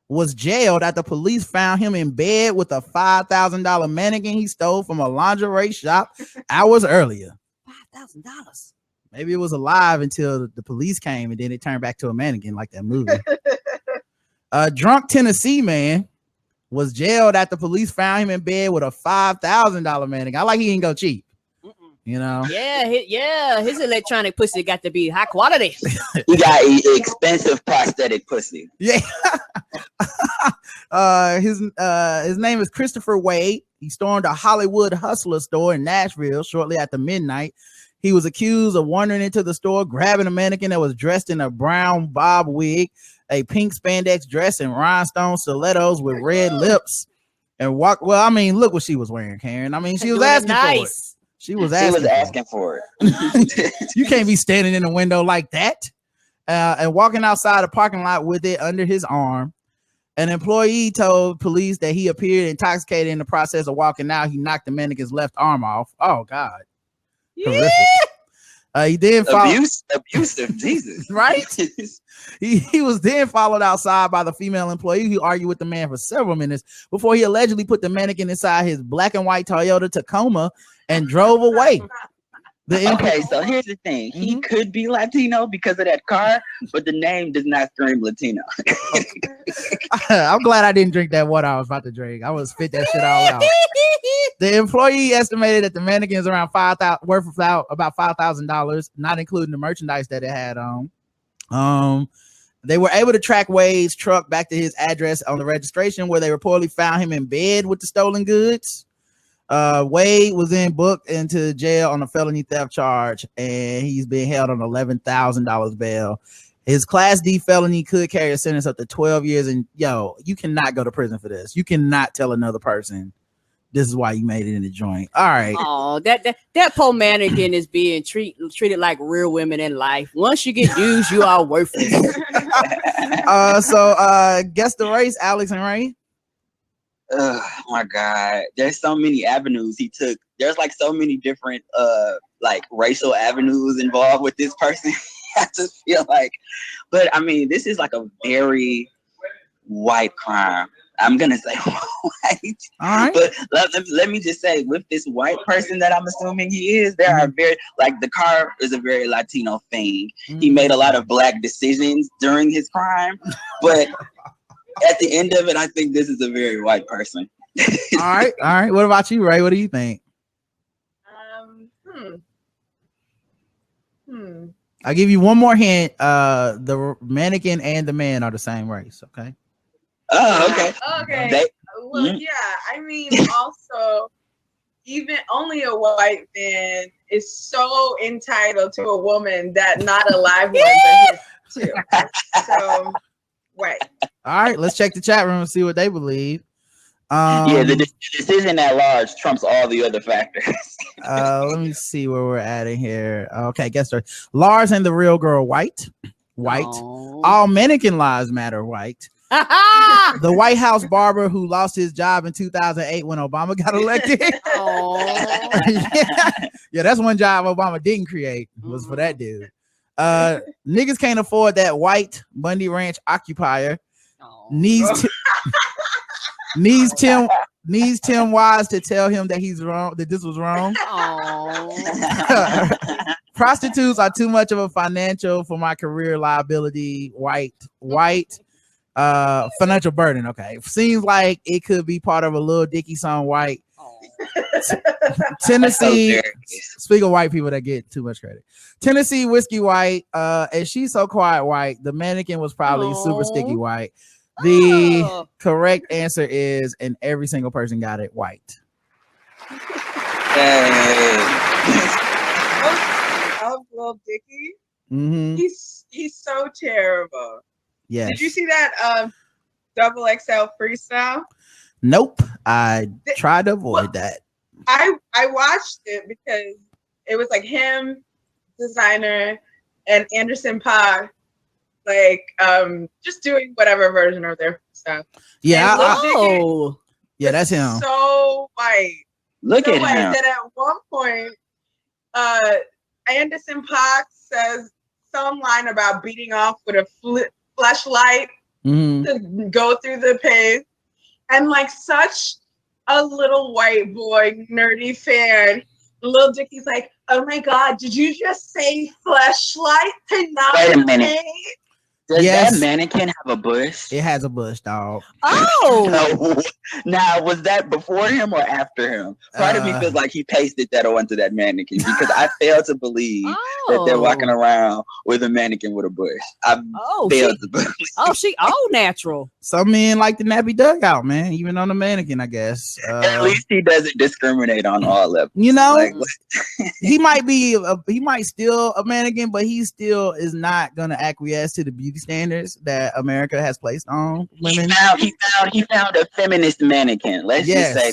S2: was jailed after police found him in bed with a $5,000 mannequin he stole from a lingerie shop hours earlier. $5,000. Maybe it was alive until the police came and then it turned back to a mannequin like that movie. A drunk Tennessee man was jailed after police found him in bed with a $5,000 mannequin. I like he didn't go cheap. You know,
S4: his electronic pussy got to be high quality.
S1: He got expensive prosthetic pussy.
S2: Yeah. His name is Christopher Wade. He stormed a Hollywood Hustler store in Nashville shortly after midnight. He was accused of wandering into the store, grabbing a mannequin that was dressed in a brown bob wig, a pink spandex dress, and rhinestone stilettos with red lips, and walk. Well, I mean, look what she was wearing, Karen. I mean, she was asking for it. She was asking for
S1: it.
S2: You can't be standing in the window like that. And walking outside a parking lot with it under his arm. An employee told police that he appeared intoxicated in the process of walking out. He knocked the mannequin's left arm off. Oh, God.
S4: Yeah.
S2: He then
S1: abusive, Jesus.
S2: Right? He was then followed outside by the female employee who argued with the man for several minutes before he allegedly put the mannequin inside his black and white Toyota Tacoma and drove away.
S1: Okay, so here's the thing. He could be Latino because of that car, but the name does not scream Latino.
S2: I'm glad I didn't drink that water I was about to drink. I was spit that shit all out. The employee estimated that the mannequin is around worth about $5,000, not including the merchandise that it had on. They were able to track Wade's truck back to his address on the registration, where they reportedly found him in bed with the stolen goods. Wade was then booked into jail on a felony theft charge, and he's been held on $11,000 bail. His Class D felony could carry a sentence up to 12 years. And you cannot go to prison for this. You cannot tell another person this is why you made it in the joint. All right.
S4: Oh, that poor mannequin is being treated like real women in life. Once you get used, you are worthless.
S2: So guess the race, Alex and Ray.
S1: Oh my God, there's so many avenues he took. There's like so many different like racial avenues involved with this person. I just feel like, but I mean, this is like a very white crime. I'm gonna say white. All right. But let me just say, with this white person that I'm assuming he is, there are very, like, the car is a very Latino thing. He made a lot of black decisions during his crime, but at the end of it, I think this is a very white person.
S2: All right. What about you, Ray? What do you think? I'll give you one more hint. The mannequin and the man are the same race. Okay.
S1: Oh, okay.
S3: Okay. Well, yeah. I mean, also, even only a white man is so entitled to a woman that not a live one is too. So, right.
S2: All right. Let's check the chat room and see what they believe.
S1: Yeah, the decision at large trumps all the other factors.
S2: Let me see where we're at in here. Okay, guess there. Lars and the real girl, white.
S4: Oh.
S2: All mannequin lives matter, white. The White House barber who lost his job in 2008 when Obama got elected. Yeah, that's one job Obama didn't create, was for that dude. Niggas can't afford that white Bundy Ranch occupier.
S4: Oh.
S2: Needs Tim Wise to tell him that he's wrong, that this was wrong.
S4: Oh.
S2: Prostitutes are too much of a financial for my career liability. White financial burden. Okay, seems like it could be part of a Lil Dicky song. White.
S4: Oh.
S2: Tennessee. Speak of white people that get too much credit. Tennessee whiskey white. And she's so quiet white. The mannequin was probably super sticky white. The correct answer is, and every single person got it, white.
S3: Of Lil Dicky.
S2: Mm-hmm.
S3: He's so terrible.
S2: Yes.
S3: Did you see that double XL freestyle?
S2: Nope. I tried to avoid that.
S3: I watched it because it was like him, Designer, and Anderson .Paak, like just doing whatever version of their stuff.
S2: Yeah.
S3: Yeah,
S2: that's him.
S3: So white.
S1: Look at him.
S3: That at one point, Anderson .Paak says some line about beating off with a flashlight to go through the page, and like such a little white boy nerdy fan, Lil Dicky's like, "Oh my god, did you just say flashlight to not
S1: Wait a minute.
S3: pay?"
S1: Does
S2: Yes.
S1: that mannequin have a bush?
S2: It has a bush, dog.
S4: Oh.
S1: No. Now, was that before him or after him? Part of me feels like he pasted that onto that mannequin because I fail to believe that they're walking around with a mannequin with a bush. I fail to believe.
S4: Oh, she all natural.
S2: Some men like the nappy dugout, man, even on the mannequin, I guess.
S1: At least he doesn't discriminate on all levels.
S2: You know,
S1: Like,
S2: he might still a mannequin, but he still is not gonna acquiesce to the beauty standards that America has placed on women.
S1: He found a feminist mannequin. Let's just say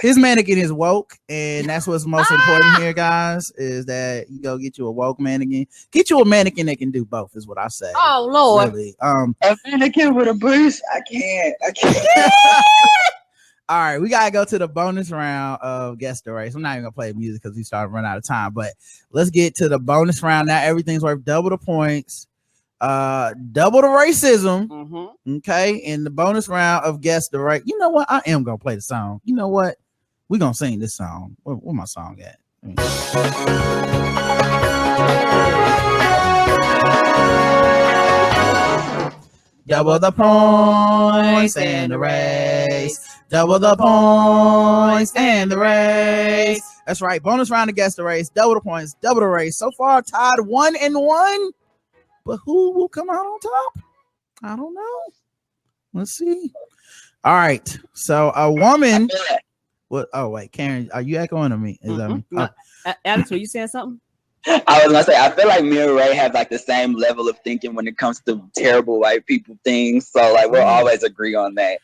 S2: his mannequin is woke, and that's what's most important here, guys, is that you go get you a woke mannequin. Get you a mannequin that can do both, is what I say.
S4: Oh Lord.
S2: Really.
S1: a mannequin with a bush. I can't.
S2: All right, we gotta go to the bonus round of Guess the Race. I'm not even gonna play music because we started to run out of time, but let's get to the bonus round now. Everything's worth double the points, double the racism. Okay, in the bonus round of Guess the Race. You know what? I am gonna play the song. You know what? We're gonna sing this song. Where my song at? Double the points and the race. Double the points and the race. That's right. Bonus round to Guess the Race. Double the points, double the race. So far, tied 1-1. But who will come out on top? I don't know. Let's see. All right. So a woman. What? Oh wait, Karen, are you echoing on me? Is that me? Oh.
S4: Alex, were you saying something?
S1: I was gonna say, I feel like me and Ray have like the same level of thinking when it comes to terrible white people things. So like we'll always agree on that.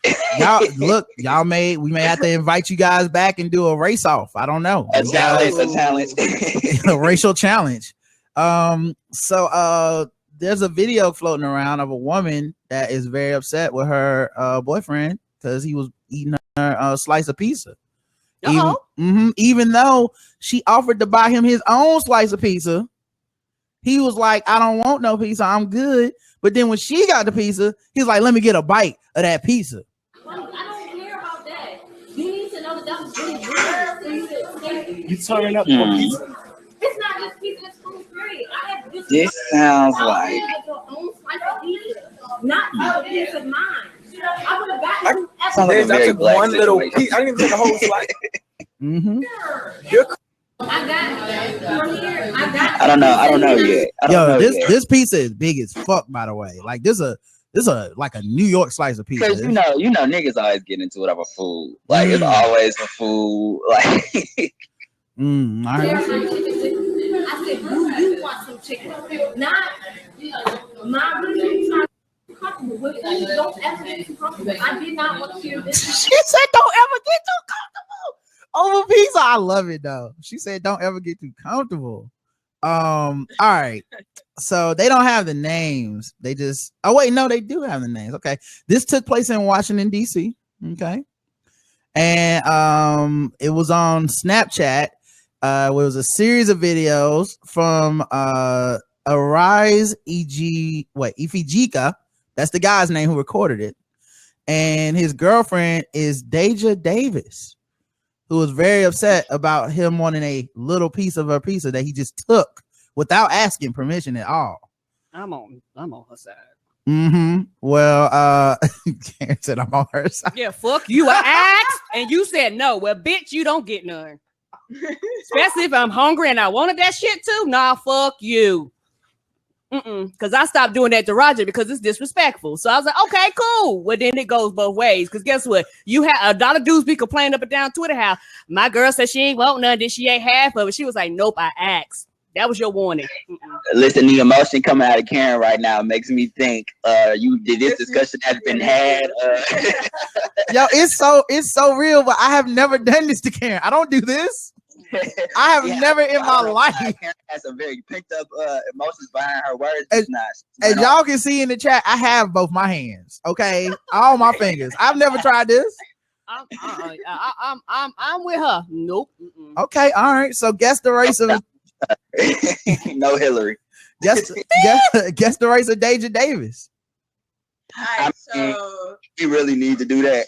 S2: We may have to invite you guys back and do a race off. I don't know.
S1: A challenge.
S2: A racial challenge. So there's a video floating around of a woman that is very upset with her boyfriend because he was eating her slice of pizza. Even though she offered to buy him his own slice of pizza, he was like, "I don't want no pizza, I'm good." But then when she got the pizza, he's like, "Let me get a bite of that pizza."
S5: I don't care about that. You need to know that was really good.
S6: You turning up for pizza?
S5: It's not just pizza, it's food grade. I have
S1: This sounds like
S5: your own slice of pizza, not your piece of mine. I would have gotten
S1: sounds like a very black
S6: one little
S1: situation.
S6: piece. I didn't even take the whole slice.
S1: I don't know yet.
S2: This pizza is big as fuck, by the way. Like this a like a New York slice of pizza.
S1: Because you know, niggas always get into it over food. Like it's always for food. Like
S5: I said, do you want some chicken? Not my really trying to be comfortable with it. Don't ever get too comfortable. I did not want to hear this.
S2: She said, "Don't ever get too comfortable over pizza." I love it though. She said, "Don't ever get too comfortable." All right. So they don't have the names. They just they do have the names. Okay. This took place in Washington, D.C. Okay. And it was on Snapchat. It was a series of videos from Arise Ifijika. That's the guy's name who recorded it. And his girlfriend is Deja Davis, who was very upset about him wanting a little piece of her pizza that he just took without asking permission at all.
S4: I'm on her side.
S2: Well, Karen said I'm on her side.
S4: Yeah, fuck you. I asked and you said no. Well, bitch, you don't get none. Especially if I'm hungry and I wanted that shit too. Nah, fuck you. Because I stopped doing that to Roger because it's disrespectful. So I was like, okay, cool. Well, then it goes both ways. Because guess what? You had a lot of dudes be complaining up and down Twitter how my girl said she ain't want none, then she ate half of it. She was like, nope, I asked. That was your warning.
S1: Listen, the emotion coming out of Karen right now makes me think this discussion has been had.
S2: Yo, it's so real, but I have never done this to Karen. I don't do this. I have never in my life.
S1: Karen has some very picked up emotions behind her words.
S2: As y'all can see in the chat, I have both my hands. Okay, all my fingers. I've never tried this.
S4: I'm with her. Nope.
S2: Okay, all right. So guess the race of
S1: no Hillary.
S2: Guess the race of Deja Davis.
S3: So
S1: you really need to do that.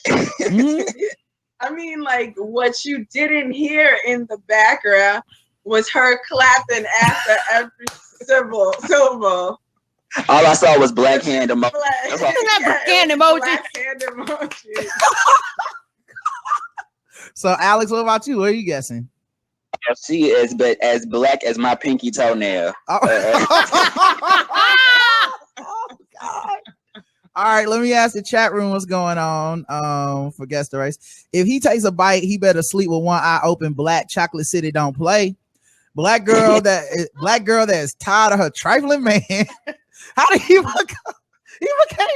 S3: I mean, like, what you didn't hear in the background was her clapping after every syllable.
S1: All I saw was black hand emoji.
S4: Black hand emoji.
S3: Black hand emoji.
S2: So, Alex, what about you? What are you guessing?
S1: She is as black as my pinky toenail.
S2: Oh, God. All right, let me ask the chat room what's going on. For Guess the Race. If he takes a bite, he better sleep with one eye open. Black Chocolate City don't play. Black girl that is tired of her trifling man. How did he became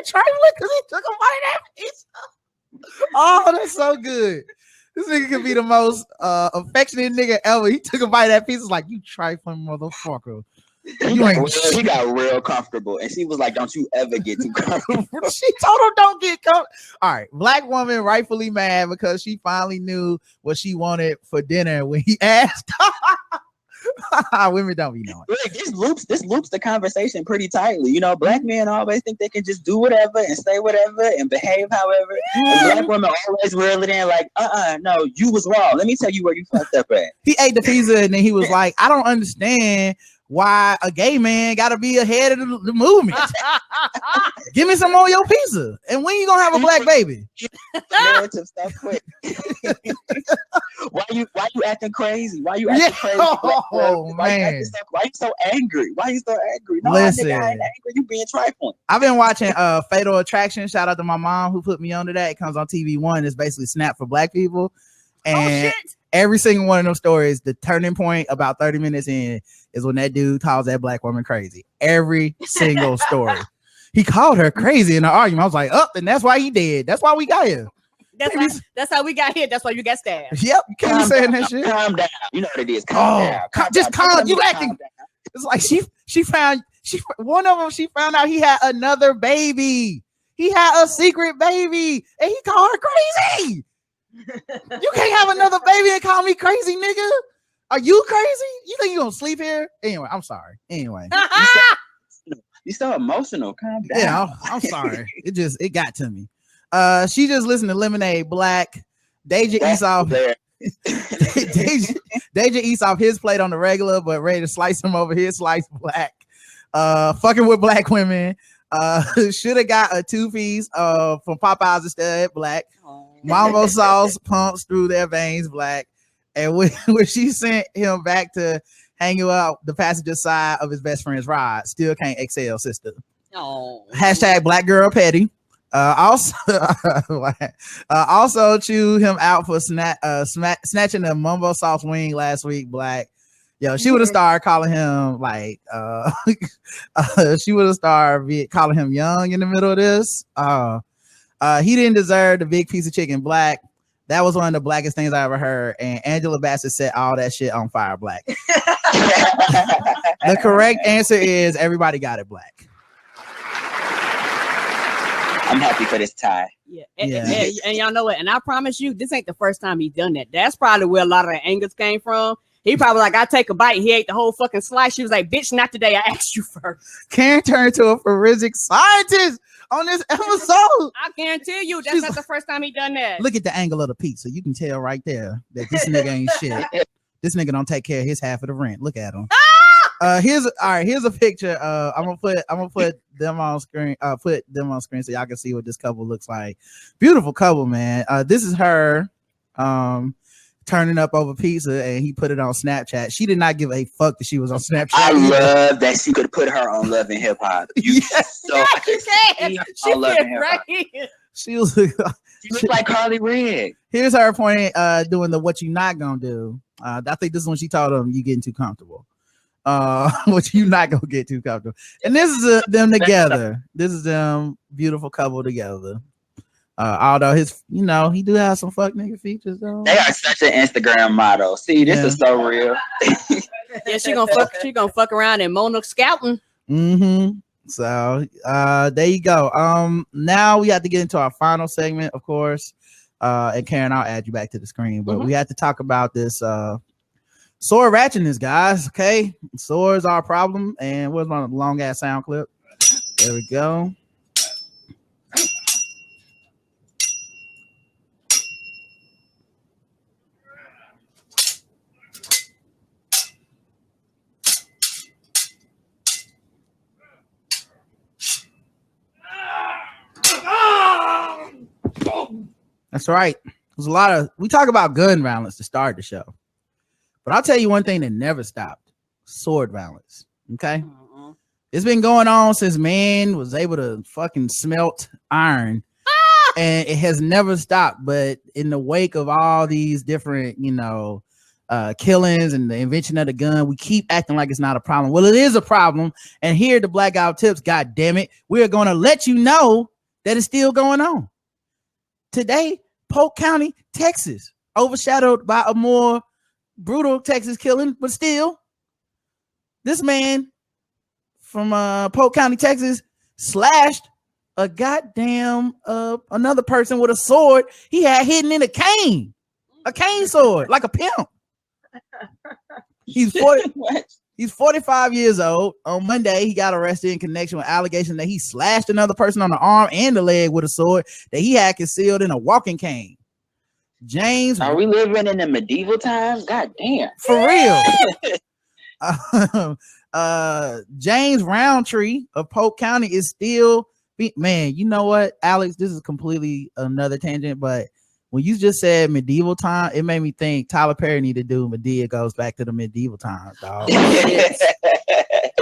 S2: trifling because he took a bite of that pizza? Oh, that's so good. This nigga could be the most affectionate nigga ever. He took a bite of that pizza. Like, you trifling motherfucker.
S1: He got real comfortable, and she was like, "Don't you ever get too comfortable."
S2: She told him, "Don't get comfortable." All right, black woman rightfully mad because she finally knew what she wanted for dinner when he asked. Women don't be knowing.
S1: Like, this loops the conversation pretty tightly. You know, black men always think they can just do whatever and say whatever and behave however. And black women always reel it in like, no, you was wrong. Let me tell you where you fucked up at.
S2: He ate the pizza and then he was like, I don't understand why a gay man gotta be ahead of the movement. Give me some more of your pizza. And when you gonna have a black baby?
S1: Narrative stuff quick. Why you acting crazy? Why you acting crazy?
S2: Man.
S1: Why you so angry? Why you so angry? No,
S2: Listen,
S1: nigga, I ain't angry. You being trifling.
S2: I've been watching Fatal Attraction. Shout out to my mom who put me onto that. It comes on TV One. It's basically Snap for black people. And every single one of those stories, the turning point about 30 minutes in is when that dude calls that black woman crazy. Every single story. He called her crazy in an argument. I was like, and that's why he did. That's why we got here.
S4: That's how we got here. That's why you got stabbed.
S2: Yep. You can't be saying that shit.
S1: Calm down. You know what it is. Calm down.
S2: Calm. You acting. It's like she found one of them. She found out he had another baby. He had a secret baby, and he called her crazy. You can't have another baby and call me crazy, nigga. Are you crazy? You think you gonna sleep here? Anyway, I'm sorry. Anyway,
S1: you're so emotional. Calm down.
S2: Yeah, I'm sorry. It got to me. She just listened to Lemonade Black. Deja eats off. Deja eats off his plate on the regular, but ready to slice him over his slice black. Fucking with black women. Should have got a 2-piece from Popeyes instead, black. Mambo sauce pumps through their veins, black. And when she sent him back to hang out the passenger side of his best friend's ride, still can't exhale, sister. Hashtag black girl petty. Also chew him out for snatching the mumbo sauce wing last week, black. Yo, she would have started calling him like she would have started calling him young in the middle of this. He didn't deserve the big piece of chicken, black. That was one of the blackest things I ever heard. And Angela Bassett set all that shit on fire, black. The correct answer is everybody got it, black.
S1: I'm happy for this tie.
S4: Yeah. And y'all know what? And I promise you, this ain't the first time he's done that. That's probably where a lot of the angers came from. He probably like, I take a bite. He ate the whole fucking slice. She was like, bitch, not today. I asked you first.
S2: Karen turned to a forensic scientist on this episode.
S4: I guarantee you, that's not the first time he done that.
S2: Look at the angle of the pizza. You can tell right there that this nigga ain't shit. This nigga don't take care of his half of the rent. Look at him. Here's a picture. I'm gonna put them on screen. Put them on screen so y'all can see what this couple looks like. Beautiful couple, man. This is her turning up over pizza, and he put it on Snapchat. She did not give a fuck that she was on Snapchat.
S1: I love that she could put her on Love and Hip Hop.
S2: Yes,
S1: So I can see her
S4: She
S1: on Love and
S4: fit
S1: Hip
S4: right
S1: Hop.
S4: in.
S2: she was.
S1: She looks like Carly Red.
S2: Here's her pointing, doing the what you not gonna do. I think this is when she told him you getting too comfortable. What you not gonna get too comfortable. And this is them together. This is them beautiful couple together. Although he do have some fuck nigga features though.
S1: They are such an Instagram model. See, this is so real.
S4: Yeah, she gonna fuck around and Mona scouting.
S2: Mm-hmm. So there you go. Now we have to get into our final segment, of course. And Karen, I'll add you back to the screen, but we have to talk about this sword ratchetness, guys. Okay, swords are a problem. And where's my long ass sound clip? There we go. That's right. There's a lot of, we talk about gun violence to start the show, but I'll tell you one thing that never stopped: sword violence. Okay, it's been going on since man was able to fucking smelt iron, and it has never stopped. But in the wake of all these different, killings and the invention of the gun, we keep acting like it's not a problem. Well, it is a problem, and here at the Blackout Tips, god damn it, we're going to let you know that it's still going on. Today, Polk County, Texas, overshadowed by a more brutal Texas killing, but still, this man from Polk County, Texas, slashed a goddamn another person with a sword he had hidden in a cane sword, like a pimp. He's 45 years old. On Monday, he got arrested in connection with allegations that he slashed another person on the arm and the leg with a sword that he had concealed in a walking cane. James,
S1: are we living in the medieval times? God damn.
S2: For real. James Roundtree of Polk County is still, man, you know what, Alex, this is completely another tangent, but when you just said medieval time, it made me think Tyler Perry need to do Medea Goes Back to the Medieval Times, dog.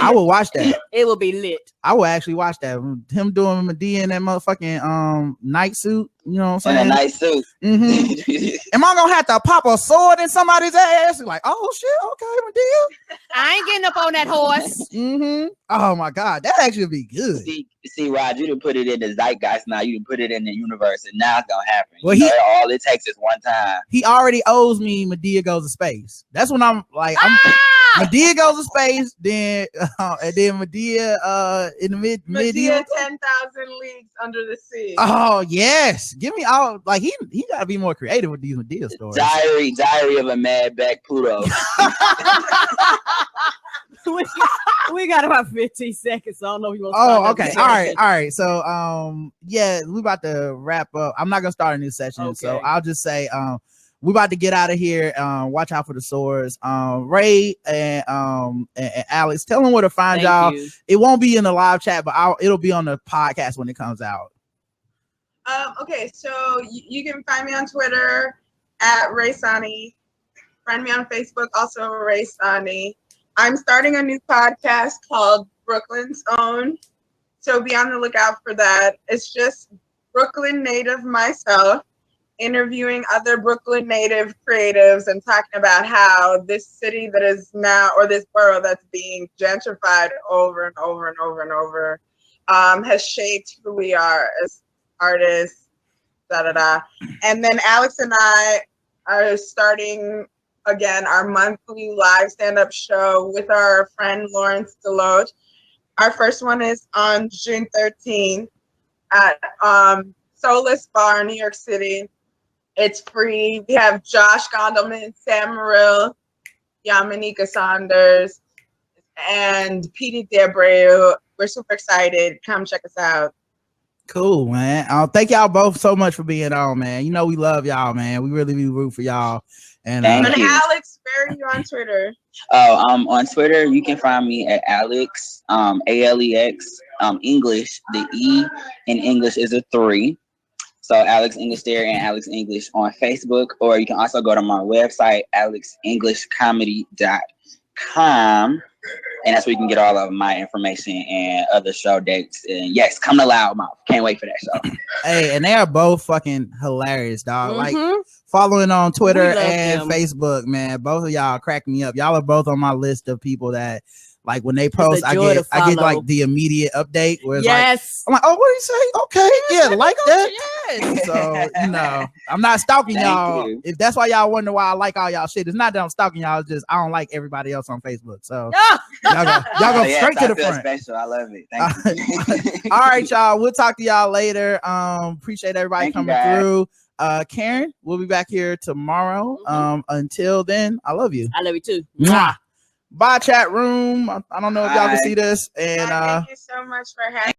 S2: I would watch that.
S4: It will be lit.
S2: I would actually watch that. Him doing Medea in that motherfucking night suit. You know what I'm saying?
S1: In a night suit.
S2: Mm-hmm. Am I gonna have to pop a sword in somebody's ass? Like, oh shit, okay, Medea.
S4: I ain't getting up on that horse.
S2: Mm-hmm. Oh my god, that actually be good.
S1: See, Rod, you didn't put it in the zeitgeist. Now you didn't put it in the universe, and now it's gonna happen.
S2: Well,
S1: all it takes is one time.
S2: He already owes me Medea Goes to Space. That's when I'm like, Medea Goes to Space, then and then Medea in the
S3: Medea 10,000 Leagues Under the Sea.
S2: Oh yes, give me all, like he gotta be more creative with these Medea stories.
S1: Diary of a Mad Back Pluto.
S4: we got about 15 seconds, so I don't know if you want to
S2: start. Okay, all right. So yeah, we about to wrap up. I'm not gonna start a new session, so I'll just say we about to get out of here. Watch out for the swords. Ray and Alex, tell them where to find y'all. It won't be in the live chat, but it'll be on the podcast when it comes out.
S3: Okay, so you can find me on Twitter at Ray Sanni. Find me on Facebook, also Ray Sanni. I'm starting a new podcast called Brooklyn's Own, so be on the lookout for that. It's just Brooklyn native myself interviewing other Brooklyn native creatives and talking about how this city that is now, or this borough that's being gentrified over and over and over and over, has shaped who we are as artists, And then Alex and I are starting again our monthly live stand-up show with our friend Lawrence Deloach. Our first one is on June 13th at Soulless Bar, New York City. It's free. We have Josh Gondelman, Sam Morrill, Yamanika Saunders, and Petey Debreu. We're super excited. Come check us out.
S2: Cool, man. Thank y'all both so much for being on, man. You know we love y'all, man. We really root for y'all. And
S1: Thank
S3: And
S1: you.
S3: Alex, where are you on Twitter?
S1: On Twitter, you can find me at Alex, ALEX, English. The E in English is a 3. So Alex English there and Alex English on Facebook, or you can also go to my website, alexenglishcomedy.com. And that's where you can get all of my information and other show dates. And yes, come to Loudmouth. Can't wait for that show.
S2: Hey, and they are both fucking hilarious, dog. Like
S4: Mhm.
S2: following on Twitter
S4: We love
S2: and
S4: them.
S2: Facebook, man. Both of y'all crack me up. Y'all are both on my list of people that like when they post,
S4: a
S2: I
S4: joy
S2: get
S4: to
S2: like
S4: follow.
S2: the immediate update where it's like
S4: Yes.
S2: I'm like, oh, what do you say? Okay, yeah, like that.
S4: Yes.
S2: So I'm not stalking
S1: Thank
S2: y'all.
S1: you.
S2: If that's why y'all wonder why I like all y'all shit, it's not that I'm stalking y'all. It's just I don't like everybody else on Facebook. So
S4: Ah!
S2: y'all go
S1: Yes,
S2: straight to
S1: I
S2: the
S1: feel
S2: front.
S1: special. I love it. Thank you.
S2: All right, y'all. We'll talk to y'all later. Appreciate everybody
S1: Thank you,
S2: coming
S1: guys.
S2: through. Karen, we'll be back here tomorrow. Until then, I love you.
S4: I love you too.
S2: Mwah. Bye, chat room. I don't know if y'all can
S1: Bye.
S2: see this. And
S3: Thank you so much for having